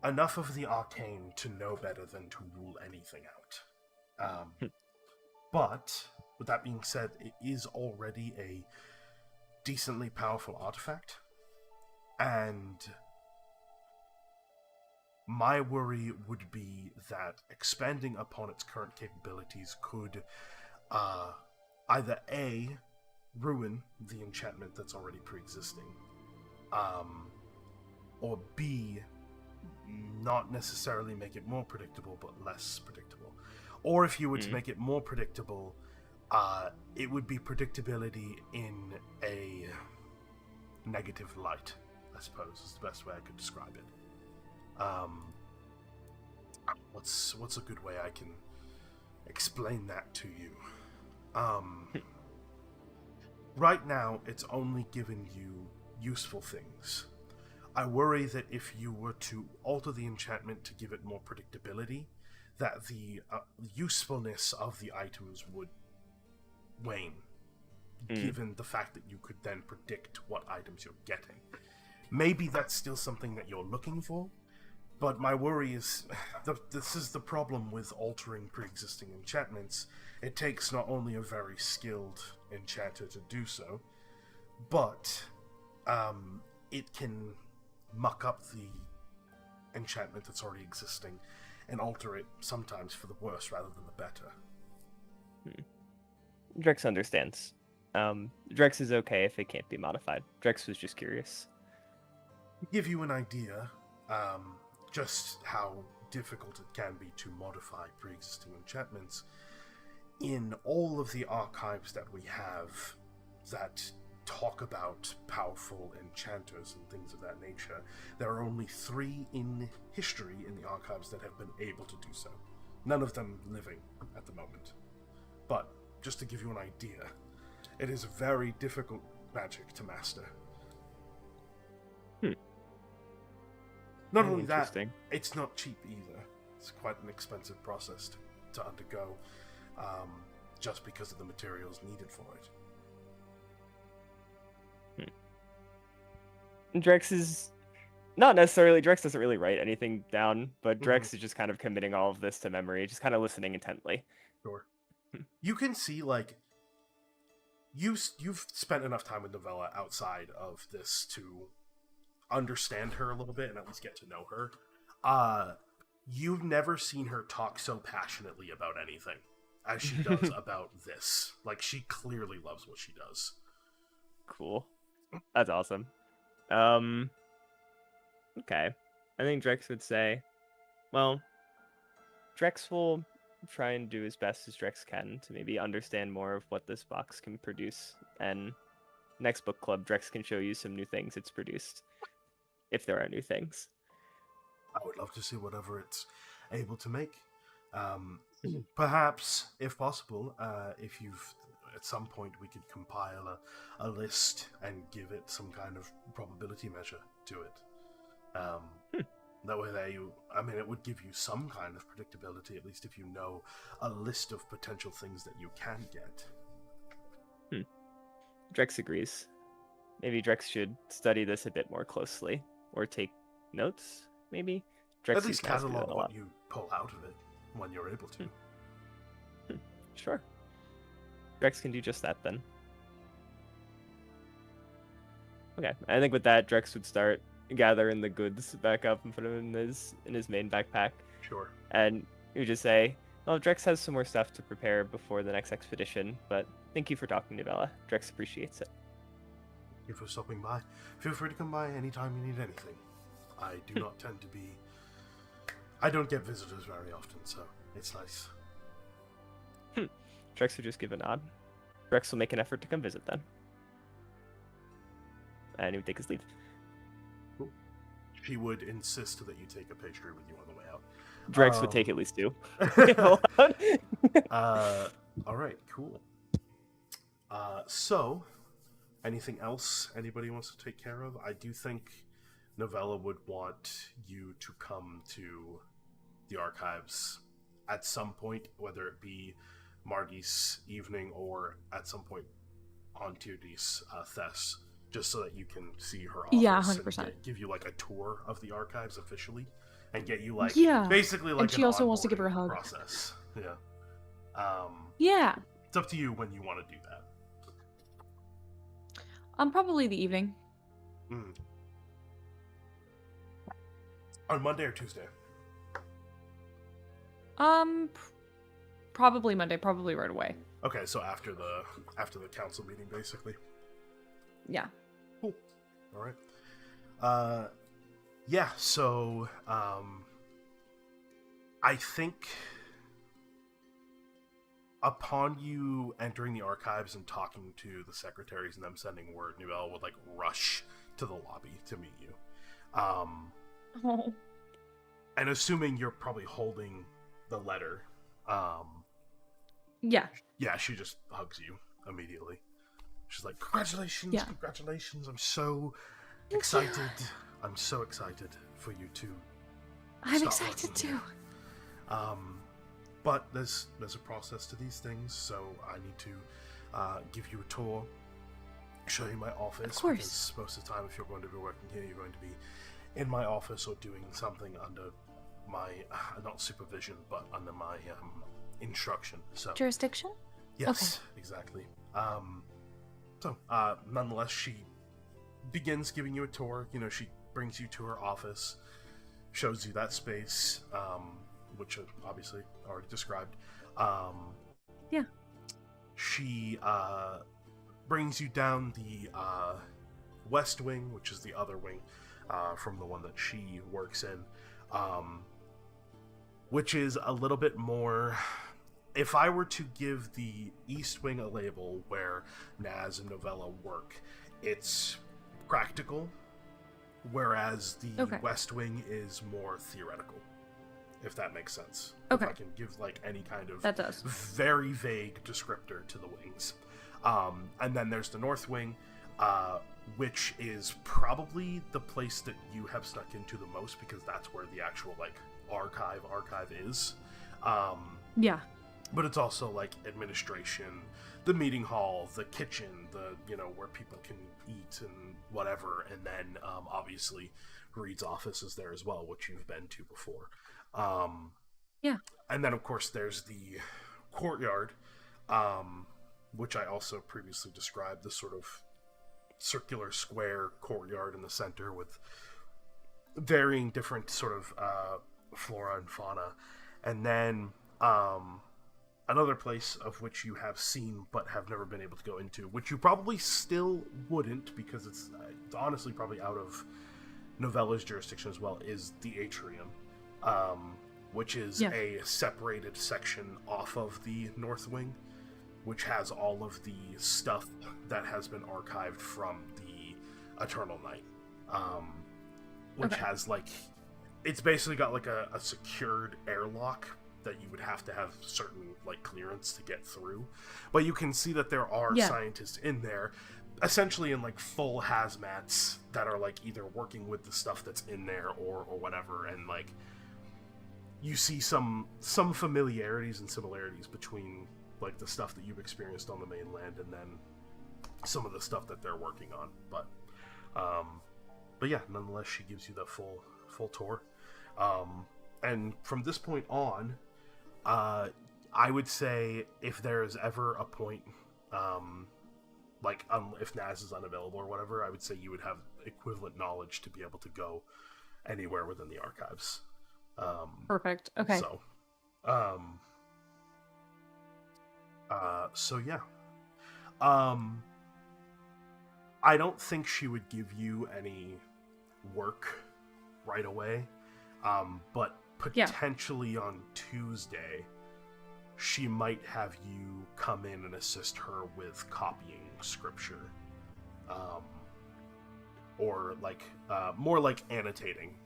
of the arcane to know better than to rule anything out. But with that being said, it is already a decently powerful artifact, and my worry would be that expanding upon its current capabilities could either A, ruin the enchantment that's already pre-existing, or B, not necessarily make it more predictable, but less predictable. Or if you were to make it more predictable, it would be predictability in a negative light, I suppose, is the best way I could describe it. What's a good way I can explain that to you? Right now, it's only given you useful things. I worry that if you were to alter the enchantment to give it more predictability, that the usefulness of the items would wane, given the fact that you could then predict what items you're getting. Maybe that's still something that you're looking for, but my worry is, this is the problem with altering pre-existing enchantments. It takes not only a very skilled enchanter to do so, but it can muck up the enchantment that's already existing and alter it sometimes for the worse rather than the better. Drex understands. Drex is okay if it can't be modified. Drex was just curious. To give you an idea, just how difficult it can be to modify pre-existing enchantments, in all of the archives that we have that talk about powerful enchanters and things of that nature, there are only 3 in history in the archives that have been able to do so. None of them living at the moment. But, just to give you an idea, it is very difficult magic to master. Not only that, it's not cheap either. It's quite an expensive process to undergo, just because of the materials needed for it. Drex is not necessarily. Drex doesn't really write anything down, but Drex is just kind of committing all of this to memory, just kind of listening intently. Sure. You can see, like, you've spent enough time with Novella outside of this to understand her a little bit and at least get to know her. You've never seen her talk so passionately about anything as she does about this. Like, she clearly loves what she does. Cool. That's awesome. Okay. I think Drex would say, well, Drex will try and do as best as Drex can to maybe understand more of what this box can produce. And next book club, Drex can show you some new things it's produced, if there are new things. I would love to see whatever it's able to make. Perhaps, if possible, if you've at some point we could compile a list and give it some kind of probability measure to it. That way it would give you some kind of predictability, at least if you know a list of potential things that you can get. Drex agrees. Maybe Drex should study this a bit more closely, or take notes, maybe? Drex at least catalog what you pull out of it when you're able to. Sure. Drex can do just that then. Okay, I think with that, Drex would start gathering the goods back up and put them in his main backpack. Sure. And he would just say, well, Drex has some more stuff to prepare before the next expedition, but thank you for talking to Bella. Drex appreciates it. Thank you for stopping by. Feel free to come by anytime you need anything. I do not tend to be... I don't get visitors very often, so it's nice. Drex would just give a nod. Drex will make an effort to come visit then. And he would take his leave. Cool. She would insist that you take a pastry with you on the way out. Drex would take at least 2. Alright, cool. So, anything else anybody wants to take care of? I do think Novella would want you to come to the archives at some point, whether it be Marty's evening or at some point onto these Thess, just so that you can see her office. Yeah, and 100%. give you like a tour of the archives officially, and get you like Yeah. basically like And she an also wants to give her a onboarding hug. process. Yeah. Yeah. It's up to you when you want to do that. Probably the evening. On Monday or Tuesday? Probably Monday, probably right away. Okay, so after the council meeting, basically. Yeah. Cool. All right. Yeah. So, I think upon you entering the archives and talking to the secretaries and them sending word, Newell would like rush to the lobby to meet you. Oh. And assuming you're probably holding the letter, Yeah. yeah, she just hugs you immediately. She's like, "Congratulations, Yeah. congratulations! I'm so excited. I'm so excited for you to. I'm start excited working too. here." But there's a process to these things, so I need to give you a tour, show you my office. Of course. Because most of the time, if you're going to be working here, you're going to be in my office or doing something under my not supervision, but under my instruction. So Jurisdiction? yes, exactly. So nonetheless, she begins giving you a tour. You know, she brings you to her office, shows you that space, which obviously already described. Yeah. She brings you down the west wing, which is the other wing from the one that she works in, which is a little bit more. If I were to give the east wing a label where Naz and Novella work, it's practical, whereas the west wing is more theoretical, if that makes sense. Okay. If I can give like any kind of That does. very vague descriptor to the wings. And then there's the north wing, which is probably the place that you have snuck into the most, because that's where the actual like archive is. Yeah. But it's also like administration, the meeting hall, the kitchen, where people can eat and whatever, and then obviously Reed's office is there as well, which you've been to before. Yeah. And then of course there's the courtyard, which I also previously described, the sort of circular square courtyard in the center with varying different sort of flora and fauna. And then another place of which you have seen but have never been able to go into, which you probably still wouldn't, because it's honestly probably out of Novella's jurisdiction as well, is the atrium, which is a separated section off of the north wing, which has all of the stuff that has been archived from the Eternal Night, which has like, it's basically got like a secured airlock that you would have certain like clearance to get through, but you can see that there are scientists in there, essentially in like full hazmats, that are like either working with the stuff that's in there or whatever, and like you see some familiarities and similarities between like the stuff that you've experienced on the mainland and then some of the stuff that they're working on. But yeah, nonetheless, she gives you the full tour, and from this point on, I would say if there is ever a point, if Naz is unavailable or whatever, I would say you would have equivalent knowledge to be able to go anywhere within the archives. Perfect. Okay. So yeah. I don't think she would give you any work right away, but potentially on Tuesday, she might have you come in and assist her with copying scripture, or like more like annotating,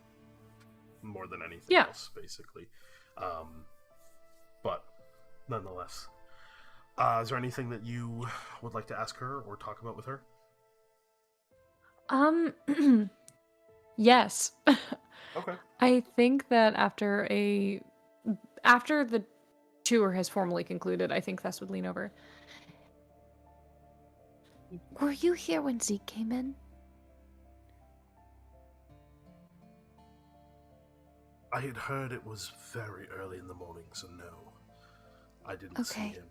more than anything else, basically. But nonetheless, is there anything that you would like to ask her or talk about with her? Yes. Okay. I think that after the tour has formally concluded, I think Thess would lean over. Were you here when Zeke came in? I had heard it was very early in the morning, so no. I didn't see Okay. him.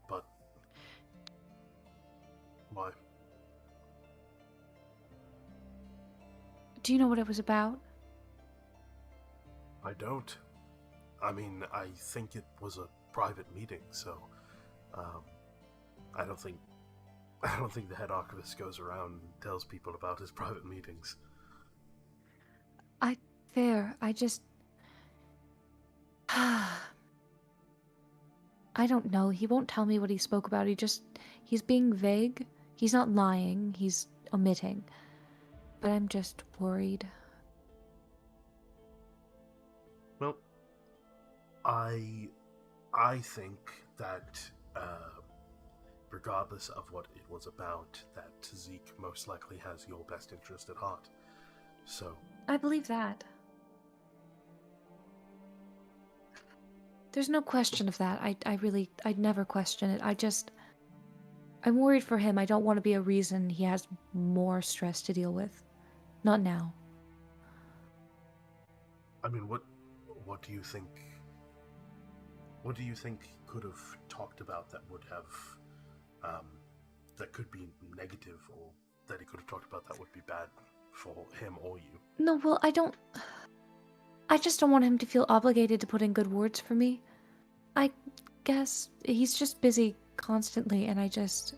But... Why? Do you know what it was about? I don't. I mean, I think it was a private meeting, so... I don't think the head archivist goes around and tells people about his private meetings. Fair. I just... I don't know. He won't tell me what he spoke about. He's being vague. He's not lying. He's omitting. But I'm just worried. Well, I think that, regardless of what it was about, that Zeke most likely has your best interest at heart. So... I believe that. There's no question of that. I'd never question it. I'm worried for him. I don't want to be a reason he has more stress to deal with. Not now. I mean, what do you think... What do you think he could have talked about that would have... that could be negative, or that he could have talked about that would be bad for him or you? No, well, I just don't want him to feel obligated to put in good words for me. I guess he's just busy constantly, and I just...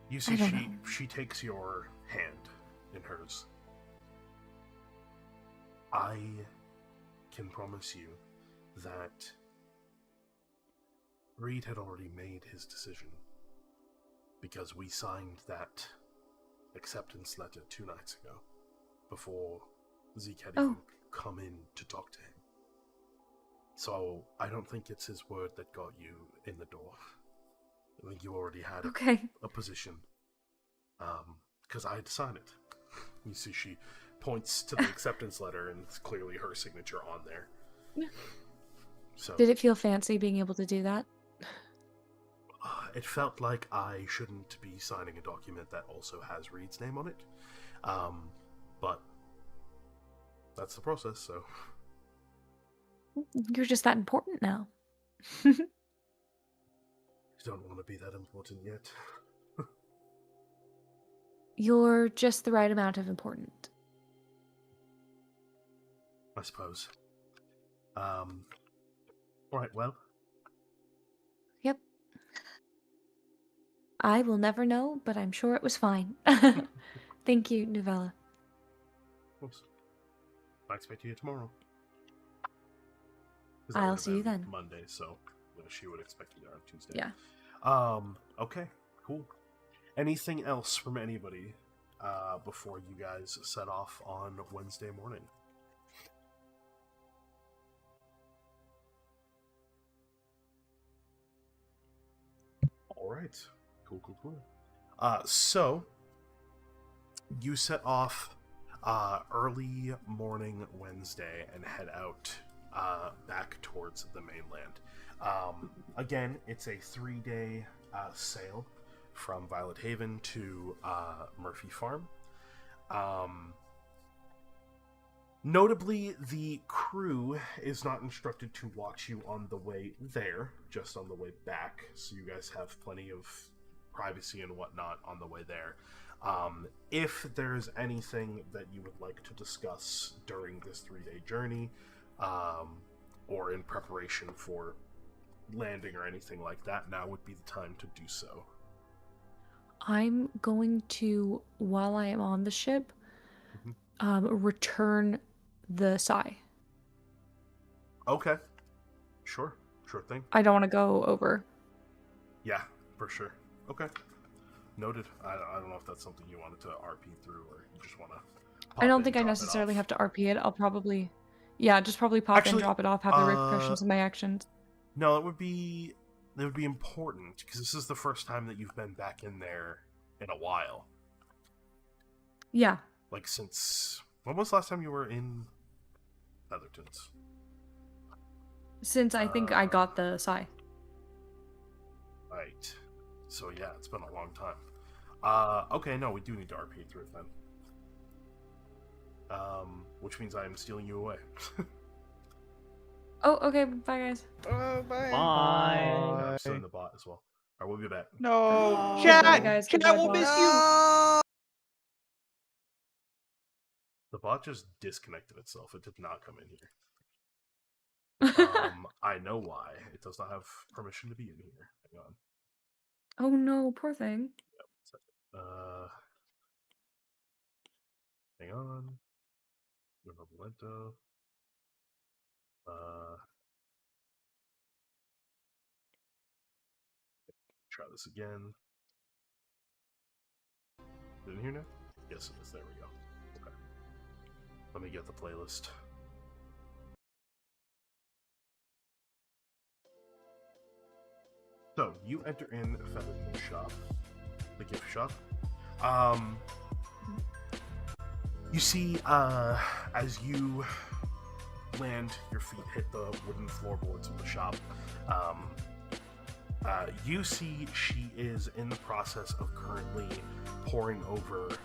You see, I don't know. she takes your hand in hers. I can promise you that Reed had already made his decision, because we signed that acceptance letter 2 nights ago, before Zeke had even come in to talk to him. So I don't think it's his word that got you in the door. I think you already had a position. Because I had to sign it. You see, she points to the acceptance letter, and it's clearly her signature on there. So Did it feel fancy being able to do that? it felt like I shouldn't be signing a document that also has Reed's name on it. But that's the process, so... You're just that important now. You don't want to be that important yet. You're just the right amount of important. I suppose. Alright, well. Yep. I will never know, but I'm sure it was fine. Thank you, Novella. Of course. I'll expect you tomorrow. I'll see you then. Monday, so she would expect you there on Tuesday. Yeah. Okay, cool. Anything else from anybody before you guys set off on Wednesday morning? Alright. Cool. So, you set off early morning Wednesday and head out back towards the mainland. Again, it's a 3-day sail from Violet Haven to Murphy Farm. Notably, the crew is not instructed to watch you on the way there, just on the way back, so you guys have plenty of privacy and whatnot on the way there. If there's anything that you would like to discuss during this 3-day journey, or in preparation for landing or anything like that, now would be the time to do so. I'm going to, while I am on the ship, return the sigh. Okay. Sure thing. I don't want to go over. Yeah, for sure. Okay. Noted. I don't know if that's something you wanted to RP through, or you just want to... I don't think I necessarily have to RP it. I'll probably... Yeah, just probably pop in, drop it off, have the repercussions of my actions. No, it would be important, because this is the first time that you've been back in there in a while. Yeah. Like, since... When was the last time you were in Nethertons? Since I think I got the sigh. Right. So, yeah, it's been a long time. Okay, no, we do need to RP through it then. Which means I am stealing you away. Oh, okay. Bye, guys. Oh, bye. Bye. I'm stealing the bot as well. Alright, we'll be back. No, Goodbye, chat, guys. chat Goodbye, will bot. miss you. No! The bot just disconnected itself. It did not come in here. I know why. It does not have permission to be in here. Hang on. Oh no, poor thing. Hang on. Violento. Try this again. Is it in here now? Yes, it is. There we go. Okay. Let me get the playlist. So, you enter in Featherton's shop, the gift shop. You see, as you land, your feet hit the wooden floorboards of the shop. You see she is in the process of currently poring over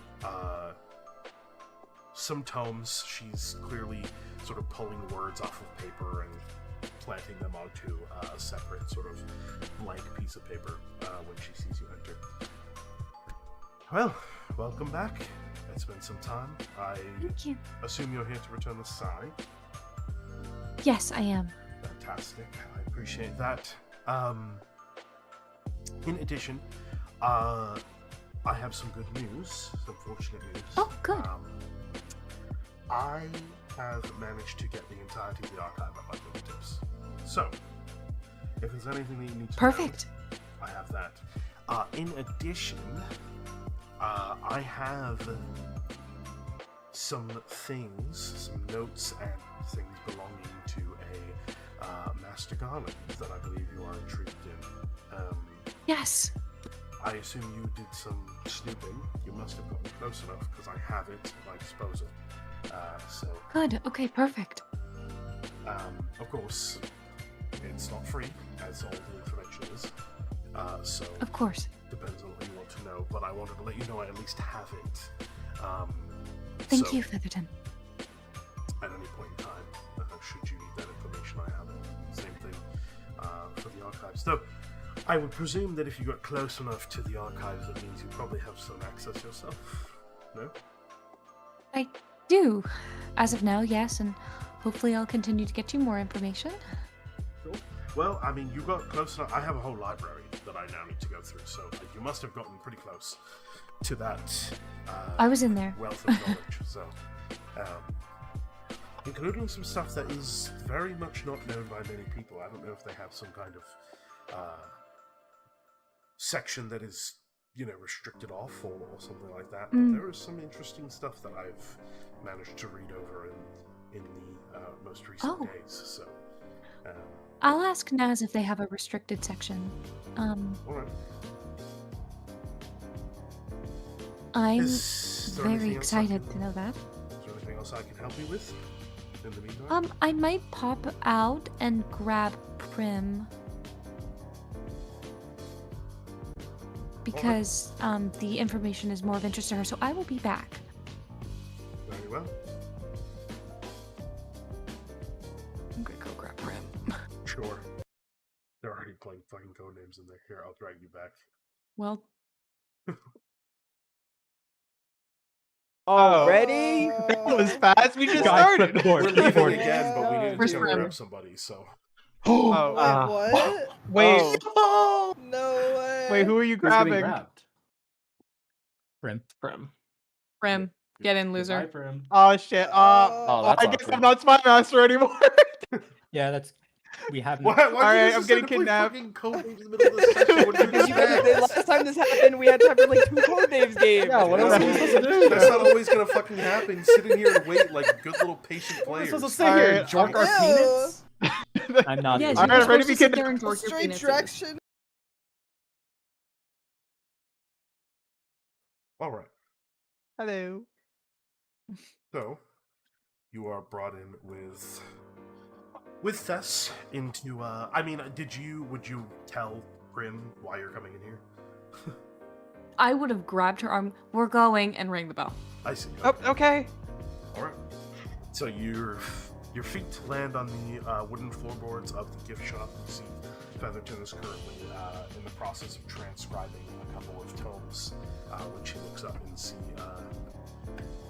some tomes. She's clearly sort of pulling words off of paper and planting them onto a separate sort of blank piece of paper when she sees you enter. Well, welcome back. It's been some time. Thank you. Assume you're here to return the sign. Yes, I am. Fantastic. I appreciate that. In addition, I have some good news, some fortunate news. Oh, good. I have managed to get the entirety of the archive at my fingertips. So, if there's anything that you need to Perfect. know, I have that. In addition, I have some things, some notes and things belonging to a Master Garland that I believe you are intrigued in. Yes. I assume you did some snooping. You must have gotten close enough because I have it at my disposal. Good. Okay, perfect. Of course, it's not free, as all the information is. So Of course. depends on what you want to know. But I wanted to let you know I at least have it. Thank so, you, Featherton. At any point in time, should you need that information, I have it. Same thing for the archives. Though, I would presume that if you got close enough to the archives, that means you probably have some access yourself. No? I do. As of now, yes, and hopefully I'll continue to get you more information. Cool. Well, I mean, you got close enough. I have a whole library that I now need to go through, so you must have gotten pretty close to that. I was in there. Wealth of knowledge. So, including some stuff that is very much not known by many people. I don't know if they have some kind of section that is, restricted off or something like that. But there is some interesting stuff that I've managed to read over in the most recent days. So, I'll ask Naz if they have a restricted section. all right. I'm Is there very anything else I excited can- to know that. Is there anything else I can help you with in the meantime? I might pop out and grab Prim. Because the information is more of interest to her, so I will be back. Very well. I'm gonna go grab Prim. Sure. They're already playing fucking code names in there. Here, I'll drag you back. Well, Already? That was fast. We just started. We're leaving again, but we needed Where's to go Prim? grab somebody, so. Oh, Wait, what? wait, No way. wait. Who are you Who's getting grabbing? grabbed? Prim. Prim. Prim, get in, Goodbye, loser. Prim. Oh shit. that's I guess awkward. I'm not Spy Master anymore. Yeah, that's we have. Why Alright, you I'm just getting decide to play kidnapped. fucking code names in the middle of the session? What do you Because you expect? the last time this happened, we had time for like 2 Codenames games. Yeah, what else are we supposed to do? That's not always gonna fucking happen. Sit in here and wait like good little patient What are we players. supposed to say here? Alright, Jork our Ew. peanuts? I'm not. Yes, Alright, you're I'm ready to supposed be to sit kidnapped. there and dork your Straight peanuts. direction. All right. Hello. So, you are brought in with Thess into. Would you tell Prim why you're coming in here? I would have grabbed her arm. We're going, and rang the bell. I see. Oh, okay. All right. So your feet land on the wooden floorboards of the gift shop. You see Featherton is currently in the process of transcribing a couple of tomes, when she looks up and see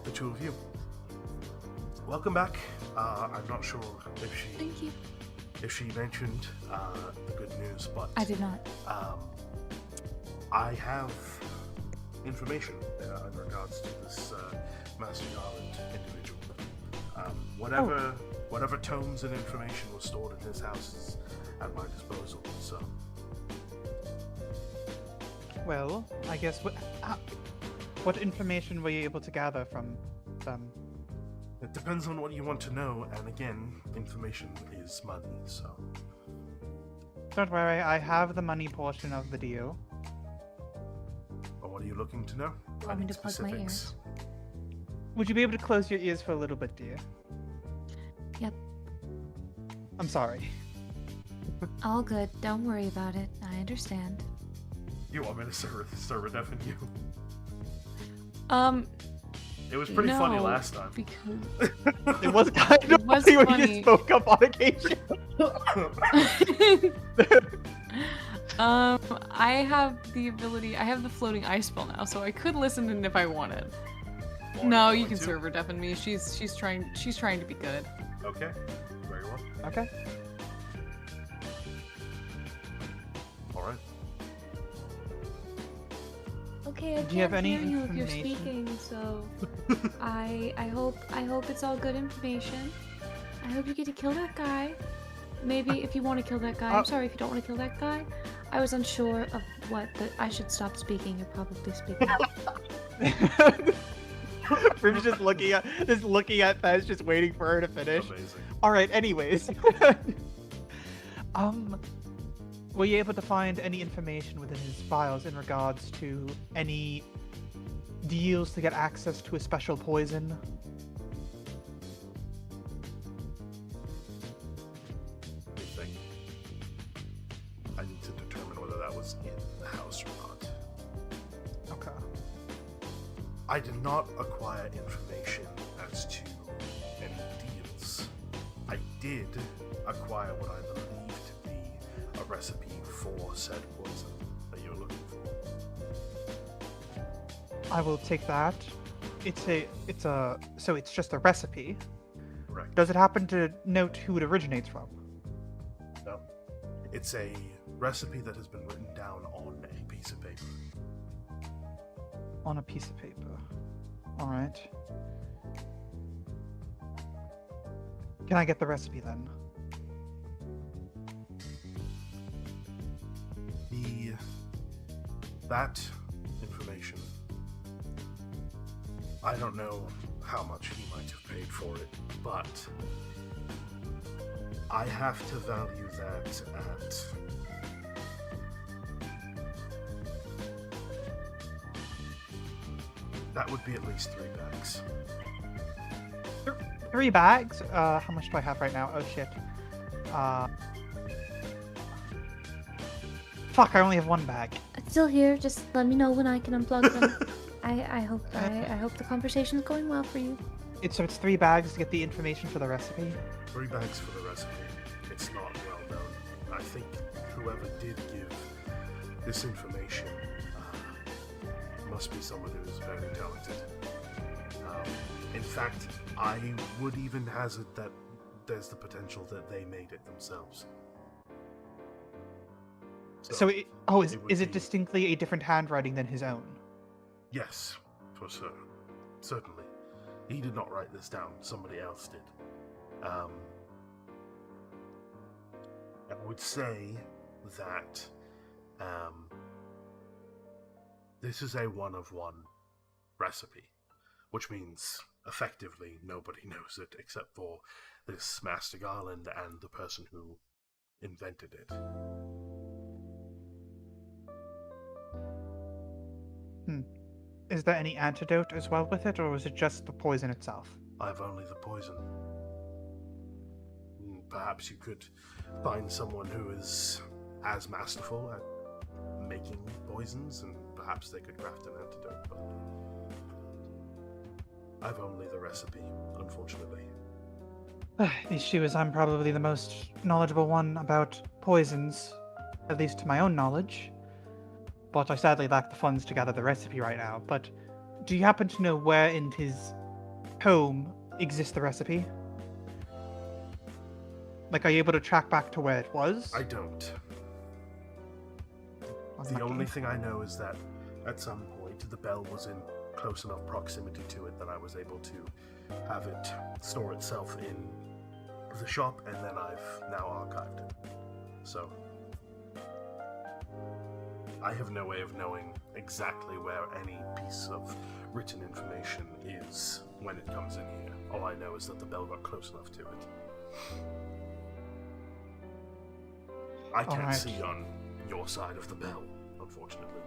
the two of you. Welcome back. I'm not sure if she Thank you. if she mentioned the good news, but I did not. I have information in regards to this Master Garland individual. Whatever tomes and information was stored in his house is at my disposal. So, Well, I guess what information were you able to gather from them? it depends on what you want to know, and again, information is money. So, Don't worry, I have the money portion of the deal. but what are you looking to know? I Want me need to plug my ears? Would you be able to close your ears for a little bit, dear? Yep. I'm sorry. All good. Don't worry about it. I understand. You want me to server deafen you? It was No, pretty funny last time. Because It was kind of was funny when funny. you spoke up on occasion. I have the ability. I have the floating ice spell now, so I could listen in if I wanted. No, you can server deafen me. She's trying to be good. Okay, very well. Okay. All right. Okay, I Do you have can't any hear you if you're information? speaking, so I hope it's all good information. I hope you get to kill that guy. Maybe if you want to kill that guy. I'm sorry if you don't want to kill that guy. I was unsure of what I should stop speaking. You're probably speaking. We're just looking at Fez, just waiting for her to finish. Amazing. All right. Anyways, were you able to find any information within his files in regards to any deals to get access to a special poison? Let me think. I need to determine whether that was in the house or not. Okay. I did not acquire information as to any deals. I did acquire what I believe to be a recipe for said poison that you're looking for. I will take that. So it's just a recipe. Correct. Does it happen to note who it originates from? No. It's a recipe that has been written down on a piece of paper. On a piece of paper. All right. Can I get the recipe then? That information, I don't know how much he might have paid for it, but I have to value that at that would be at least 3 bags. 3 bags? How much do I have right now? Oh shit. Fuck, I only have 1 bag. It's still here. Just let me know when I can unplug them. I hope the conversation's going well for you. So it's 3 bags to get the information for the recipe. 3 bags for the recipe. It's not well known. I think whoever did give this information must be someone who is very talented. In fact, I would even hazard that there's the potential that they made it themselves. So is it be- distinctly a different handwriting than his own? Yes, for sure. Certainly. He did not write this down, somebody else did. I would say that this is a 1-of-1 recipe, which means effectively nobody knows it except for this Master Garland and the person who invented it. Is there any antidote as well with it, or is it just the poison itself? I've only the poison. Perhaps you could find someone who is as masterful at making poisons, and perhaps they could craft an antidote, but I've only the recipe, unfortunately. The issue is I'm probably the most knowledgeable one about poisons, at least to my own knowledge. But I sadly lack the funds to gather the recipe right now. But do you happen to know where in his home exists the recipe? Like, are you able to track back to where it was? I don't. The only thing I know is that at some point the bell was in close enough proximity to it that I was able to have it store itself in the shop, and then I've now archived it. So I have no way of knowing exactly where any piece of written information is when it comes in here. All I know is that the bell got close enough to it. I can't see on your side of the bell, unfortunately.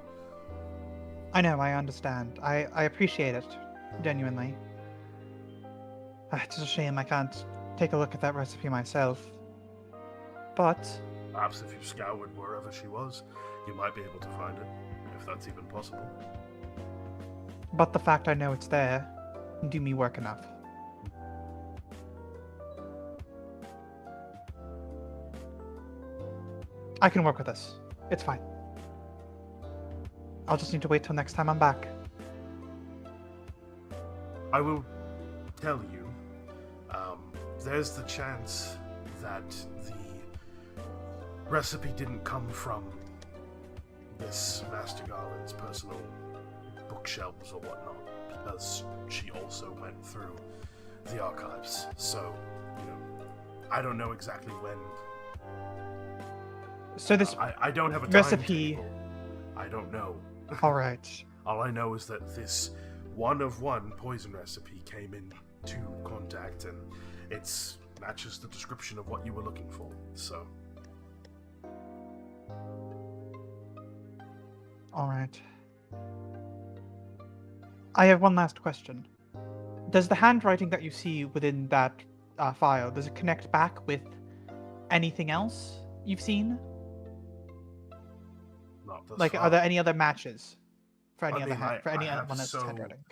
I know, I understand. I appreciate it, genuinely. It's a shame I can't take a look at that recipe myself. But perhaps if you scoured wherever she was, you might be able to find it, if that's even possible. But the fact I know it's there can do me work enough. I can work with this. It's fine. I'll just need to wait till next time I'm back. I will tell you, there's the chance that the recipe didn't come from this Master Garland's personal bookshelves or whatnot, because she also went through the archives. So, I don't know exactly when. So this I don't have a recipe. timetable. I don't know. All right. All I know is that this one-of-one poison recipe came into contact, and it matches the description of what you were looking for. So. All right. I have one last question. Does the handwriting that you see within that file, does it connect back with anything else you've seen? Not thus like, far. are there any other matches for any I other mean, for I anyone have else's handwriting?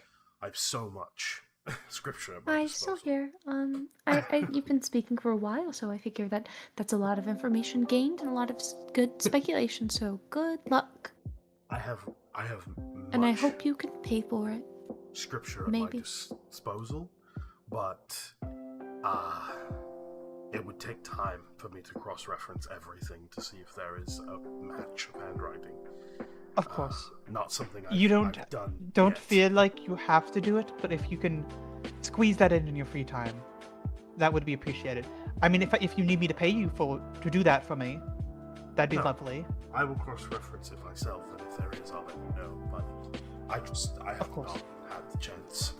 I have so much scripture at my I'm disposal. still here. You've been speaking for a while, so I figure that's a lot of information gained and a lot of good speculation. So good luck. I have And I much hope you can pay for it. scripture at Maybe. my disposal, but it would take time for me to cross-reference everything to see if there is a match of handwriting. Of course. Not something You don't I've done don't yet. feel like you have to do it, but if you can squeeze that in your free time, that would be appreciated. I mean, if you need me to pay you to do that for me, that'd be No. lovely. I will cross-reference it myself, and if there is, I'll let you know. But I have not had the chance.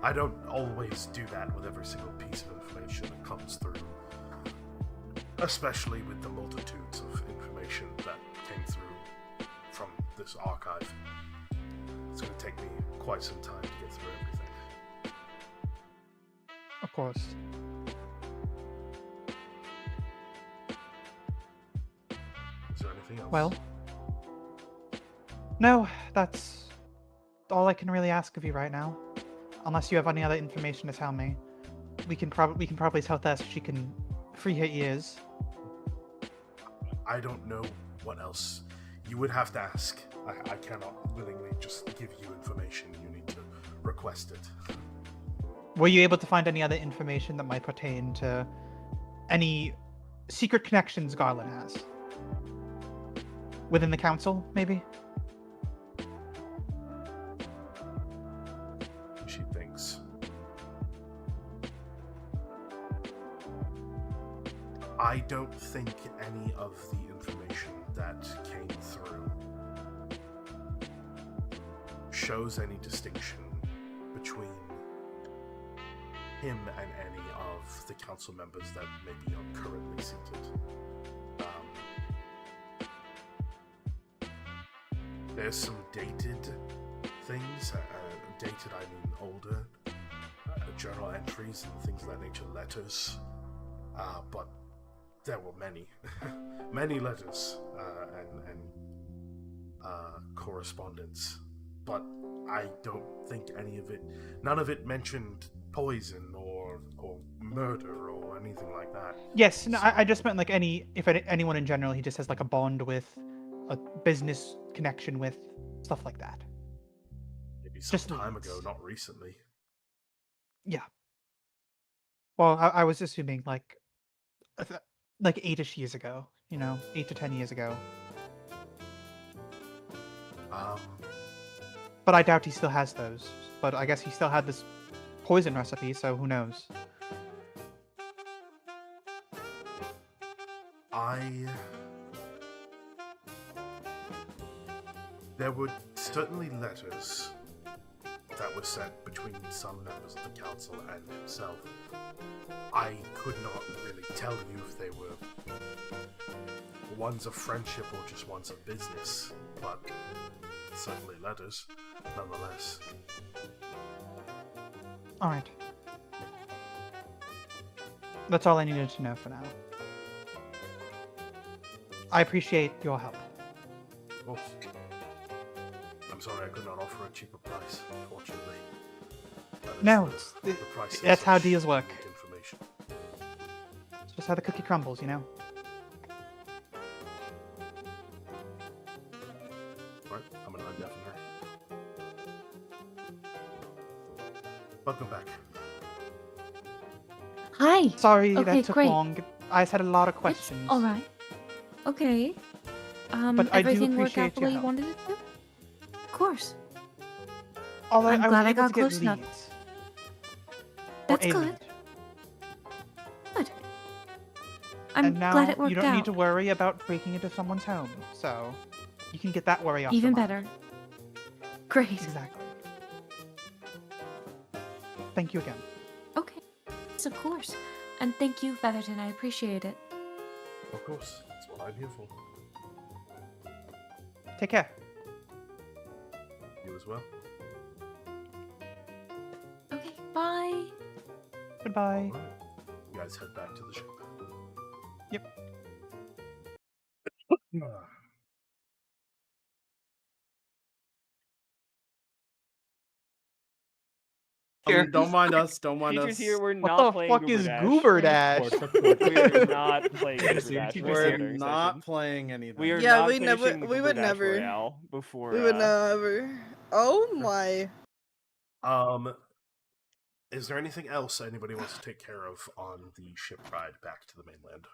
I don't always do that with every single piece of information that comes through, especially with the multitudes of information that came through from this archive. It's going to take me quite some time to get through everything. Of course. Is there anything else? Well, no, that's all I can really ask of you right now. Unless you have any other information to tell me, we can probably tell Tess she can free her ears. I don't know what else. You would have to ask. I cannot willingly just give you information. You need to request it. Were you able to find any other information that might pertain to any secret connections Garland has? Within the council, maybe? She thinks. I don't think any of the information that came through shows any distinction between him and any of the council members that maybe are currently seated. There's some dated things, dated I mean older, journal entries and things of that nature, letters, but there were many, many letters, and correspondence, but I don't think none of it mentioned poison or murder or anything like that. Yes, no, I just meant like anyone in general. He just has like a bond with, a business connection with, stuff like that. Maybe some Just time leads. ago, not recently. Yeah. Well, I was assuming like 8-ish years ago. 8 to 10 years ago. But I doubt he still has those. But I guess he still had this poison recipe, so who knows? There were certainly letters that were sent between some members of the council and himself. I could not really tell you if they were ones of friendship or just ones of business, but certainly letters, nonetheless. Alright. That's all I needed to know for now. I appreciate your help. Of course. I'm sorry I could not offer a cheaper price, unfortunately. No, the price is that's how such deals work. information. It's just how the cookie crumbles, Right, I'm gonna undeafen her. Welcome back. Hi. Sorry Okay, that took great. long. I just had a lot of questions. All right. Okay. But I do Everything worked out appreciate the your way you help. wanted it to? Of course. Although I'm I was glad I able got to get close enough. leads. That's Or a good. lead. Good. I'm And now glad it worked you don't out. need to worry about breaking into someone's home, so you can get that worry off. Even your better. mind. Great. Exactly. Thank you again. Okay. Yes, of course. And thank you, Featherton. I appreciate it. Of course, that's what I'm here for. Take care. You as well. Okay. Bye. Goodbye. All right. You guys head back to the ship. Yep. Don't mind us. Don't mind Teachers us. here, we're What not the playing fuck Goober is Dash. Goober Dash? We're not playing Goober Dash. We're during not session. playing anything. We are Yeah, not we never- finishing the we Goober would Dash never- Royale before. We would never. Oh my. Is there anything else anybody wants to take care of on the ship ride back to the mainland?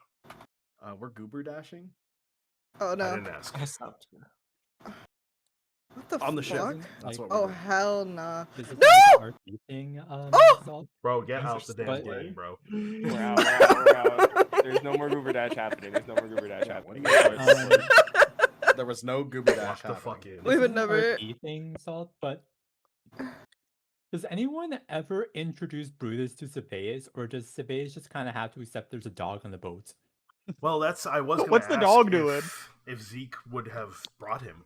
We're goober dashing Oh I no. didn't ask. What the on the ship. fuck? That's what Oh we're doing. hell nah. Is it No! like an RP thing? Salt? Bro, get out the damn But- game, bro. We're out. We're out. There's no more Goober Dash happening. There's no more Goober Dash happening. There was no goober dash. Lock the fuck happening. in. We This would is an never- RP thing, Salt, but does anyone ever introduce Brutus to Sabeas, or does Sabeas just kind of have to accept there's a dog on the boat? Well, I was gonna What's the ask dog doing? if Zeke would have brought him.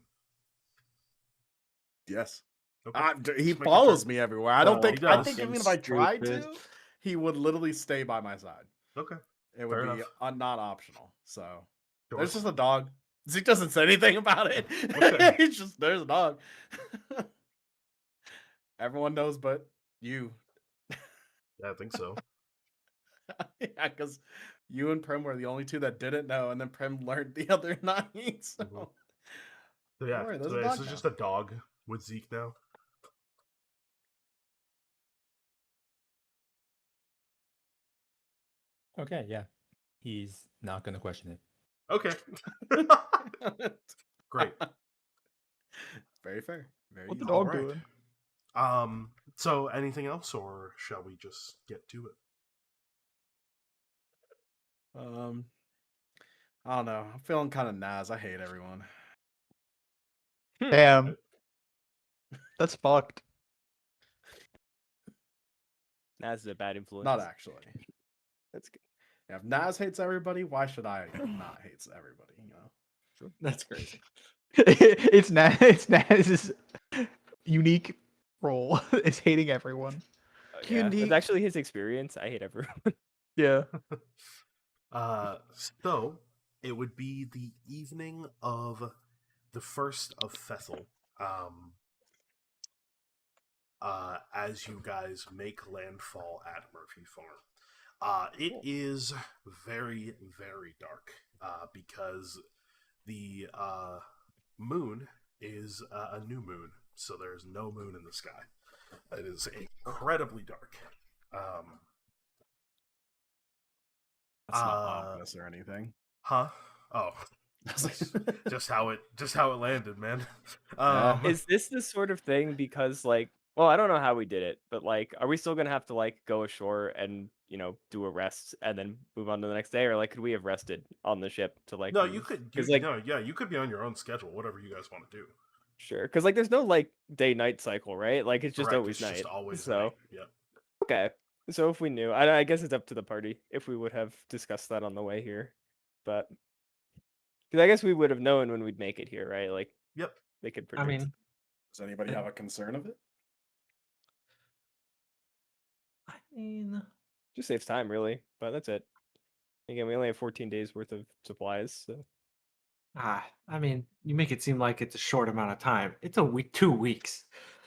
Yes. Okay. He Just making follows sure. me everywhere. I don't Oh, think. he I does. think even That's if I tried stupid. to, he would literally stay by my side. Okay. It would Fair be enough. not optional. So Sure. there's just a dog. Zeke doesn't say anything about it. Okay. He's just there's a dog. Everyone knows, but you. Yeah, I think so. Yeah, because you and Prim were the only two that didn't know, and then Prim learned the other 9. So Mhm. So yeah, Don't worry, there's so a this dog is now. just a dog with Zeke now. Okay, yeah. He's not going to question it. Okay. Great. Very fair. Very What the easy. dog Alright. doing? So anything else, or shall we just get to it? I don't know. I'm feeling kind of Naz. I hate everyone. Damn. That's fucked. That's a bad influence. Not actually. That's good. Yeah, if Naz hates everybody, why should I not hate everybody? You know. That's crazy. It's Naz's unique role is hating everyone. Yeah, Unique. that's actually his experience. I hate everyone. Yeah. So it would be the evening of the first of Thessal, as you guys make landfall at Murphy Farm. It is very, very dark because the moon is a new moon, so there's no moon in the sky. It is incredibly dark. That's not ominous or anything. Huh? Oh, just how it landed, man. Is this the sort of thing because like, well, I don't know how we did it, but like, are we still gonna have to like go ashore and do a rest and then move on to the next day, or like, could we have rested on the ship to like? No, move? you could. You could be on your own schedule, whatever you guys want to do. Sure, because like, there's no like day-night cycle, right? Like, it's just Correct, always it's night. just always so night. Yep. okay, so if we knew, I guess it's up to the party if we would have discussed that on the way here, but because I guess we would have known when we'd make it here, right? Like, yep, they could predict. I mean, does anybody have a concern of it? I mean, just saves time, really. But that's it. Again, we only have 14 days worth of supplies. So. I mean, you make it seem like it's a short amount of time. It's a week, 2 weeks.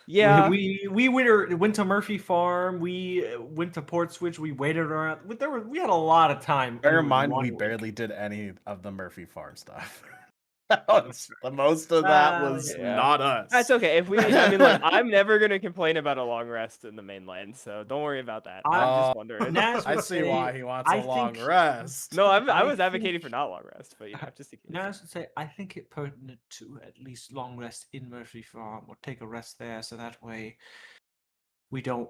Yeah, we went to Murphy Farm. We went to Port Switch. We waited around. We had a lot of time. Bear in mind, we barely did any of the Murphy Farm stuff. The most of that was not us. That's okay. If we, I mean, look, I'm never gonna complain about a long rest in the mainland, so don't worry about that. I'm just wondering. I see why he wants a long rest. No, I was advocating for not long rest, but just in case. Naz would say, I think it pertinent to at least long rest in Murphy Farm or take a rest there, so that way we don't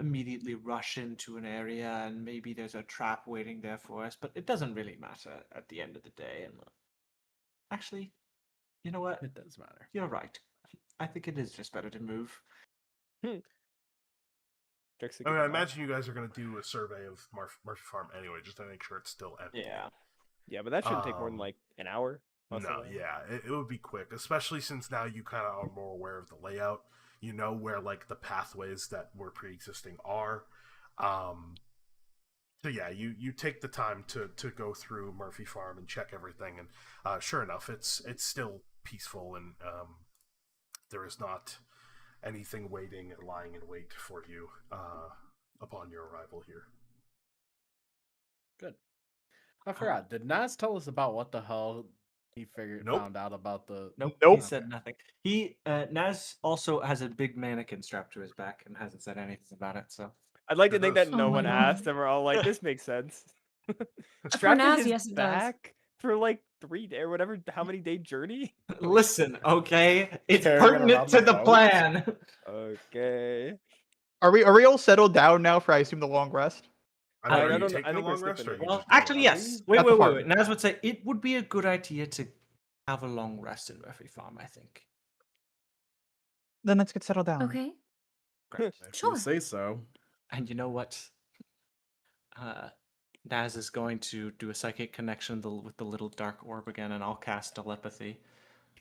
immediately rush into an area and maybe there's a trap waiting there for us. But it doesn't really matter at the end of the day. And actually, you know what? It does matter. You're right. I think it is just better to move. I imagine you guys are going to do a survey of Murphy Farm anyway, just to make sure it's still empty. Yeah, but that shouldn't take more than like an hour. Possibly. No, yeah, it would be quick, especially since now you kind of are more aware of the layout. You know where like the pathways that were pre-existing are. So yeah, you take the time to go through Murphy Farm and check everything, and sure enough, it's still peaceful, and there is not anything waiting and lying in wait for you upon your arrival here. Good. I forgot. Did Naz tell us about what the hell he found out about the? Nope. He said nothing. Naz also has a big mannequin strapped to his back and hasn't said anything about it. So. I'd like to think that no one asked, and we're all like, "This makes sense." Strapped to his back for like 3 days or whatever. How many day journey? Listen, okay, it's pertinent to the plan. Okay. Are we all settled down now for, I assume, the long rest? I don't know. I think we're skipping. Well, actually, yes. Wait. Naz would say it would be a good idea to have a long rest in Murphy Farm. I think. Then let's get settled down. Okay. Sure. You say so. And you know what? Naz is going to do a psychic connection with the little dark orb again, and I'll cast telepathy.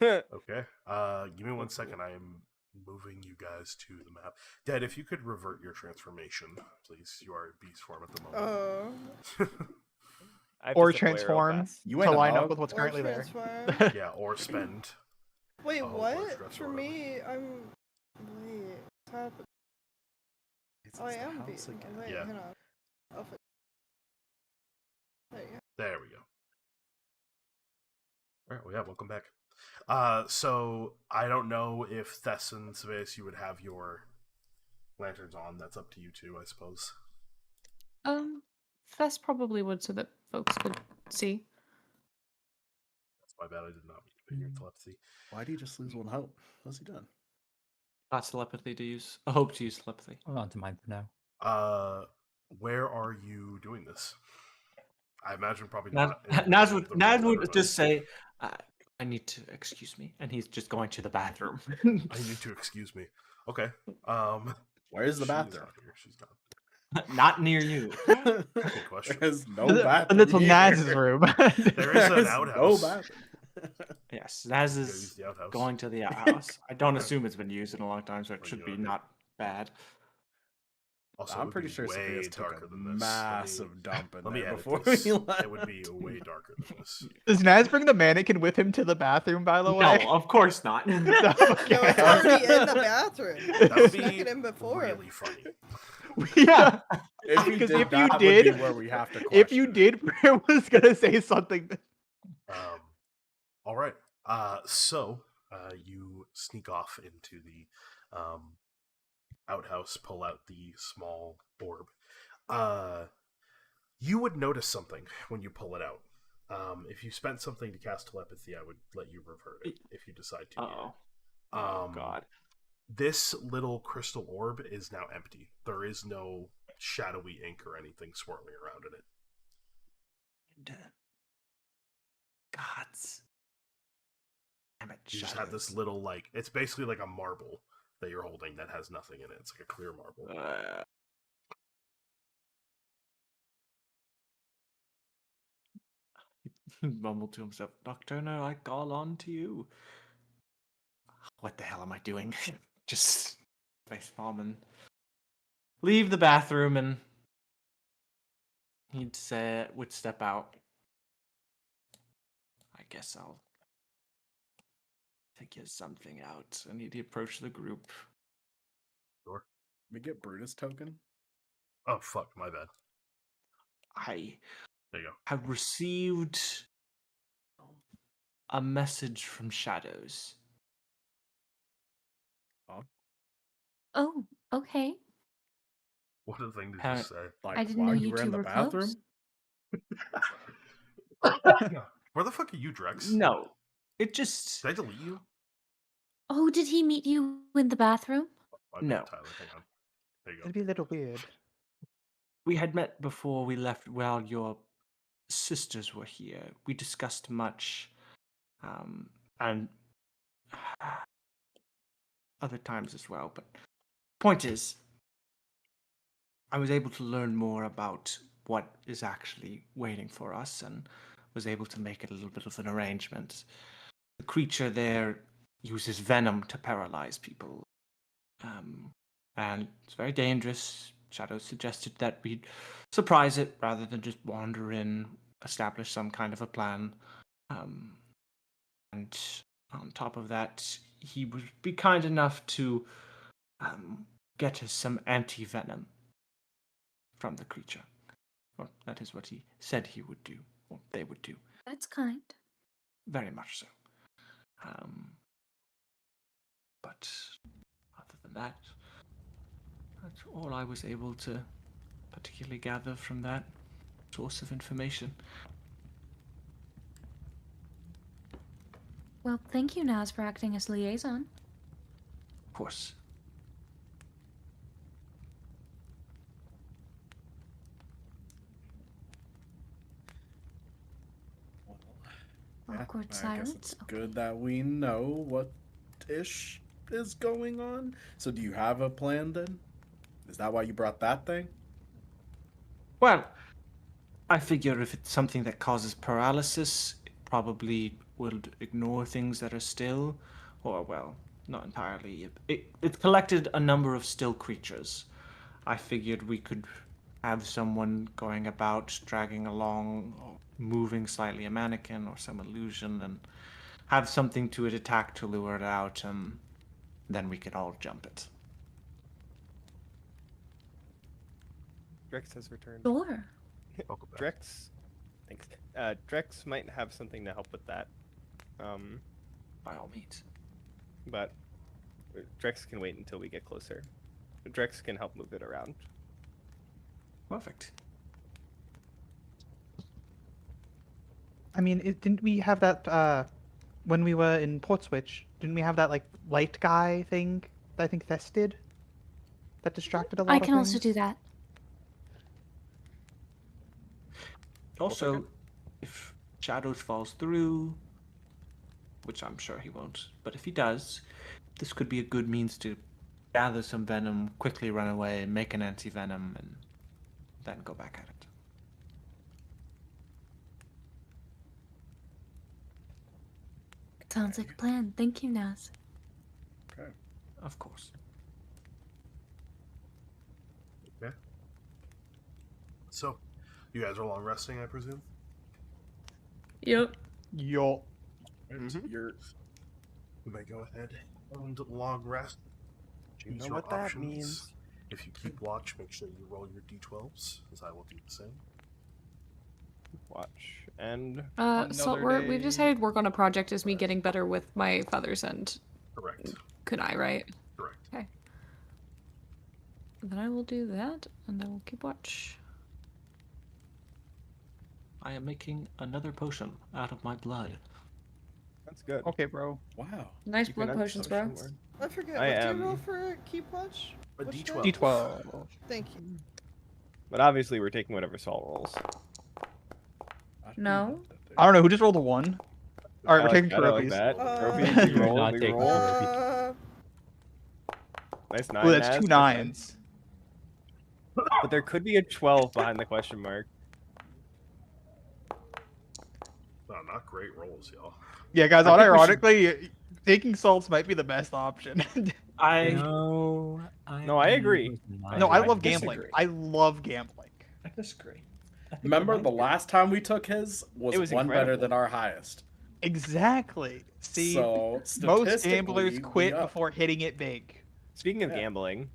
Okay. Give me 1 second. I am moving you guys to the map. Dad, if you could revert your transformation, please. You are beast form at the moment. Or transform to line up with what's currently there. Yeah, or spend. Wait, what? For me, I'm. Wait, what's happening? I am beast. Wait, hang on. There we go. All right, well, yeah, welcome back. So I don't know if Thess and Sevaeus, you would have your lanterns on. That's up to you two, I suppose. Thess probably would, so that folks could see. That's my bad. I did not pick your telepathy. Why do you just lose one hope? What's he done? Lots telepathy to use. I hope to use telepathy. Hold on to mine for now. Where are you doing this? I imagine probably Naz would just say, I need to excuse me, and he's just going to the bathroom. I need to excuse me. Okay. Where's the bathroom? She's not. Not near you. Good question. There's no bathroom. That's Naz's room. There is an outhouse. No bathroom. Yes, Naz is going to the outhouse. I don't assume it's been used in a long time, so it should be not bad. Also, I'm pretty sure way Sophia's took darker a than this. massive dump in Let me there edit before this. we left. It would be way darker than this. Does Naz bring the mannequin with him to the bathroom, by the way? No, of course not. No, No, it's already in the bathroom. That would Snuck be it in before. really funny. Yeah. If you Because did, if you that did, would be where we have to question if you did, Brer was gonna say something. All right. So you sneak off into the outhouse, pull out the small orb. You would notice something when you pull it out. If you spent something to cast telepathy, I would let you revert it if you decide to. Oh God. This little crystal orb is now empty. There is no shadowy ink or anything swirling around in it. Gods. Damn it, You just have this little, like, it's basically like a marble that you're holding that has nothing in it. It's like a clear marble. He mumbled to himself, Nocturna, I call on to you. What the hell am I doing? Just face palm and leave the bathroom, and would step out. I guess I'll figure something out. I need to approach the group. Sure. We get Brutus token? Oh, fuck, my bad. There you go. have received a message from Shadows. Oh, okay. What a thing to just say. Like, I didn't know while you were two in the were bathroom? Where the fuck are you, Drex? No. It just... Did I delete you? Oh, did he meet you in the bathroom? My bad, No. Tyler. Hang on. There you go. It'd be a little weird. We had met before we left while your sisters were here. We discussed much, and other times as well. But point is, I was able to learn more about what is actually waiting for us and was able to make it a little bit of an arrangement. The creature there uses venom to paralyze people. And it's very dangerous. Shadow suggested that we surprise it rather than just wander in, establish some kind of a plan. And on top of that, he would be kind enough to get us some anti-venom from the creature. Well, that is what he said he would do, or they would do. That's kind. Very much so. But other than that, that's all I was able to particularly gather from that source of information. Well, thank you, Naz, for acting as liaison. Of course. Awkward I guess silence. it's good that we know what-ish is going on. So do you have a plan then? Is that why you brought that thing? Well, I figure if it's something that causes paralysis, it probably will ignore things that are still, or, well, not entirely. It collected a number of still creatures. I figured we could have someone going about, dragging along, or moving slightly a mannequin or some illusion, and have something to attack to lure it out, and then we could all jump it. Drex has returned. Sure. Welcome back. Drex, thanks. Drex might have something to help with that. By all means. But Drex can wait until we get closer. Drex can help move it around. Perfect. I mean, didn't we have that when we were in Portswitch? Didn't we have that like light guy thing that I think Thess did? That distracted a lot I of can also things? do that. Also, if Shadows falls through, which I'm sure he won't, but if he does, this could be a good means to gather some venom, quickly run away, make an anti-venom, and then go back at it. Sounds like a plan. Thank you, Naz. Okay. Of course. Okay. So, you guys are long resting, I presume? Yep. Yo. You may go ahead and long rest. You Choose know your what that options. means. If you keep watch, make sure you roll your d12s, as I will do the same. Watch and So we've decided work on a project is me getting better with my feathers and Correct. kunai, right? Correct. Okay. Then I will do that, and I will keep watch. I am making another potion out of my blood. That's good. Okay, bro. Wow. Nice You blood can potions, bro. I forget. I What do am- you roll for keep watch? A Which d12. die? D12. Thank you. But obviously, we're taking whatever Saul rolls. No. I don't know. Who just rolled a 1? All right, we're taking I like trophies. that. Trophies, You're we roll, not we taking roll. Nice 9. Ooh, that's Naz. 2 9s. But there could be a 12 behind the question mark. No, not great rolls, y'all. Yeah, guys. I think we Unironically, taking salts might be the best option. No, I agree. No, I I love gambling. disagree. I love gambling. I disagree. I think Remember it the might be. last time we took his It was one better incredible. than our highest. Exactly. See, So most gamblers statistically, quit we up. before hitting it big. Speaking of Yeah. gambling.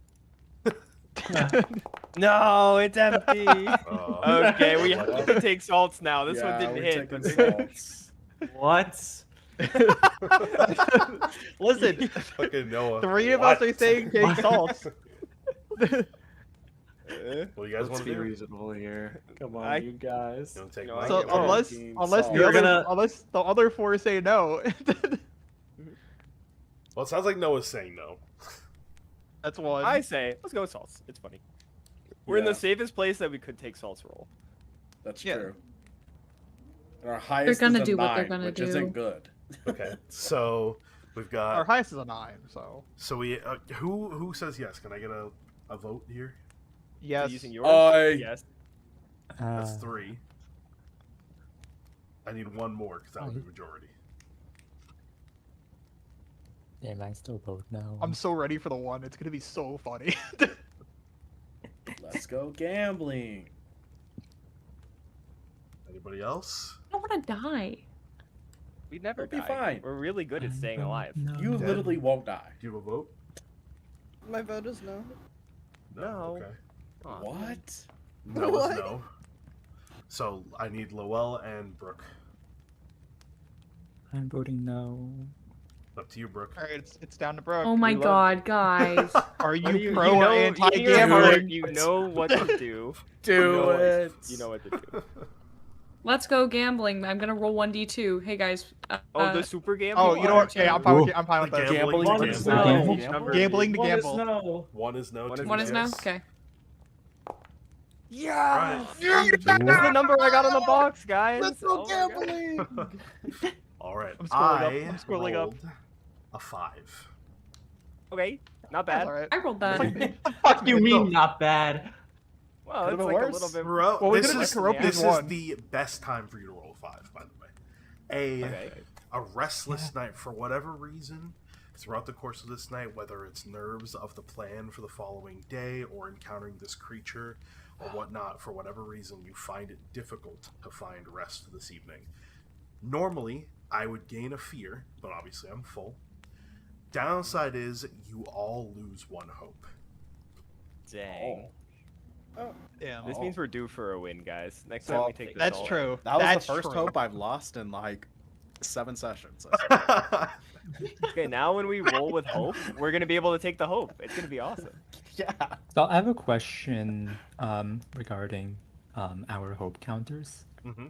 No, it's empty. Okay, we have to take salts now. This one Yeah, didn't we're hit. taking But salts. What? Listen, Fucking Noah. 3 of us What? are saying take salts. What do you guys Let's want be to do? reasonable here. Come on, I- you guys. You want to take No, mine? So get one. unless Taking unless salts. the You're other gonna- unless the other 4 say no, Well, it sounds like Noah's saying no. that's 1. I say, let's go with salts. It's funny. We're in Yeah. the safest place that we could take salts roll. That's Yeah. true. And our highest gonna is a do what 9, they're gonna which do. isn't good. Okay, so we've got. Our highest is a 9, so So we who says yes? Can I get a vote here? yes. So using yours? Yes. That's 3. I need 1 more because that would be majority. Damn, I still vote no. I'm so ready for the 1. It's gonna be so funny. Let's go gambling. Anybody else? I don't want to die. We never We'll be die. fine. We're really good at staying alive. You Dead. literally won't die. Do you have a vote? My vote is no. No. Okay. Aw, What? No is What? no. So I need Lowell and Brooke. I'm voting no. Up to you, Brooke. All right, it's down to Brooke. Oh my love- god, guys. Are you, What do you pro or know, anti-gambling? You know what to do. Do You know it. You know what to do. Let's go gambling. I'm gonna roll 1d2. Hey guys. Oh, the super gambling. Oh, you know what? Yeah, I'm fine with, I'm fine with The that. gambling One to is gamble. no. Gambling to One is gamble. no. 1 is no. One 2 is One is no? yes. Okay. Yeah. Right. That's the number I got on the box, guys. Let's go Oh my God. gambling. All right. I'm scrolling up. I I'm scrolling up. rolled a 5. Okay, not That's bad. all right. I rolled that. Fuck you mean not bad? Well, Could've it's been like worse. a little bit. Bro, Well, we this could've is, just corrupted this is 1. the best time for you to roll a 5, by the way. Okay. A restless night for whatever reason. Throughout the course of this night, whether it's nerves of the plan for the following day or encountering this creature or whatnot, for whatever reason, you find it difficult to find rest this evening. Normally, I would gain a fear, but obviously I'm full. Downside is you all lose 1 hope. Dang. Oh, Damn. This means we're due for a win, guys. Next time Well, we take this That's all true. That was That's the first true. hope I've lost in like 7 sessions. Okay, now when we roll with hope, we're gonna be able to take the hope. It's gonna be awesome. Yeah. So I have a question regarding our hope counters. Mm-hmm.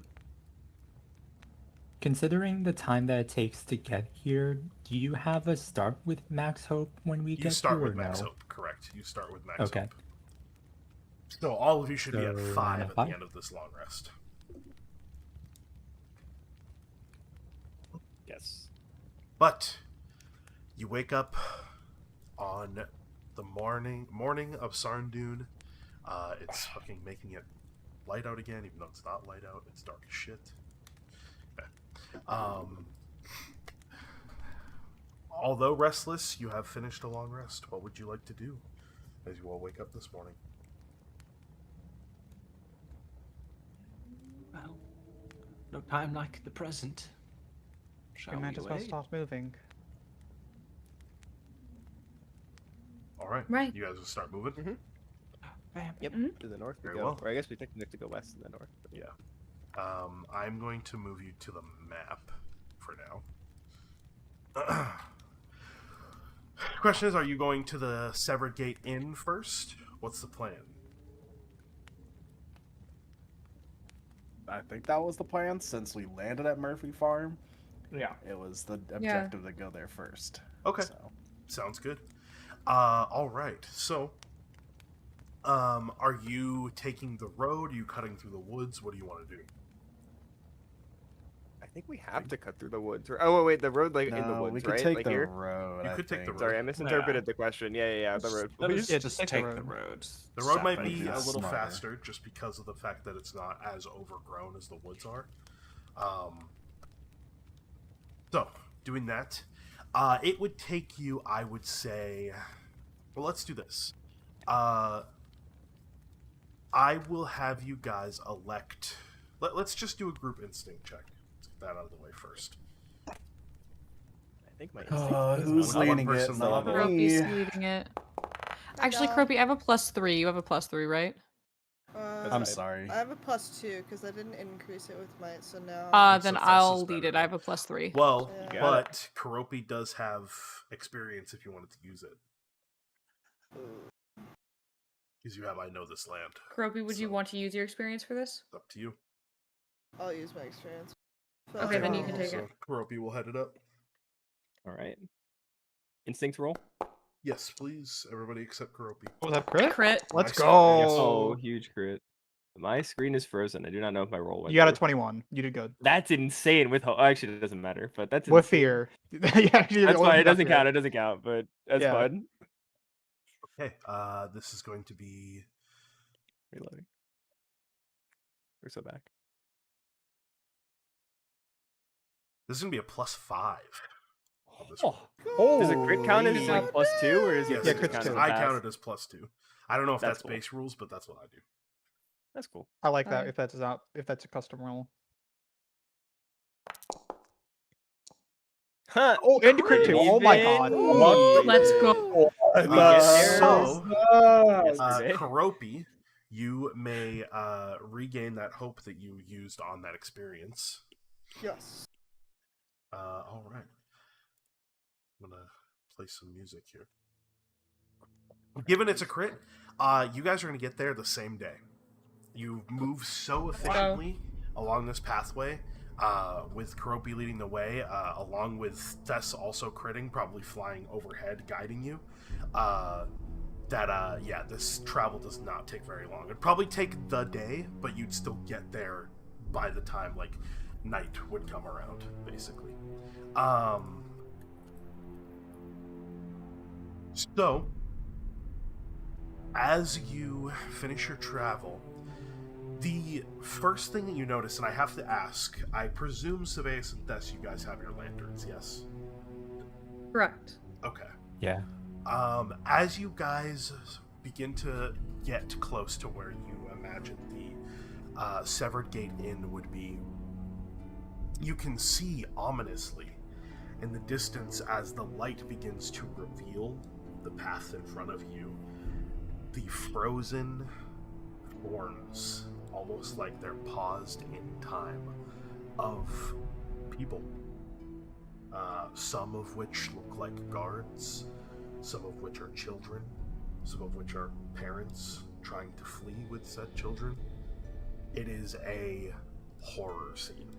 Considering the time that it takes to get here, do you have a start with max hope when we You get start here with or max no? hope, correct. You start with max Okay. hope. So all of you should be at So, 5 at 5? the end of this long rest. Yes. But you wake up on the morning of Sarndune. It's fucking making it light out again, even though it's not light out. It's dark as shit. Okay. Although restless, you have finished a long rest. What would you like to do as you all wake up this morning? No time like the present. Shall We might as well wait? start moving. All right. Right. You guys will start moving. Bam. Yep. Mhm. To the north we Very go. well. Or I guess we technically have to go west and then north. But... Yeah. I'm going to move you to the map for now. Question is, are you going to the Severed Gate Inn first? What's the plan? I think that was the plan since we landed at Murphy Farm. Yeah. It was the objective to go there first. Okay. So. Sounds good. All right. So, are you taking the road? Are you cutting through the woods? What do you want to do? I think we have to cut through the woods. Oh, wait, the road, like, in the woods, we could right? take like the here? road. You I could take the think. road. Sorry, I misinterpreted the question. Yeah, the road. Let us please. Yeah, just just take take the the road. The road might Separate be a is little smarter. faster just because of the fact that it's not as overgrown as the woods are. So, doing that, it would take you, I would say... Well, let's do this. I will have you guys elect... Let's just do a group instinct check. Let's get that out of the way first. I think my instinct is Who's one leading it? person's Not level. Croppy's me. leading it. Actually, Croppy, I have a +3. You have a +3, right? I'm sorry. I have a +2 because I didn't increase it with my. So now. Then Success I'll is lead better it. I have a +3. Well, Yeah. but Karopi does have experience if you wanted to use it. Because you have I Know This Land. Croppy, would you So, want to use your experience for this? it's up to you. I'll use my experience. Okay, then you can take so it. Karopi will head it up. All right. Instinct roll. Yes, please. Everybody except Karopi. Oh, that crit? Crit. Let's Nice. go. Yes. Oh, huge crit. My screen is frozen. I do not know if my roll went You got a through. 21. You did good. That's insane. With actually, it doesn't matter. But that's With insane. fear. Yeah, That's fine. It doesn't count. It doesn't count. But that's Yeah. fun. Okay, this is going to be... Reloading. We're so back. This is going to be a +5. On this Oh. one. Does a crit count as like +2, or is it Yes, just it crit's is. count as a two. I pass? count it as +2. I don't know if that's cool. base rules, but that's what I do. That's cool. I like that Alright. if that's a custom roll. Huh. Oh, and crit too. Oh my god. What? Let's go. So, Yesterday. Karopi, you may regain that hope that you used on that experience. Yes. All right. I'm gonna play some music here. Given it's a crit, you guys are gonna get there the same day. You move so efficiently along this pathway, with Karopi leading the way, along with Tess also critting, probably flying overhead, guiding you. This travel does not take very long. It'd probably take the day, but you'd still get there by the time like night would come around, basically. So, as you finish your travel, the first thing that you notice, and I have to ask, I presume Saveus and Thess, you guys have your lanterns, yes? Correct. Okay. Yeah. As you guys begin to get close to where you imagine the Severed Gate Inn would be, you can see ominously in the distance as the light begins to reveal the path in front of you, the frozen forms, almost like they're paused in time, of people. Some of which look like guards, some of which are children, some of which are parents trying to flee with said children. It is a horror scene.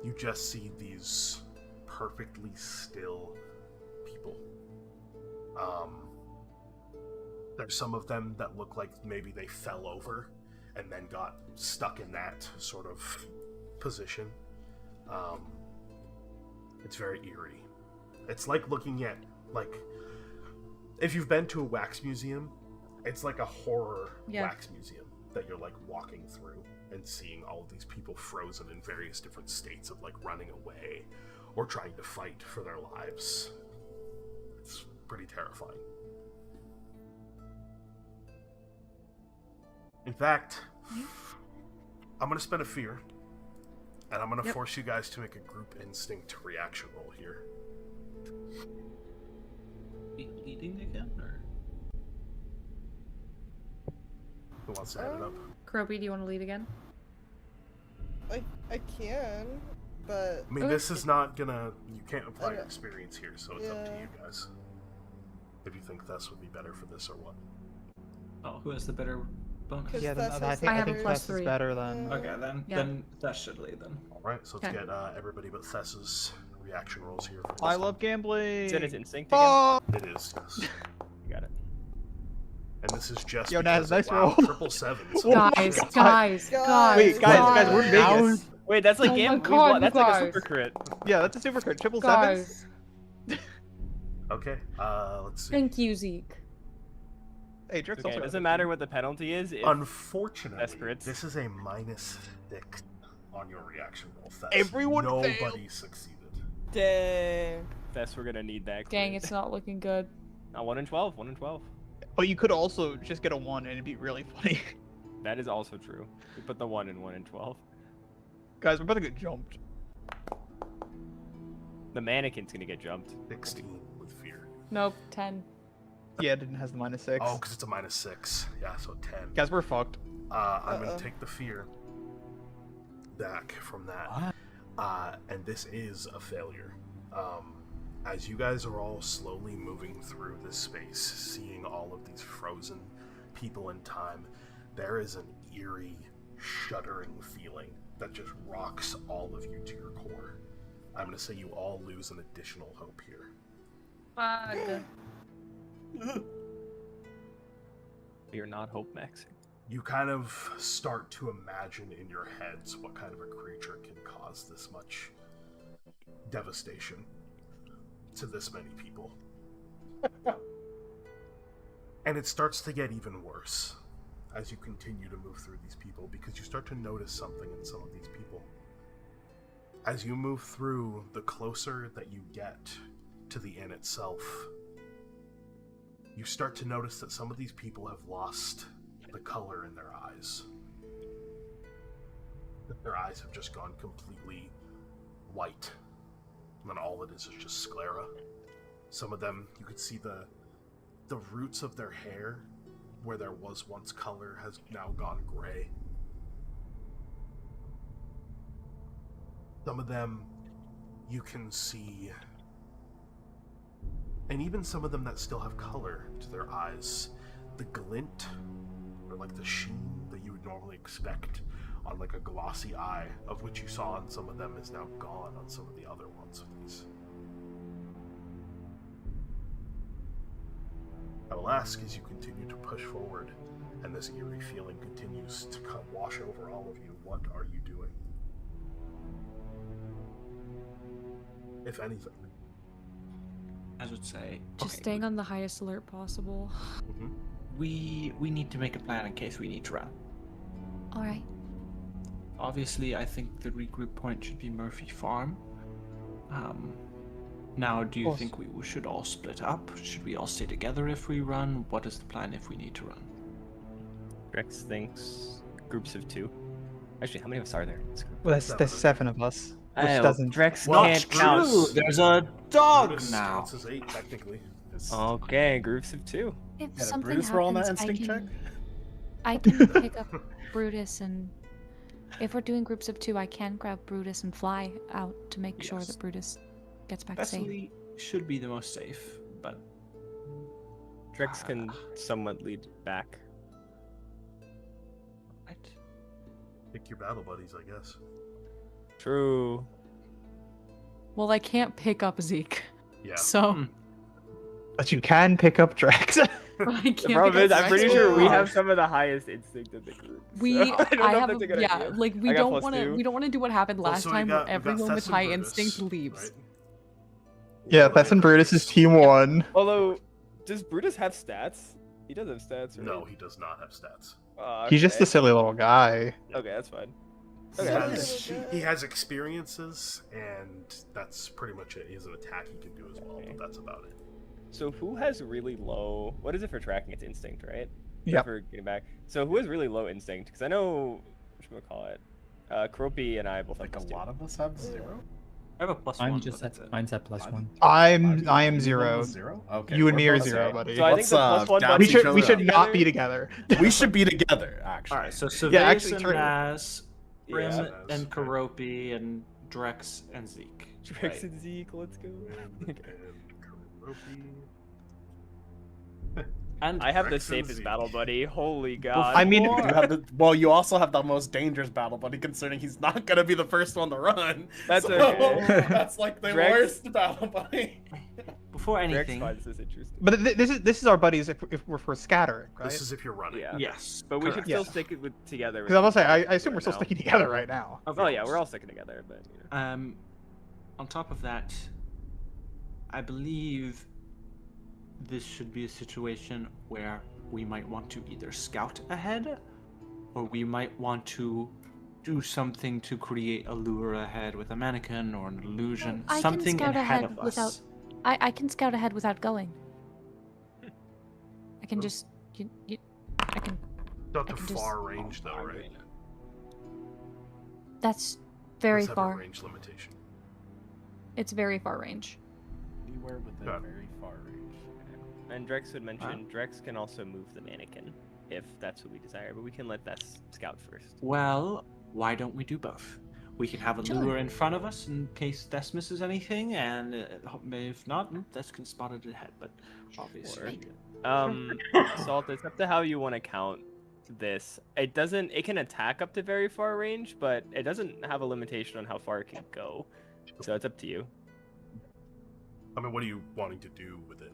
You just see these perfectly still people. There's some of them that look like maybe they fell over and then got stuck in that sort of position. It's very eerie. It's like looking at, like, if you've been to a wax museum, it's like a horror wax museum that you're like walking through and seeing all of these people frozen in various different states of like running away or trying to fight for their lives. It's pretty terrifying. In fact, I'm going to spend a fear, and I'm going to force you guys to make a group instinct reaction roll here. Leading again, or? Who wants to head it up? Kropi, do you want to lead again? I can, but... I mean, this is not gonna... You can't apply your experience here, so it's up to you guys. If you think Thess would be better for this or what. Oh, who has the better bonus? Yeah, then I think Thess is better than... Okay, then Thess should lead then. Alright, so let's get everybody but Thess's reaction rolls here. For I love gambling! Is it his instinct again? It is, yes. You got it. And this is just Yo, because Naz, nice wow, roll. triple sevens. Guys. Wait, guys, we're in Vegas. Wait, that's like that's like a super crit. Yeah, that's a super crit. Triple Guys. sevens. Okay, let's see. Thank you, Zeke. Hey, Drift's Okay, also it doesn't matter what the penalty is. Unfortunately, this is a -6 on your reaction roll. Thess. Everyone Nobody succeeded. Dang. Thess, we're gonna need that. Dang, crit. it's not looking good. 1 in 12. 1 in 12. But you could also just get a 1 and it'd be really funny. That is also true. We put the 1 in 1 in 12. Guys, we're about to get jumped. The mannequin's gonna get jumped. 16 with fear. Nope, 10. Yeah, it didn't has the -6. Oh, because it's a -6. Yeah, so 10. Guys, we're fucked. I'm going to take the fear back from that. And this is a failure. As you guys are all slowly moving through this space, seeing all of these frozen people in time, there is an eerie, shuddering feeling that just rocks all of you to your core. I'm going to say you all lose an additional hope here. You're not hope maxing. You kind of start to imagine in your heads what kind of a creature can cause this much devastation to this many people. And it starts to get even worse as you continue to move through these people, because you start to notice something in some of these people. As you move through, the closer that you get to the inn itself, you start to notice that some of these people have lost the color in their eyes. That their eyes have just gone completely white. And all it is just sclera. Some of them, you could see the roots of their hair, where there was once color, has now gone gray. Some of them, you can see, and even some of them that still have color to their eyes, the glint, or like the sheen that you would normally expect on like a glossy eye, of which you saw on some of them, is now gone on some of the other ones of these. I will ask, as you continue to push forward, and this eerie feeling continues to kind of wash over all of you, what are you doing? If anything. I would say Just staying on the highest alert possible. Mm-hmm. we need to make a plan in case we need to run. All right. Obviously, I think the regroup point should be Murphy Farm. Now, do you think we should all split up? Should we all stay together if we run? What is the plan if we need to run? Drex thinks groups of 2. Actually, how many of us are there? Well, there's 7 of us. Which doesn't... Drex Well, can't count. There's a dog Brutus now. counts as 8, technically. Okay, groups of 2. If Yeah, something Brutus roll on that happens, instinct check? I can pick up Brutus, and if we're doing groups of 2, I can grab Brutus and fly out to make sure Yes. that Brutus gets back safe. Especially should be the most safe, but Drex can somewhat lead back. right. Pick your battle buddies, I guess. True. Well, I can't pick up Zeke. Yeah. So But you can pick up Drax. I can't The problem pick is, up I'm pretty Drax. sure we have some of the highest instinct of the group. We, so I don't know if have, that's a good idea. like we I got don't plus want to. 2. We don't want to do what happened Well, last so we time, got- where we got everyone with Thess and high Brutus, instinct leaves. right? Yeah, Thess and Brutus is team 1. Although, does Brutus have stats? He does have stats, right? No, he does not have stats. He's just a Okay. silly little guy. Okay, that's fine. He Okay. has, he has experiences, and that's pretty much it. He has an attack he can do as well, but that's about it. So who has really low? What is it for tracking? It's instinct, right? Yep. For getting back. So who has really low instinct? Because I know whatchamacallit, Kropi and I both have Like a lot of us have 0. I have a plus I'm one. just but at, mine's at +1. I am Zero. 0. Okay, You and me are both 0, zero. buddy. So I think the plus one dab buddy we should each we other should up. not be together. We should be together, actually. All right, so Saveus Yeah, actually, and true. Naz, Brim Yeah. and Karopi and Drex and Zeke. Drex right? and Zeke, let's go. And I have the Drex and safest Zeke. battle buddy. Holy god. I mean, You have you also have the most dangerous battle buddy, considering he's not gonna be the first one to run. That's So, okay. That's like the Drex- worst battle buddy. before Drex anything, finds this interesting. But this is our buddies if we're for scattering, right? This is if you're running. Yeah. yes, But we should correct. still Yes. stick it together. Because I will say, I assume right we're still now. sticking together right now. Of Oh yeah, course. we're all sticking together, but you know. On top of that, I believe this should be a situation where we might want to either scout ahead, or we might want to do something to create a lure ahead with a mannequin or an illusion. I Something can scout ahead ahead of without. us. I can scout ahead without going. I can just. I can. Not I the can just- far range though, right? That's very Does have a far. range limitation. It's very far range. Anywhere within Yeah. very far range. And Drex would mention Drex can also move the mannequin if that's what we desire, but we can let that scout first. Well, why don't we do both? We can have a Sure. lure in front of us in case Thess misses anything, and if not, Thess can spot it ahead. But obviously, Salt, it's up to how you want to count this. It can attack up to very far range, but it doesn't have a limitation on how far it can go. So it's up to you. I mean, what are you wanting to do with it?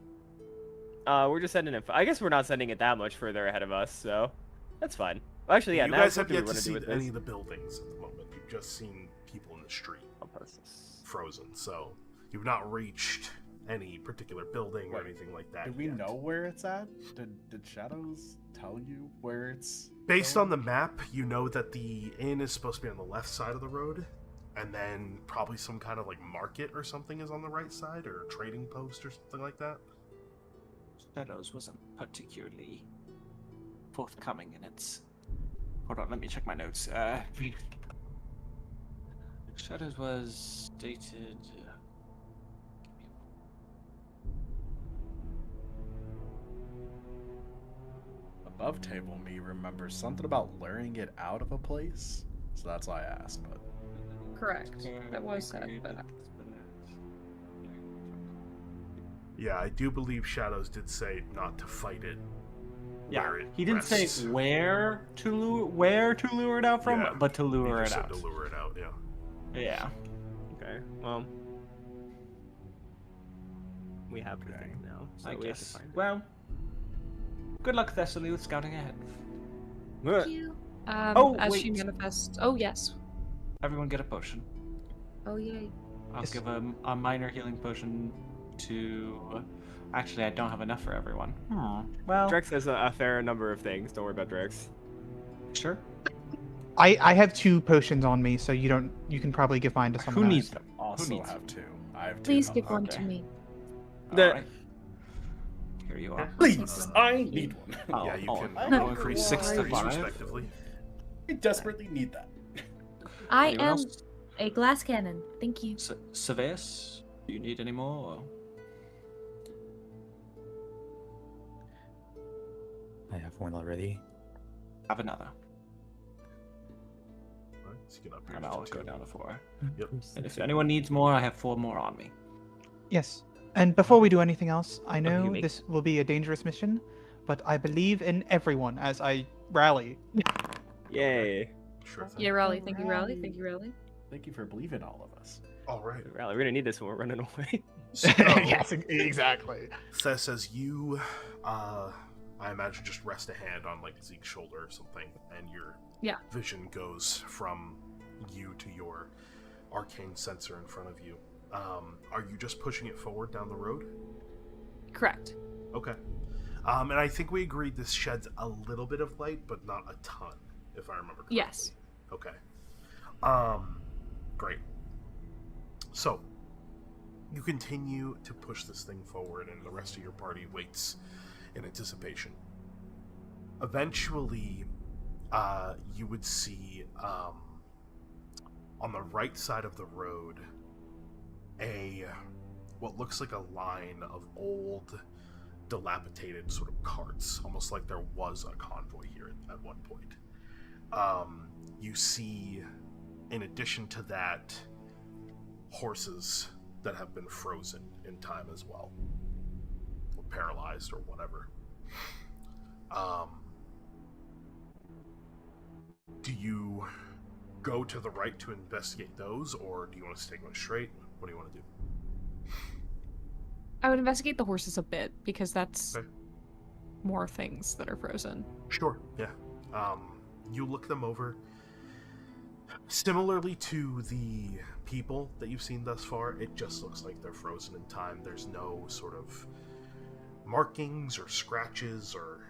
We're just sending it. I guess we're not sending it that much further ahead of us, so that's fine. Well, actually, yeah. You now guys what have do we yet to wanna do see with any this? of the buildings at the moment. You've just seen people in the street, I'll post this. frozen. So you've not reached any particular building or Wait, anything like that. Do we yet. know where it's at? Did Shadows tell you where it's? Based going? on the map, you know that the inn is supposed to be on the left side of the road, and then probably some kind of like market or something is on the right side, or a trading post or something like that. Shadows wasn't particularly forthcoming in its. Hold on, let me check my notes. Shadows was dated. Above table me remembers something about luring it out of a place, so that's why I asked. But Correct. That was said, but Yeah, I do believe Shadows did say not to fight it. Yeah, where it he didn't rests. say where to lure it out from, Yeah, but to He lure just it said out. to lure it out. Yeah. Yeah. Okay. Well, we have the Okay. thing now, so I we have to guess. find it. Well, good luck, Thessaly, with scouting ahead. Thank you. Oh, as she wait. manifests. Oh yes. Everyone get a potion. Oh yay. I'll Yes. give a minor healing potion to. Actually, I don't have enough for everyone. Well, Drex has a fair number of things. Don't worry about Drex. sure. I have 2 potions on me, so you can probably give mine to someone Who else. needs them? also needs have 2. I have 2. Please give one Okay. to me. Alright. Here you are. Please, I need one. Yeah, you can I have increase 6 to 6 5. respectively. I desperately need that. I Anyone am else? a glass cannon. Thank you. Saveus, do you need any more? Or... I have one already. Have another. Right, let's get up here And to I'll 2. go down to 4. Yep. And if anyone needs more, I have 4 more on me. Yes. And before we do anything else, I you know make- this will be a dangerous mission, but I believe in everyone as I rally. Yay! Sure thing. Yeah, Raleigh. Thank you, Raleigh. Thank you, Raleigh. Thank you for believing all of us. All right. Rally, we're gonna need this when we're running away. So, Yes, exactly. Thess, as you, I imagine, just rest a hand on like Zeke's shoulder or something, and your Yeah. vision goes from you to your arcane sensor in front of you. Are you just pushing it forward down the road? Correct. Okay. And I think we agreed this sheds a little bit of light, but not a ton, if I remember correctly. Yes. Okay. Great. So, you continue to push this thing forward, and the rest of your party waits in anticipation. Eventually, you would see on the right side of the road what looks like a line of old, dilapidated sort of carts, almost like there was a convoy here at one point. You see, in addition to that, horses that have been frozen in time as well, or paralyzed or whatever. Do you go to the right to investigate those, or do you want to stay going straight? What do you want to do? I would investigate the horses a bit, because that's Okay. more things that are frozen. Sure, yeah. You look them over. Similarly to the people that you've seen thus far, it just looks like they're frozen in time. There's no sort of markings or scratches or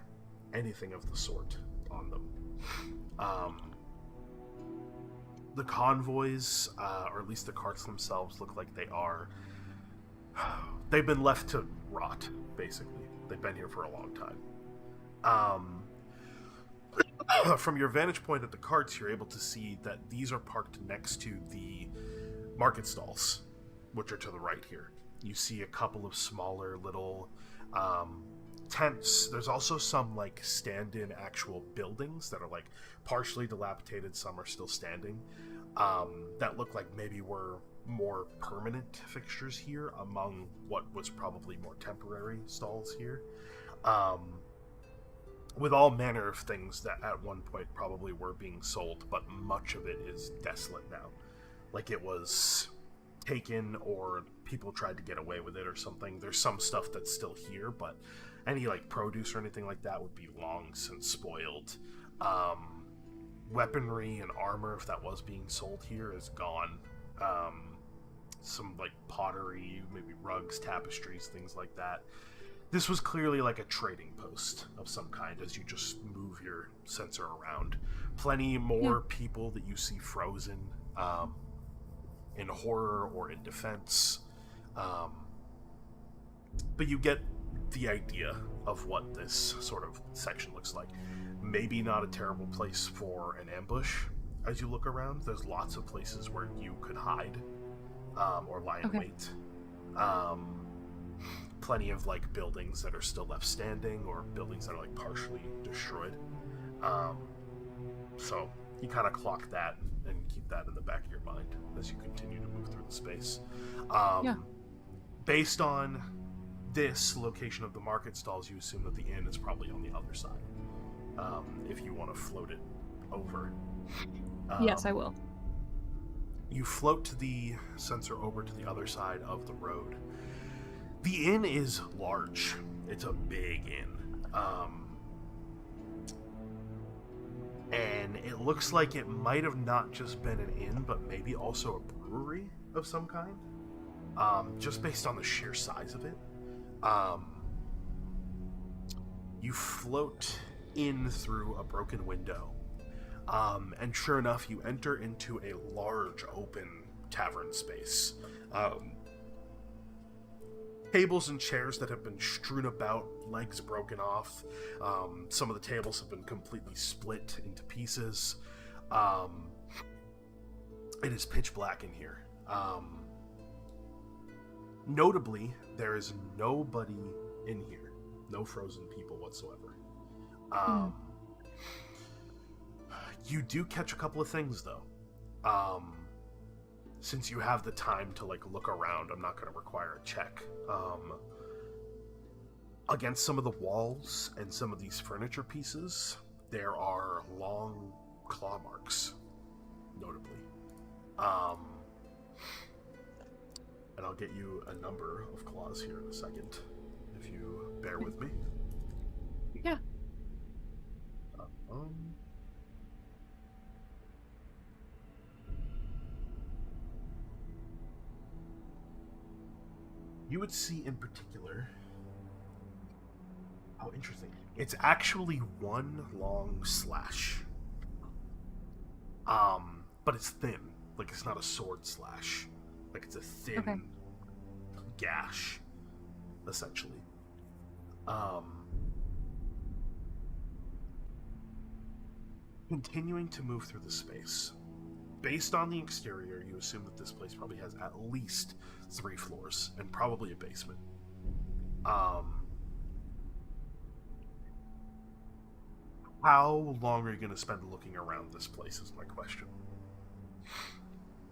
anything of the sort on them. The convoys, or at least the carts themselves, look like they've been left to rot, basically. They've been here for a long time. From your vantage point at the carts, you're able to see that these are parked next to the market stalls, which are to the right here. You see a couple of smaller little tents. There's also some like stand-in actual buildings that are like partially dilapidated, some are still standing, that look like maybe were more permanent fixtures here among what was probably more temporary stalls here. With all manner of things that at one point probably were being sold, but much of it is desolate now. Like it was taken, or people tried to get away with it or something. There's some stuff that's still here, but any like produce or anything like that would be long since spoiled. Weaponry and armor, if that was being sold here, is gone. Some like pottery, maybe rugs, tapestries, things like that. This was clearly like a trading post of some kind as you just move your sensor around. Plenty more people that you see frozen in horror or in defense. But you get the idea of what this sort of section looks like. Maybe not a terrible place for an ambush as you look around. There's lots of places where you could hide or lie in wait. Plenty of like buildings that are still left standing, or buildings that are like partially destroyed. So you kind of clock that and keep that in the back of your mind as you continue to move through the space. Based on this location of the market stalls, you assume that the inn is probably on the other side. If you want to float it over. Yes, I will. You float the sensor over to the other side of the road. The inn is large. It's a big inn. And it looks like it might have not just been an inn, but maybe also a brewery of some kind. Just based on the sheer size of it. You float in through a broken window. And sure enough, you enter into a large open tavern space. Tables and chairs that have been strewn about, legs broken off. Some of the tables have been completely split into pieces. It is pitch black in here. Notably, there is nobody in here. No frozen people whatsoever. You do catch a couple of things, though. Since you have the time to like look around, I'm not going to require a check. Against some of the walls and some of these furniture pieces, there are long claw marks, notably. And I'll get you a number of claws here in a second, if you bear with me. Yeah. You would see in particular... Oh, interesting. It's actually one long slash. But it's thin. Like, it's not a sword slash. Like, it's a thin gash, essentially. Continuing to move through the space. Based on the exterior, you assume that this place probably has at least 3 floors and probably a basement. How long are you going to spend looking around this place is my question.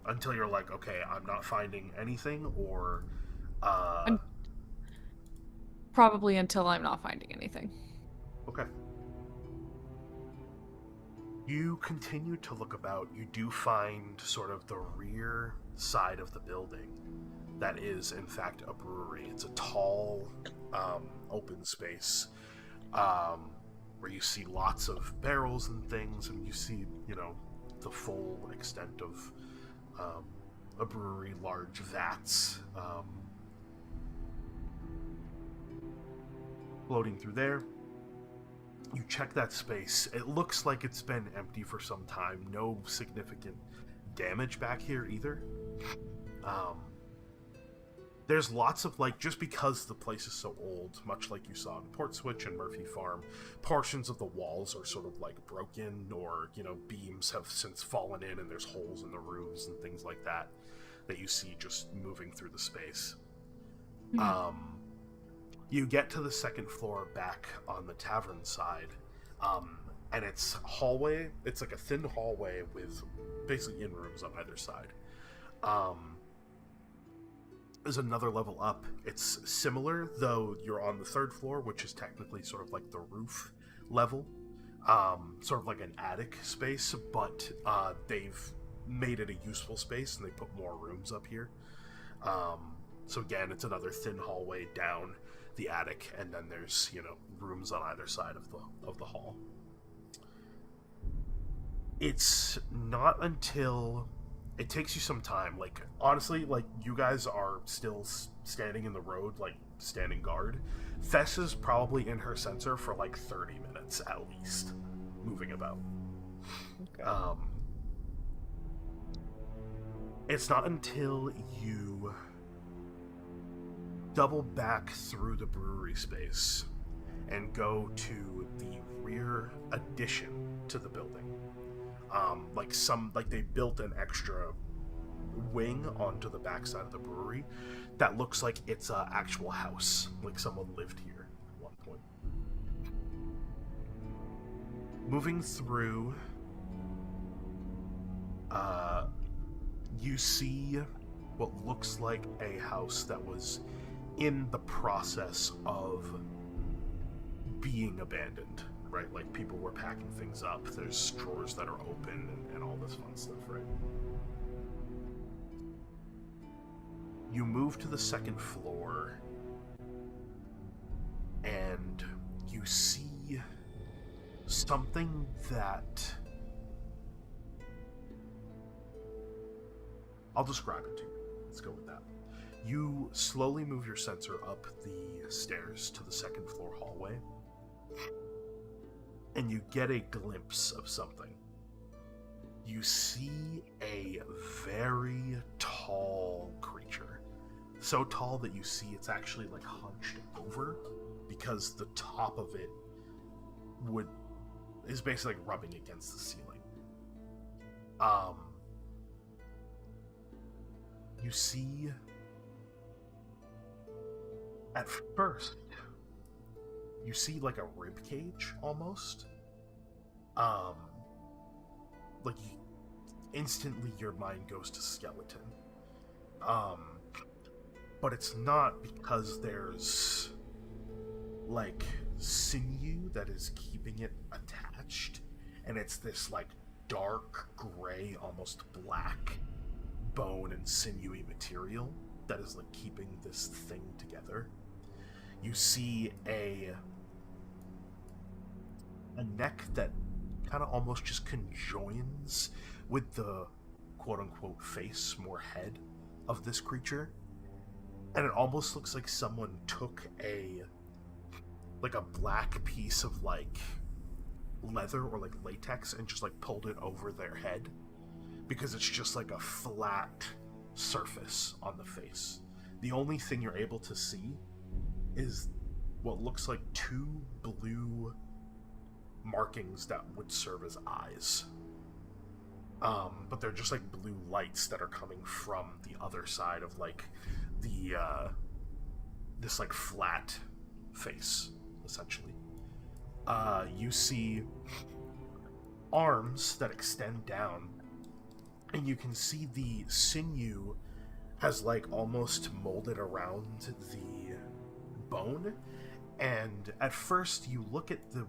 Until you're like, okay, I'm not finding anything, or... Probably until I'm not finding anything. Okay. You continue to look about. You do find sort of the rear side of the building that is, in fact, a brewery. It's a tall, open space where you see lots of barrels and things, and you see, the full extent of a brewery, large vats floating through there. You check that space. It looks like it's been empty for some time. No significant damage back here either. There's lots of, just because the place is so old, much like you saw in Port Switch and Murphy Farm, portions of the walls are sort of, broken, or, beams have since fallen in and there's holes in the roofs and things like that you see just moving through the space. Mm-hmm. You get to the second floor back on the tavern side, and it's hallway. It's like a thin hallway with basically in rooms on either side. There's another level up. It's similar, though you're on the 3rd floor, which is technically sort of like the roof level, sort of like an attic space, but they've made it a useful space and they put more rooms up here. So again, it's another thin hallway down the attic, and then there's, rooms on either side of the hall. It's not until it takes you some time, honestly, you guys are still standing in the road, standing guard. Fess is probably in her sensor for 30 minutes at least, moving about. Okay. It's not until you double back through the brewery space and go to the rear addition to the building. They built an extra wing onto the backside of the brewery that looks like it's an actual house, someone lived here at one point. Moving through, you see what looks like a house that was in the process of being abandoned, right? People were packing things up. There's drawers that are open and all this fun stuff, right? You move to the 2nd floor and you see something that... I'll describe it to you. Let's go with that. You slowly move your sensor up the stairs to the 2nd floor hallway, and you get a glimpse of something. You see a very tall creature. So tall that you see it's actually hunched over, because the top of it is basically rubbing against the ceiling. You see, at first, you see a rib cage almost. Instantly your mind goes to skeleton. But it's not, because there's sinew that is keeping it attached, and it's this dark gray, almost black bone and sinewy material that is keeping this thing together. You see a neck that kind of almost just conjoins with the quote-unquote face, more head of this creature, and it almost looks like someone took a black piece of leather or latex and just pulled it over their head, because it's just a flat surface on the face. The only thing you're able to see is what looks like 2 blue markings that would serve as eyes. But they're just like blue lights that are coming from the other side of like the this like flat face, essentially. You see arms that extend down, and you can see the sinew has like almost molded around the bone. And at first you look at the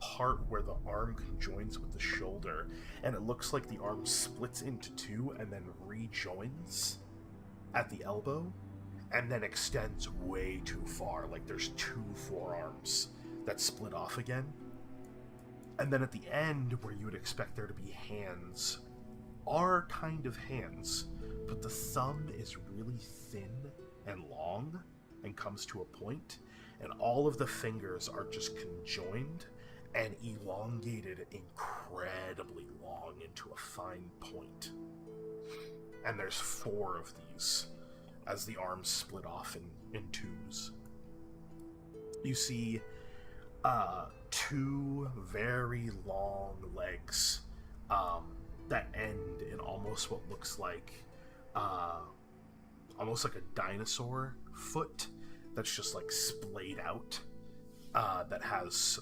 part where the arm conjoins with the shoulder, and it looks like the arm splits into two and then rejoins at the elbow, and then extends way too far, like there's two forearms that split off again. And then at the end, where you would expect there to be hands, are kind of hands, but the thumb is really thin and long and comes to a point, and all of the fingers are just conjoined and elongated incredibly long into a fine point. And there's 4 of these as the arms split off in twos. You see 2 very long legs that end in almost what looks like almost like a dinosaur foot that's just like splayed out, that has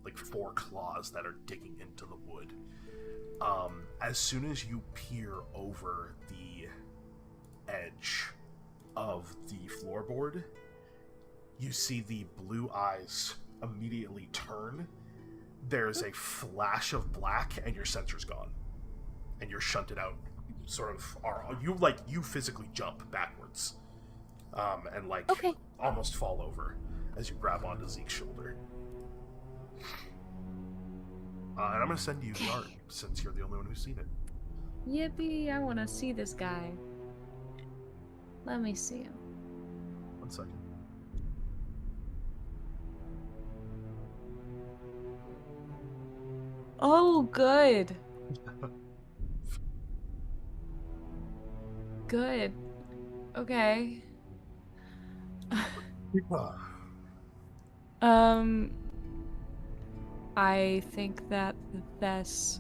like 4 claws that are digging into the wood. As soon as you peer over the edge of the floorboard, you see the blue eyes immediately turn. There's a flash of black, and your sensor's gone, and you're shunted out. Sort of, you physically jump backwards, and like almost fall over as you grab onto Zeke's shoulder. And I'm gonna send you the art since you're the only one who's seen it. Yippee! I want to see this guy. Let me see him. 1 second. Oh, good. Good. Okay. I think that Thess,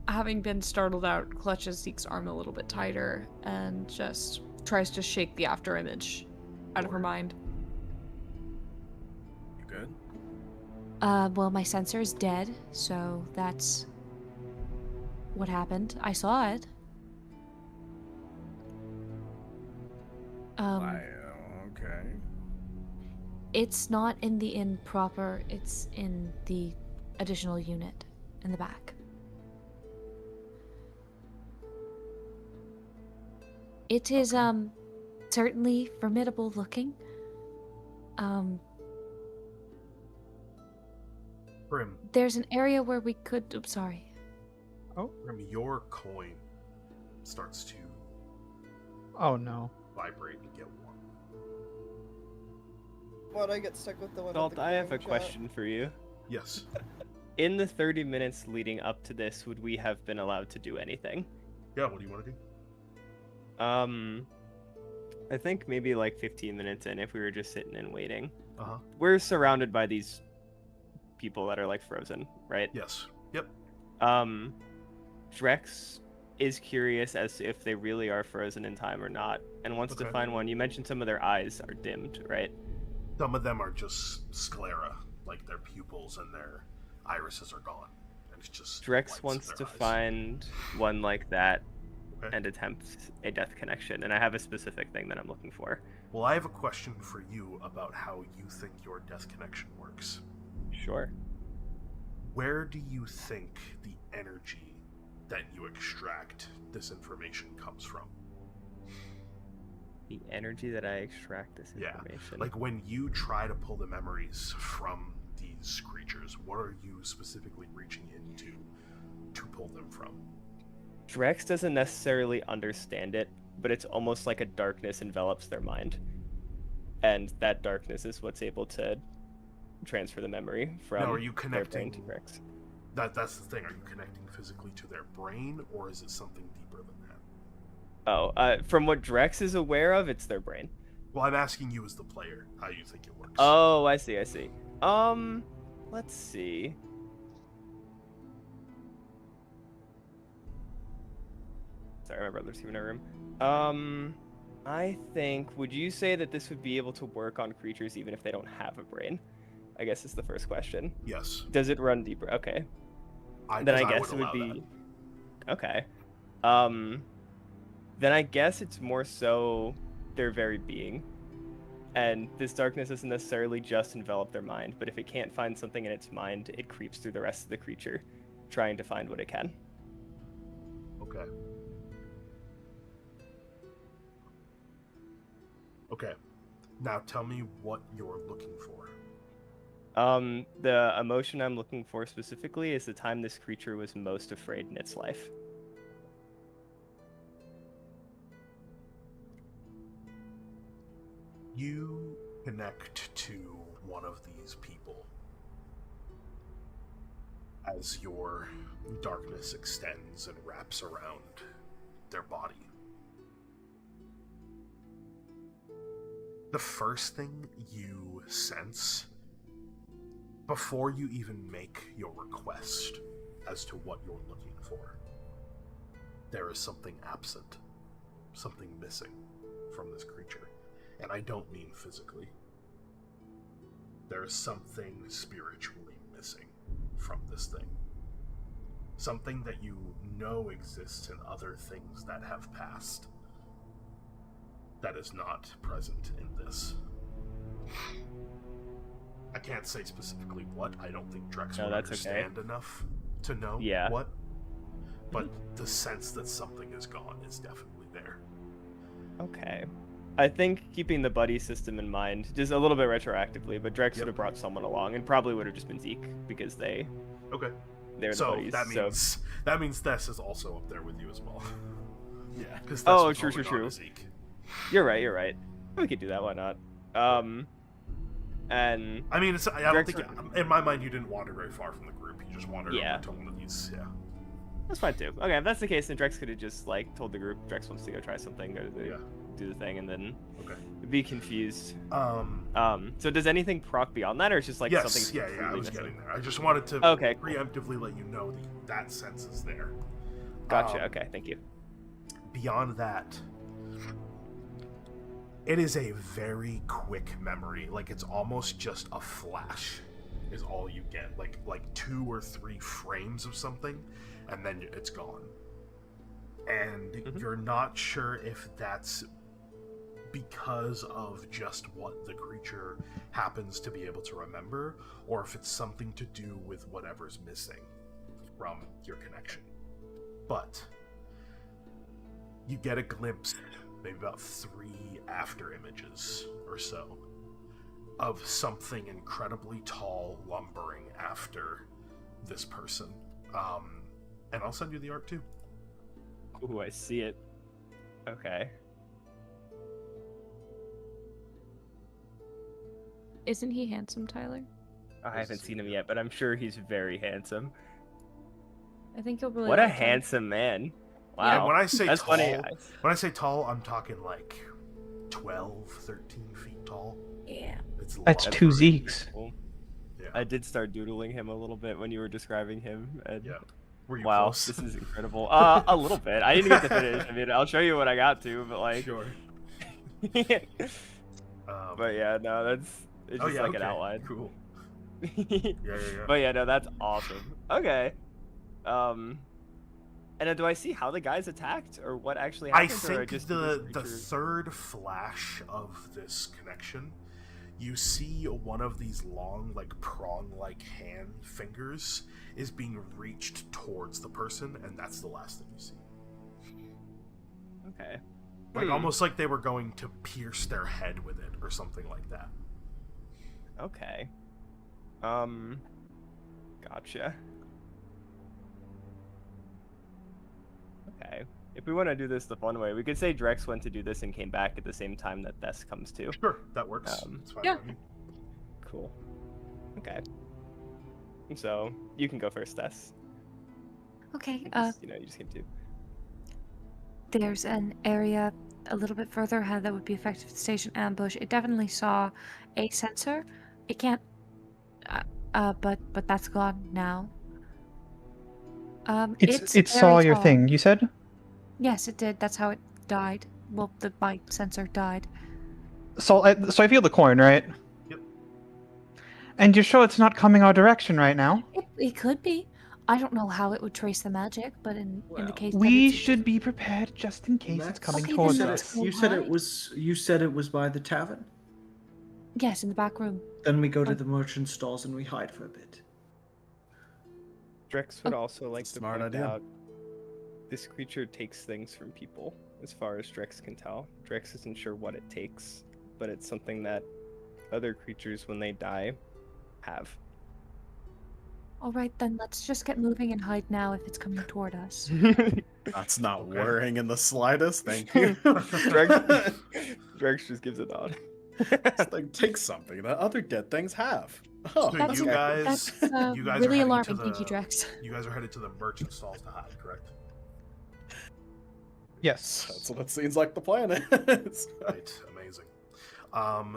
having been startled out, clutches Zeke's arm a little bit tighter and just tries to shake the after image out of her mind. You good? Well, my sensor is dead, so that's what happened. I saw it. Okay. It's not in the inn proper, it's in the additional unit in the back. It is, certainly formidable looking. Grim. There's an area where we could... Oops, sorry. Oh? Grim, your coin starts to... Oh, no. vibrate and get warm. What, I get stuck with the one Salt, with the I have a coin question for you. Yes. In the 30 minutes leading up to this, would we have been allowed to do anything? Yeah, what do you want to do? I think maybe like 15 minutes in, if we were just sitting and waiting. Uh-huh. We're surrounded by these people that are like frozen, right? Yes. Yep. Drex is curious as to if they really are frozen in time or not, and wants to find one. You mentioned some of their eyes are dimmed, right? Some of them are just sclera, like their pupils and their irises are gone. And it's just Drex wants to find one like that and attempt a death connection, and I have a specific thing that I'm looking for. Well, I have a question for you about how you think your death connection works. Sure. Where do you think the energy that you extract this information comes from? The energy that I extract this information? Like when you try to pull the memories from these creatures, what are you specifically reaching into to pull them from? Drex doesn't necessarily understand it, but it's almost like a darkness envelops their mind. And that darkness is what's able to transfer the memory from now, are you connecting their brain to Drex. That's the thing. Are you connecting physically to their brain, or is it something deeper than that? Oh, from what Drex is aware of, it's their brain. Well, I'm asking you as the player how you think it works. Oh, I see. Let's see. Sorry, my brother's in a room. I think, would you say that this would be able to work on creatures even if they don't have a brain? I guess is the first question. Yes. Does it run deeper? Okay. Then I guess it would be... That. Okay. Then I guess it's more so their very being. And this darkness doesn't necessarily just envelop their mind, but if it can't find something in its mind, it creeps through the rest of the creature, trying to find what it can. Okay. Okay. Now tell me what you're looking for. The emotion I'm looking for specifically is the time this creature was most afraid in its life. You connect to one of these people as your darkness extends and wraps around their body. The first thing you sense, before you even make your request as to what you're looking for, there is something absent, something missing from this creature. And I don't mean physically. There is something spiritually missing from this thing. Something that you know exists in other things that have passed. That is not present in this. I can't say specifically what. I don't think Drex would understand enough to know what. But the sense that something is gone is definitely there. Okay. I think keeping the buddy system in mind, just a little bit retroactively, but Drex would have brought someone along, and probably would have just been Zeke, because they're the buddies. That means Thess is also up there with you as well. Yeah. True. You're right. We could do that. Why not? And I mean, I don't think in my mind you didn't wander very far from the group. You just wandered over to one of these. Yeah. That's fine too. Okay, if that's the case, then Drex could have just told the group Drex wants to go try something, do the thing, and then be confused. So does anything proc beyond that, or it's just something? Yeah, I was getting there. I just wanted to preemptively let you know that sense is there. Gotcha. Okay, thank you. Beyond that, it is a very quick memory. It's almost just a flash is all you get. Like 2 or 3 frames of something, and then it's gone. And you're not sure if that's because of just what the creature happens to be able to remember, or if it's something to do with whatever's missing from your connection. But you get a glimpse, maybe about 3 after images or so, of something incredibly tall lumbering after this person. And I'll send you the art too. Ooh, I see it. Okay. Isn't he handsome, Tyler? I haven't seen him yet, but I'm sure he's very handsome. I think you'll really What a handsome man. Wow. Yeah, when I say That's tall, funny. When I say tall, I'm talking 12, 13 feet tall. Yeah. That's 2 Zekes. Cool. Yeah. I did start doodling him a little bit when you were describing him. And Were you wow, close? This is incredible. A little bit. I didn't get to finish. I mean, I'll show you what I got to, but Sure. But yeah, no, it's just an outline. Cool. Yeah. But yeah, no, that's awesome. Okay. And do I see how the guy's attacked, or what actually happened? I think the third flash of this connection, you see one of these long, prong-like hand fingers is being reached towards the person, and that's the last thing you see. Okay. Almost like they were going to pierce their head with it, or something like that. Okay. Gotcha. Okay. If we want to do this the fun way, we could say Drex went to do this and came back at the same time that Thess comes to. Sure, that works. That's fine. Yeah. Cool. Okay. So you can go first, Thess. Okay. You just came to. There's an area a little bit further ahead that would be effective to station ambush. It definitely saw a sensor. It can't. But that's gone now. It saw your thing. You said. Yes, it did. That's how it died. Well, my sensor died. So I feel the coin, right? Yep. And you're sure it's not coming our direction right now? It could be. I don't know how it would trace the magic, but in the case we should be prepared just in case it's coming towards us. You said it was by the tavern. Yes, in the back room. Then we go to the merchant stalls and we hide for a bit. Drex would also like to Smart point idea. out this creature takes things from people, as far as Drex can tell. Drex isn't sure what it takes, but it's something that other creatures, when they die, have. All right, then let's just get moving and hide now if it's coming toward us. That's not worrying in the slightest. Thank you. Drex just gives a nod. It's like, take something that other dead things have. Oh, So That's you a- guys, That's you guys really are alarming, heading to Pinky the, Drex. You guys are headed to the merchant stalls to hide, correct? Yes. That's what it seems like the plan is. Right, amazing.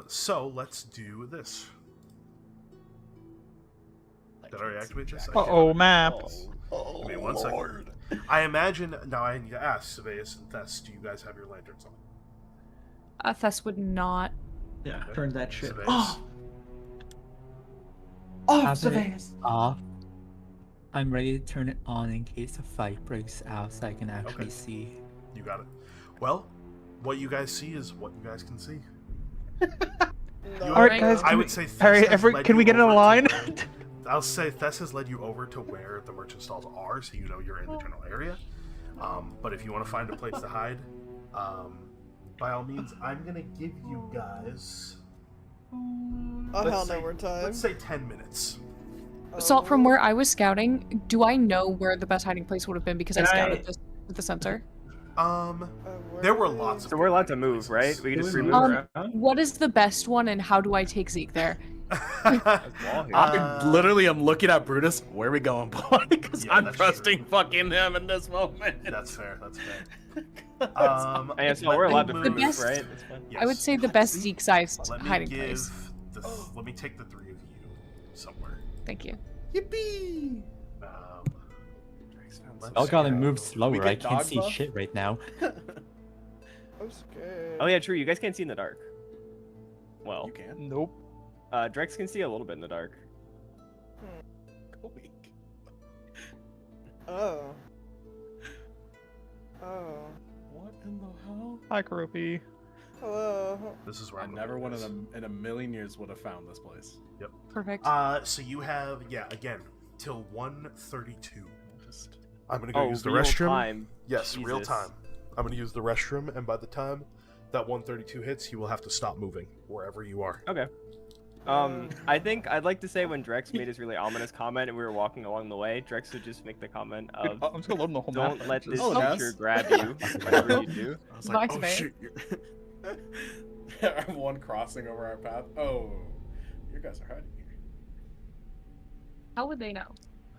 So let's do this. Did I already activate this? I did. Maps. Give me 1 second. I imagine, now I need to ask Saveus and Thess, do you guys have your lanterns on? Thess would not. Yeah, turn that shit Saveus? off. Have it off. I'm ready to turn it on in case a fight breaks out so I can actually Okay. see. You got it. Well, what you guys see is what you guys can see. All right, guys. I would say Thess Harry, has led can we you get in a over to line? where- I'll say Thess has led you over to where the merchant stalls are, so you know you're in the general area. But if you want to find a place to hide, by all means, I'm gonna give you guys. Oh hell no, we're time. Let's say 10 minutes. Salt, from where I was scouting, do I know where the best hiding place would have been because I Can I- scouted this with the sensor? There were lots of. So we're allowed to move, right? We can just remove Um, around. What is the best one, and how do I take Zeke there? I literally am looking at Brutus. Where are we going, boy? Because Yeah, I'm that's trusting true. fucking him in this moment. That's fair. That's fair. Yeah, so let we're me allowed to move- The move, best- right? That's fine. I would say the best Zeke-sized Let me hiding give place. Let me take the three of you somewhere. Thank you. Yippee! Let's Y'all gotta go. move slower. get I can't dog see buff? shit right now. I'm scared. Oh yeah, true. You guys can't see in the dark. Well, You can. Nope. Drex can see a little bit in the dark. Oh. Oh. What in the hell? Hi, Karupi. Hello. This is where I I'm never going would with have in a million years would have found this place. Yep. Perfect. So you have again till 1:32. I'm gonna go Oh, use the real restroom. time. Yes, real Jesus. time. I'm gonna use the restroom, and by the time that 1:32 hits, you will have to stop moving wherever you are. Okay. I think I'd like to say when Drex made his really ominous comment and we were walking along the way, Drex would just make the comment of, I'm just gonna load in the whole map. "Don't let this Oh, yes. creature grab you, whatever you do." I was like, Bye, oh Saveus. shoot. One crossing over our path. Oh, you guys are hiding here. How would they know?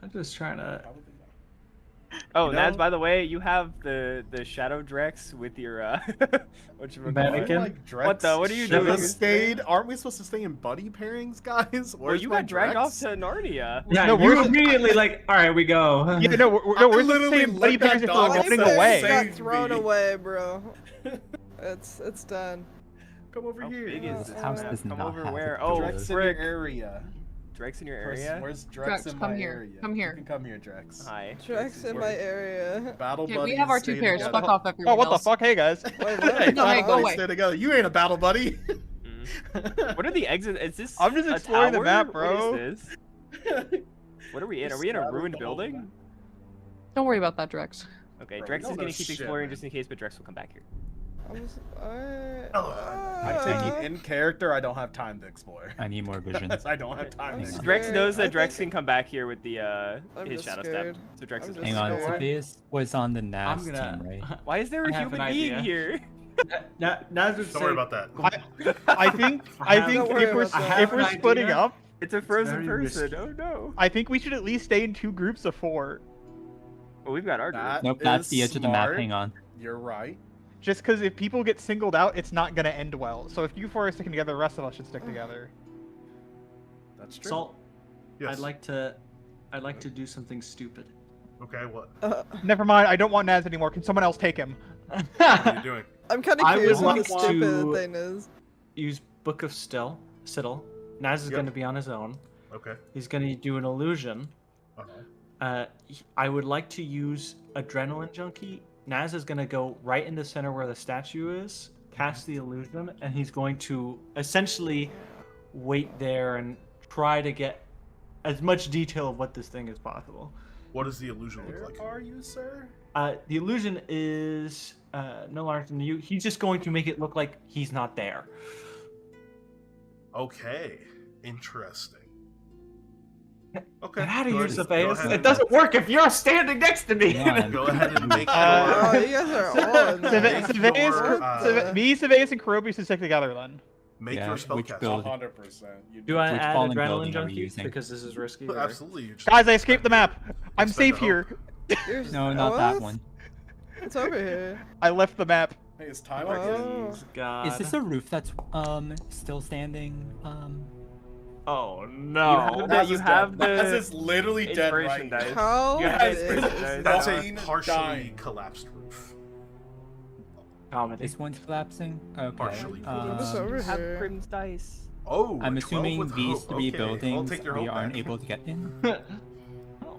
I'm just trying to. How would they know? Oh, You Nads, know- by the way, you have the shadow Drex with your whatchamacallit? Mannequin? Like Drex What the- what are you doing? should've Stayed? Aren't we supposed to stay in buddy pairings, guys? Well, Where's you my got dragged Drex? off to Narnia. Yeah, No, you we're- immediately like, all right, we go. Yeah, no, we're literally saying buddy looked at pairs if dog we're and running said, away. "Save Got thrown me." away, bro. It's done. Come over How here. big is this house map? does Come not over have where? a Oh, Drex in your frick. area. Drex in your area? Where's Drex, Drex, in come my here. area? Come here. You can come here, Drex. Hi. Drex in my area. Battle Okay, buddies. we have our two stay pairs. together. Fuck off, everyone Oh, what the else. fuck? Hey, guys. Wait, what? Hey, No, battle hey, go buddies away. stay together. You ain't a battle buddy. What are the exits? Is this I'm just a exploring the tower? map, bro. What is this? What are we in? Are we in a ruined building? Don't worry about that, Drex. Okay, Bro, Drex we is know gonna this keep shit, exploring man. just in case, but Drex will come back here. I take it in character. I don't have time to explore. I need more vision. I don't have time. I'm to scared. Drex knows that I Drex think- can come back here with the I'm his just shadow scared. step. So Drex I'm is just Hang on, scared. Saveus was on the I'm NAS gonna. team, right? Why is there I a have human an being idea. here? Naz would Don't say, worry about that. I think Don't worry if we're about that. I have if we're an splitting idea. up, It's a frozen very person. risky. Oh no. I think we should at least stay in 2 groups of 4. Well, we've got our group. That Nope, that's is the edge of the map. smart. Hang on. You're right. Just because if people get singled out, it's not gonna end well. So if you four are sticking together, the rest of us should stick together. That's true. Salt. Yes. I'd like to do something stupid. Okay, what? Never mind. I don't want Naz anymore. Can someone else take him? What are you doing? I'm kind of I curious would what like the stupid to- thing is. Use Book of Sigil. Naz is going to be on his own. Okay. He's going to do an illusion. I would like to use Adrenaline Junkie. Naz is going to go right in the center where the statue is, cast the illusion, and he's going to essentially wait there and try to get as much detail of what this thing is possible. What does the illusion look Where like? are you, sir? The illusion is no larger than you. He's just going to make it look like he's not there. Okay, interesting. Okay. Get out of go here, ahead- Sabaeus. go ahead It and- doesn't work if you're standing next to me. Go ahead and make Oh, your, you guys are all in there. Sabaeus, and Karobi should stick together then. make Yeah, your which spellcasting. build? 100%. Do I Which add fallen Adrenaline building are we Junkie using? because this is risky? or- Absolutely. You just Guys, I escaped the map. I'm Spend safe the here. You're- No, not that what? one. It's over here. I left the map. Hey, it's time Oh. again. God. Is this a roof that's still standing? Oh no! You have the Naz is literally dead inspiration right dice. now. How? You have Guys, the inspiration dice. That's Dying, a partially dying. collapsed roof. Comedy. This one's collapsing. Okay. Partially. What's over Have here? Crim's dice. Oh, I'm a 12 assuming with these hope. three Okay, I'll buildings take your we hope aren't back. able to get in.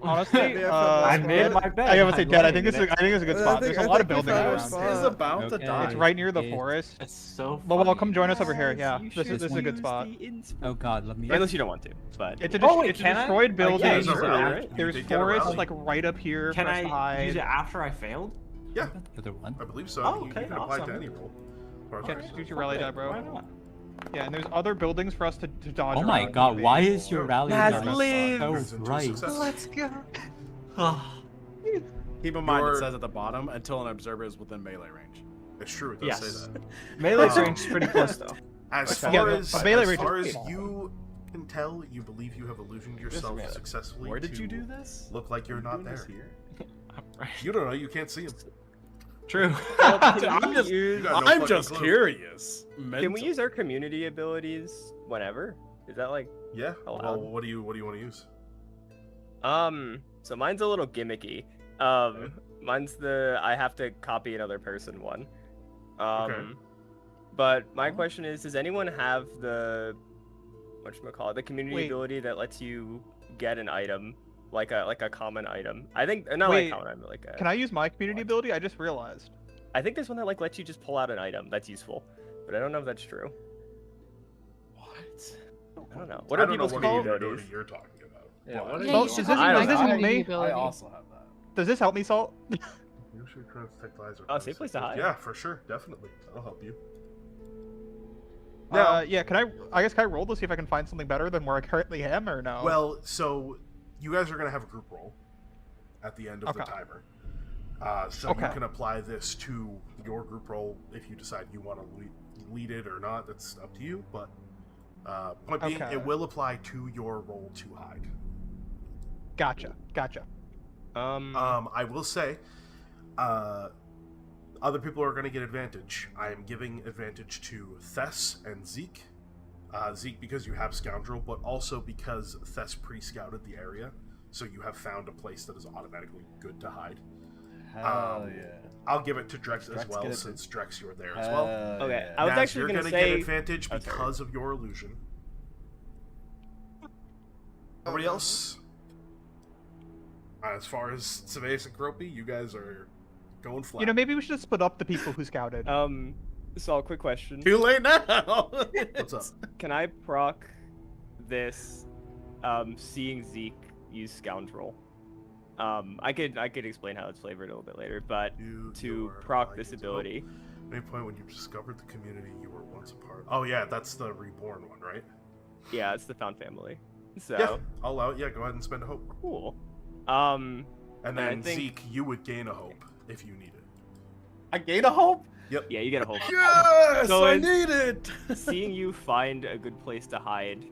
Honestly, Yeah, I for made this my one. bed. I would say I'm dead. I lying think in this is. it. I think it's a good I spot. think- There's a I lot of think we buildings found our around. spot. Is about to Okay. die. It's right near the It's- forest. It's so. Well, funny. come join us over here. Yeah, You this should is a good use spot. the insp- Oh God, let me. Unless you don't want to, but It's a, Oh, wait, it's a can I? destroyed building. Yeah, There's a sure, rally. right? You There's did get a forests rally. like right up here Can for us to I hide. use it after I failed? Yeah, The other one. I believe so. Oh, You okay, can apply to awesome. any roll. Yeah, just use your rally die, bro. Why not? Yeah, and there's other buildings for us to dodge. Oh my around God, if why we- is your rally Naz die lives! so Into bright? success. Oh, Keep in mind Your- it says at the bottom until an observer is within melee range. It's true. It does Yes. say that. melee Um, range is pretty close though. As Yeah, far the- as, the melee as, range far is as pretty you can tell, you believe you have illusioned yourself minute. successfully. Where did to you do this? Look like you're not Doing this there. here? Right. You don't know. You can't see him. True. I'm just, You got no I'm fucking just clue. curious. can we use our community abilities whenever? Is that like Yeah. Allowed. Well, what do you want to use? So mine's a little gimmicky. Mine's the I have to copy another person one. Okay. But my question is, does anyone have the whatchamacallit, the community Wait. ability that lets you get an item, like a common item? I think not Wait, like a common item, but like a. Can I use my community ability? I just realized. I think there's one that like lets you just pull out an item that's useful, but I don't know if that's true. What? I don't know. I What are don't know people's what community ability abilities? you're talking about. Yeah, But- what Yeah, are you you- should use I this help me? I also have that. Does this help me, Salt? You should try to protect lives or Oh, safe place to hide. Yeah, for sure, definitely. That'll help you. Yeah. Can I guess can I roll to see if I can find something better than where I currently am, or no? Well, so you guys are gonna have a group roll at the end of the Okay. timer. So Okay. you can apply this to your group roll if you decide you want to lead it or not. That's up to you. But point being, Okay. it will apply to your roll to hide. Gotcha. I will say, other people are going to get advantage. I am giving advantage to Thess and Zeke. Zeke because you have Scoundrel, but also because Thess pre-scouted the area, so you have found a place that is automatically good to hide. Hell yeah. I'll give it to Drex as Drex well, get it. since Drex, you're there as well. Okay, Yeah. I was Naz, actually you're gonna gonna say get advantage Okay. because of your illusion. Everybody else? As far as Sabaeus and Gropey, you guys are going flat. You know, maybe we should split up the people who scouted. So quick question. Too late now. What's up? Can I proc this seeing Zeke use Scoundrel? I could explain how it's flavored a little bit later, but to proc this ability. At any point when you discovered the community you were once a part of. Oh yeah, that's the reborn one, right? Yeah, it's the found family. So Yeah, I'll allow it. Yeah, go ahead and spend a hope. cool. And I then think- Zeke, you would gain a hope if you need it. I gain a hope. Yep. Yeah, you get a hope. Yes, So I it's- need it. Seeing you find a good place to hide,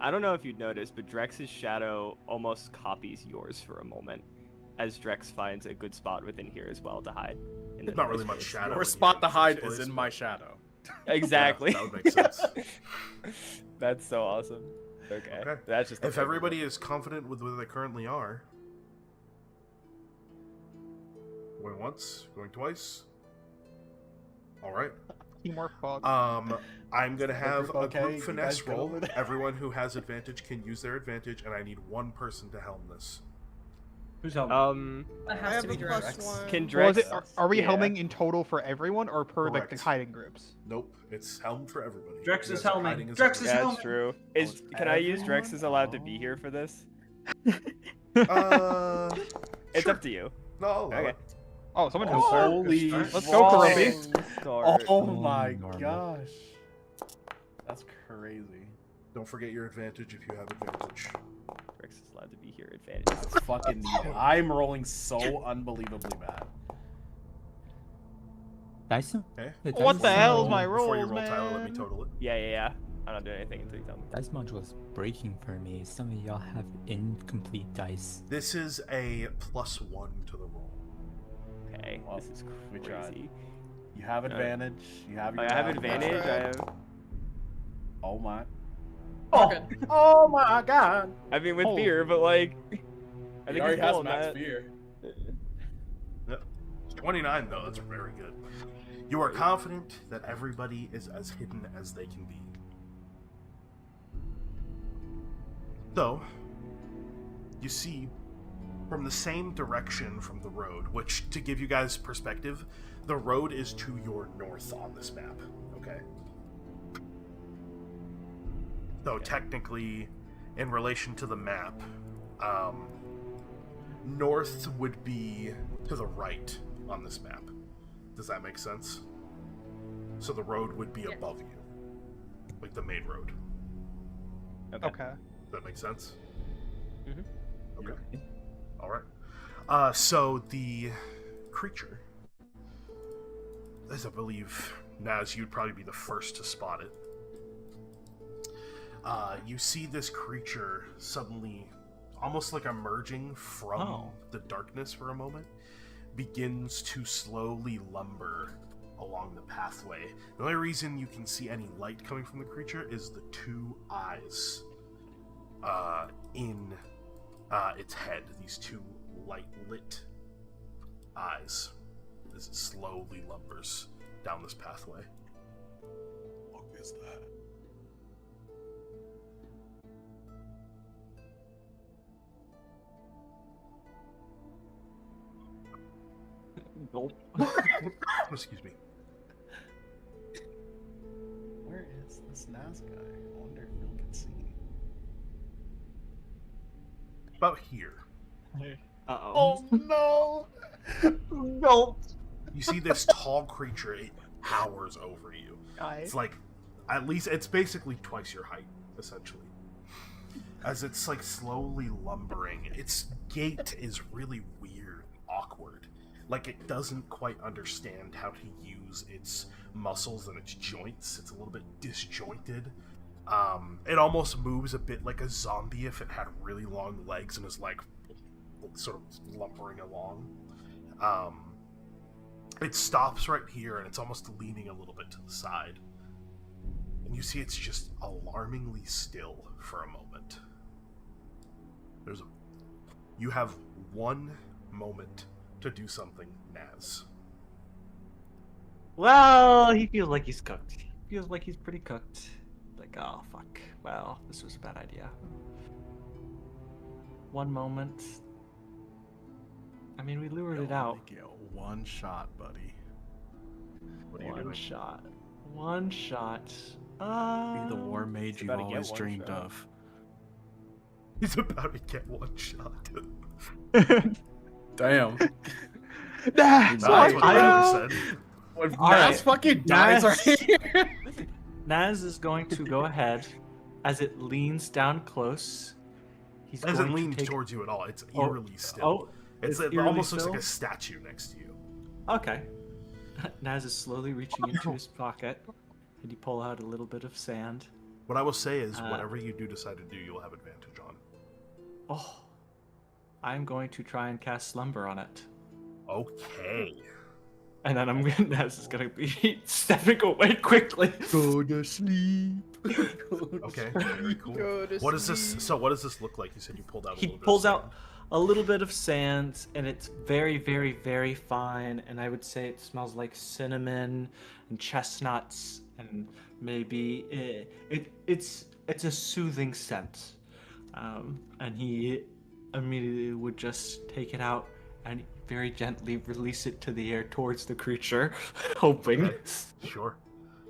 I don't know if you'd noticed, but Drex's shadow almost copies yours for a moment, as Drex finds a good spot within here as well to hide Not really much shadow. Or spot the hide is in my shadow. Exactly. Yeah, that would make sense. That's so awesome. Okay. That's just if everybody is confident with where they currently are. Going once, going twice. All right. Teamwork fog. I'm gonna have a group finesse roll. Everyone who has advantage can use their advantage, and I need one person to helm this. Who's helming? I have a +1. Can Well, Drex? are we helming in total for everyone or per like the Correct. hiding groups? Nope, it's helmed for everybody. Drex You is guys are helming. hiding as Drex a is group. helming. That's true. Can I use Drex is allowed to be here for this? It's Sure. up to you. No, Okay. Oh, someone has Holy Let's go, Karubi. Oh my Normal. gosh. That's crazy. Don't forget your advantage if you have advantage. Drex is allowed to be here. Advantage. It's fucking needed. I'm rolling so unbelievably bad. Dice? Okay. What the hell is my Before you rolls, roll, Tyler, let me man? total it. Yeah. I'm not doing anything until you tell me. Dice module is breaking for me. Some of y'all have incomplete dice. This is a +1 to the roll. Okay. Well, This is we tried. crazy. You have advantage. You have your I have round. advantage. I have. Oh my. Oh my god. I mean, with Holy- beer, but like. I He already he's has pulling max that. fear. 29, though, that's very good. You are confident that everybody is as hidden as they can be. So, you see, from the same direction from the road, which, to give you guys perspective, the road is to your north on this map, okay? So, technically, in relation to the map, north would be to the right on this map. Does that make sense? So the road would be above you. Like the main road. Okay. Does that make sense? Mhm. Okay. Alright. So the creature, as I believe, Naz, you'd probably be the first to spot it. You see this creature suddenly, almost like emerging from the darkness for a moment, begins to slowly lumber along the pathway. The only reason you can see any light coming from the creature is the two eyes in its head. These two light-lit eyes as it slowly lumbers down this pathway. What is that? Excuse me. Where is this Naz guy? I wonder if Phil can see. About here. Uh-oh. Oh no! No. You see this tall creature, it towers over you. It's like, at least, it's basically twice your height, essentially. As it's like slowly lumbering, its gait is really weird, awkward. Like it doesn't quite understand how to use its muscles and its joints. It's a little bit disjointed. It almost moves a bit like a zombie if it had really long legs and is like sort of lumbering along. It stops right here and it's almost leaning a little bit to the side. And you see it's just alarmingly still for a moment. You have one moment to do something, Naz. Well, he feels like he's cooked. He feels like he's pretty cooked. Like, oh, fuck. Well, this was a bad idea. One moment. I mean, we lured it out. Get one shot, buddy. What are you One doing? shot. One shot. Be the war mage He's you've about to get always one dreamed shot. of. He's about to get one shot. Damn. That's what I- Tyler said. When All Naz right. fucking dies Naz- right here. Naz is going to go ahead as it leans down close. He's It doesn't going lean to take... towards you at all. It's Oh, eerily still. Oh, it eerily almost looks still? like a statue next to you. Okay. Naz is slowly reaching into his pocket, and you pull out a little bit of sand. What I will say is, whatever you do decide to do, you'll have advantage on. Oh, I'm going to try and cast Slumber on it. Okay. And then Naz is gonna be stepping away quickly. Go to sleep. Okay, very cool. What is this? So what does this look like? You said you pulled out. He pulls out a little bit of sand, and it's very, very, very fine. And I would say it smells like cinnamon and chestnuts, and maybe it's a soothing scent. And he immediately would just take it out and very gently release it to the air towards the creature, hoping. Okay. Sure.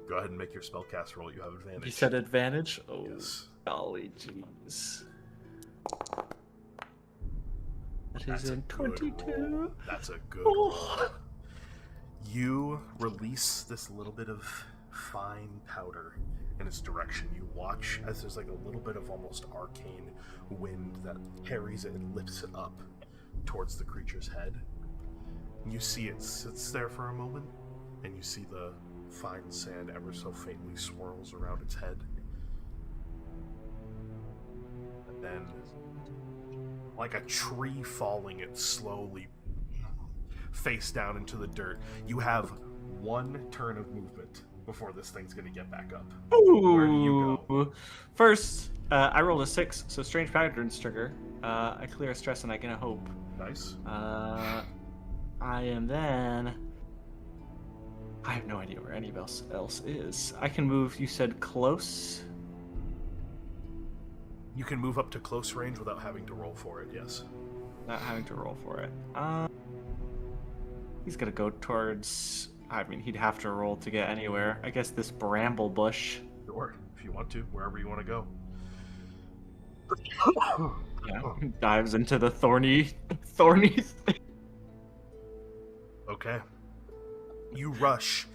Go ahead and make your spellcast roll. You have advantage. You said advantage? Oh, yes. Golly jeez. That That's is a in good 22. roll. That's a good Oh. roll. You release this little bit of fine powder in its direction. You watch as there's like a little bit of almost arcane wind that carries it and lifts it up towards the creature's head. You see it sits there for a moment, and you see the fine sand ever so faintly swirls around its head. And then, like a tree falling, it slowly face down into the dirt. You have one turn of movement before this thing's gonna get back up. Ooh. Where do you go? First, I rolled a 6, so strange patterns trigger. I clear a stress and I gain a hope. Nice. I am then. I have no idea where any else is. I can move. You said close. You can move up to close range without having to roll for it. Yes. Not having to roll for it. He's gonna go towards. I mean, he'd have to roll to get anywhere. I guess this bramble bush. Sure, if you want to, wherever you want to go. Yeah, dives into the thorny thing. Okay. You rush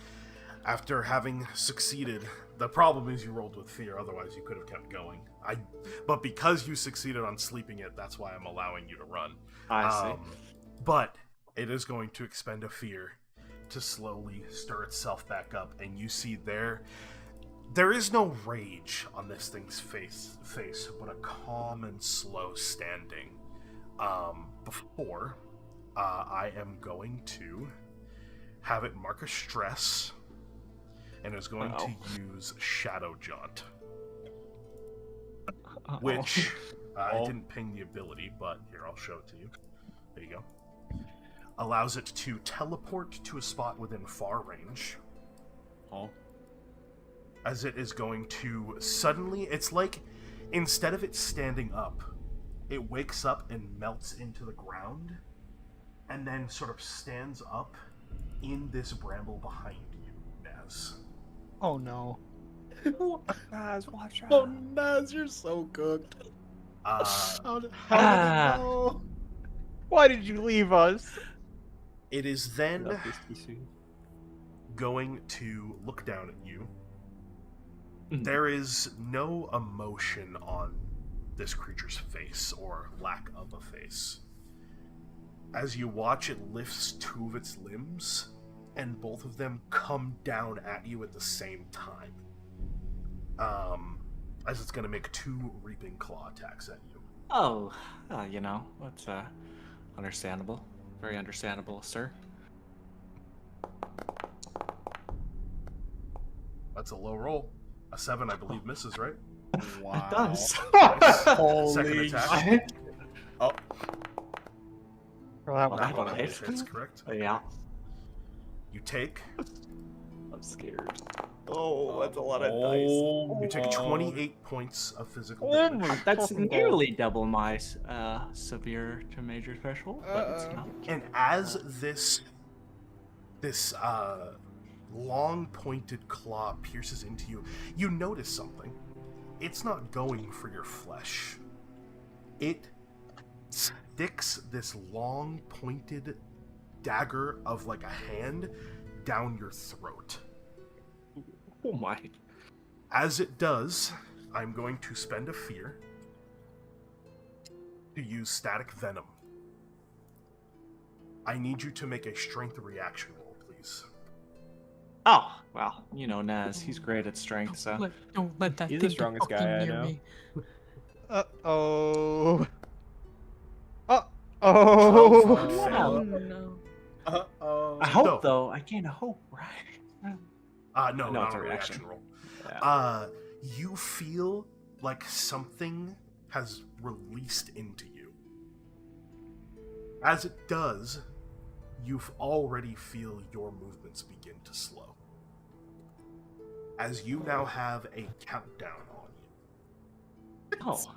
after having succeeded. The problem is you rolled with fear, otherwise you could have kept going. But because you succeeded on sleeping it, that's why I'm allowing you to run. I see. But it is going to expend a fear to slowly stir itself back up, and you see there is no rage on this thing's face, but a calm and slow standing. Before I am going to have it mark a stress, and is going to use Shadow Jaunt, which I didn't ping the ability, but here, I'll show it to you. There you go. Allows it to teleport to a spot within far range. As it is going to suddenly, it's like, instead of it standing up, it wakes up and melts into the ground, and then sort of stands up in this bramble behind you, Naz. Oh no. Naz, watch out. Oh, Naz, you're so cooked. How did you know? Why did you leave us? It is then going to look down at you. There is no emotion on this creature's face, or lack of a face. As you watch, it lifts two of its limbs, and both of them come down at you at the same time. As it's going to make two reaping claw attacks at you. Oh, you know, that's understandable. Very understandable, sir. That's a low roll. A 7, I believe, misses, right? Wow. It does. Holy Second attack. Oh. Well, that was That fun. one hit. That's correct. Yeah. You take... I'm scared. Oh, that's a lot of You take 28 points of physical damage. That's nearly double my severe to major threshold, but it's not. And as this long pointed claw pierces into you, you notice something. It's not going for your flesh. It sticks this long pointed dagger of like a hand down your throat. Oh my. As it does, I'm going to spend a fear to use static venom. I need you to make a strength reaction roll, please. Oh, well, you know Naz, he's great at strength, so. Don't let that He's thing the strongest fucking guy I near know. me. Uh-oh. Oh, Uh-oh. Oh, no. Uh-oh. hope, though. I gain a hope, right? No, No, not it's a a reaction. reaction roll. Yeah. You feel like something has released into you. As it does, you already feel your movements begin to slow. As you now have a countdown on you. Oh.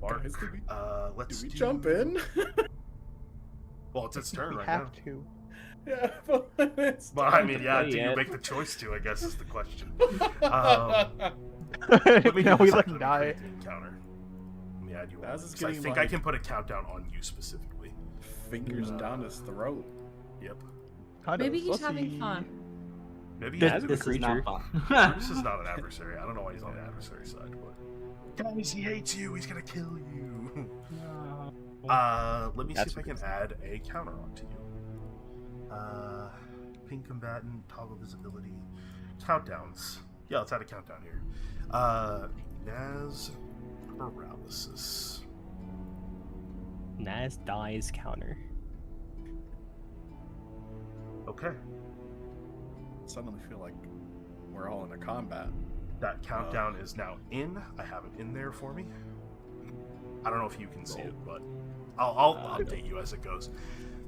Mark, Guys, let's do we jump in? Well, it's its turn We right have now. to. Yeah, but it's Well, I mean, yeah, play do you it. make the choice to, I guess is the question. Now Let me we do this like after die. the encounter. Let me add you Naz on, is 'cause I getting, think I like- can put a countdown on you specifically. Fingers down his throat. Yep. Kind Maybe of he's having sussy. fun. Maybe This- he's a this This is creature. not fun. This is not an adversary. I don't know why he's on the adversary side, but guys, he hates you. He's gonna kill you. Let me That's see if I what can add a counter onto you. Pink combatant, toggle visibility, countdowns. Yeah, let's add a countdown here. Naz paralysis. Naz dies counter. Okay, Suddenly feel like we're all in a combat. that countdown is now in. I have it in there for me. I don't know if you can see it, but I'll update you as it goes.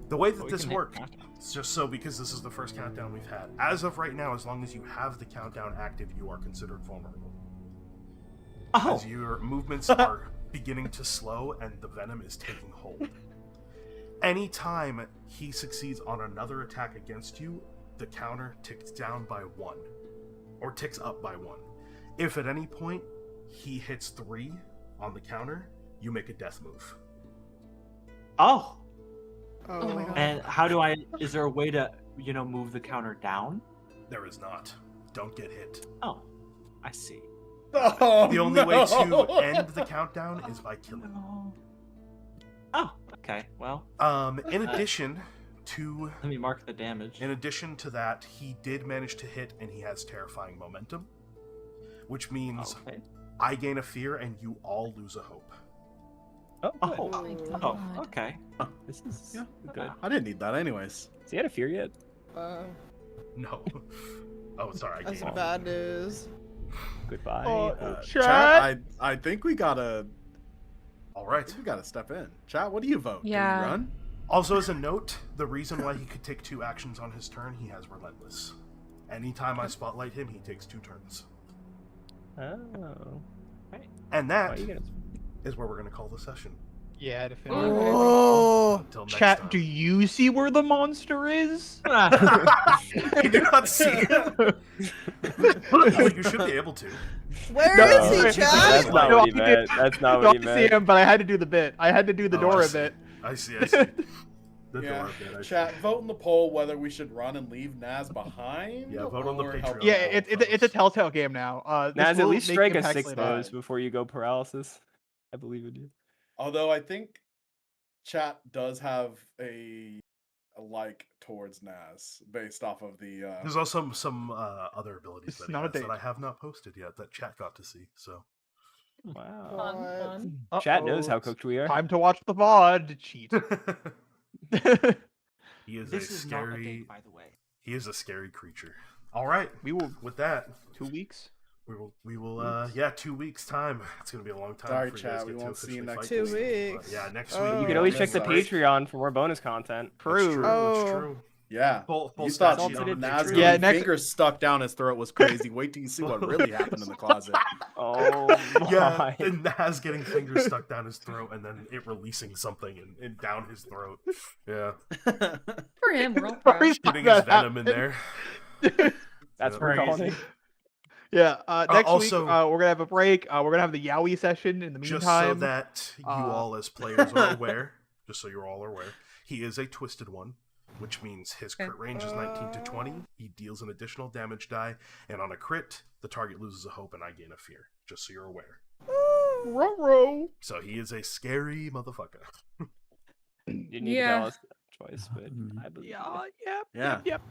The way that We this can hit works, countdown. it's just so because this is the first countdown we've had. As of right now, as long as you have the countdown active, you are considered vulnerable. Oh. As your movements are beginning to slow and the venom is taking hold. Anytime he succeeds on another attack against you, the counter ticks down by 1. Or ticks up by 1. If at any point he hits 3 on the counter, you make a death move. Oh. Oh my God. And how do I? Is there a way to, move the counter down? There is not. Don't get hit. Oh, I see. Oh, The only way to no! end the countdown is by killing. No. Oh, okay. Well, In addition to let me mark the damage. In addition to that, he did manage to hit, and he has terrifying momentum, which means Okay. I gain a fear, and you all lose a hope. Oh, Oh, Oh my oh, God. okay. this is Yeah. good. I didn't need that anyways. Has he had a fear yet? No. Oh, sorry, I That's gained. bad news. Goodbye. hope. Chat, I think we gotta. All right. We gotta step in. Chat, what do you vote? Yeah. Do we run? Also, as a note, the reason why he could take 2 actions on his turn, he has Relentless. Anytime I spotlight him, he takes 2 turns. Oh. And Why that are you gonna... is where we're going to call the session. Yeah, definitively. Oh, Until next Chat, time. do you see where the monster is? You do not see him. Well, you should be able to. where No. is he, That's Chad? not No, what he I did- meant. That's not No, what he I meant. see him, but I had to do the bit. I had to do the Oh, Dora I see. bit. I see. The Yeah. door bit. I see. Chat, vote in the poll whether we should run and leave Naz behind. Yeah, vote on the or Patreon. help Yeah, him out it's a first. telltale game now. This Naz, at will least make strike a Impact 6 Slate blows bad. before you go paralysis. I believe in you. Although I think chat does have a like towards Naz based off of the. There's also some other abilities It's that he not a has that date. I have not posted yet that chat got to see. So Wow. Fun, What? fun. Chat knows Uh-oh. how cooked we are. Time to watch the VOD. Cheat. he is This a is not a scary. date, by the way. He is a scary creature. All right. We will With that, 2 weeks. we will. Yeah, 2 weeks time. It's gonna be a long time. Sorry, before you guys chat, we get to won't see you officially next fight 2 this thing. weeks. But yeah, next Oh. week. You can always Yeah, check the that's Patreon for more bonus content. That's true. Oh. That's true. Yeah. Full You stat thought sheet on the Naz Patreon. getting Yeah, next- fingers stuck down his throat was crazy. Wait till you see what really happened in the closet. Oh Yeah, my. and Naz getting fingers stuck down his throat and then it releasing something and down his throat. Yeah. For him, we're all proud. Sorry, Shooting that his venom in happened. there. That's Yeah. what we're calling it. Yeah, next also- week we're gonna have a break. We're gonna have the Yowie session in the Just meantime. so that you all as players are aware, just so you're all aware, he is a twisted one, which means his crit range is 19 to 20. He deals an additional damage die, and on a crit, the target loses a hope and I gain a fear. Just so you're aware. Ruh-roh. So he is a scary motherfucker. You need Yeah. to tell us twice, but I believe Yeah, you. yep, Yeah. yep.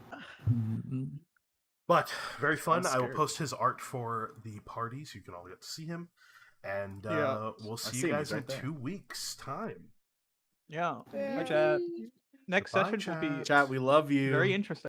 But very fun. I'm I will scared. post his art for the party so you can all get to see him. And Yeah. we'll see see you him, guys he's in right there. 2 weeks' time. Yeah. Hi, chat. Next Goodbye, session will be Chat, we love you. very interesting.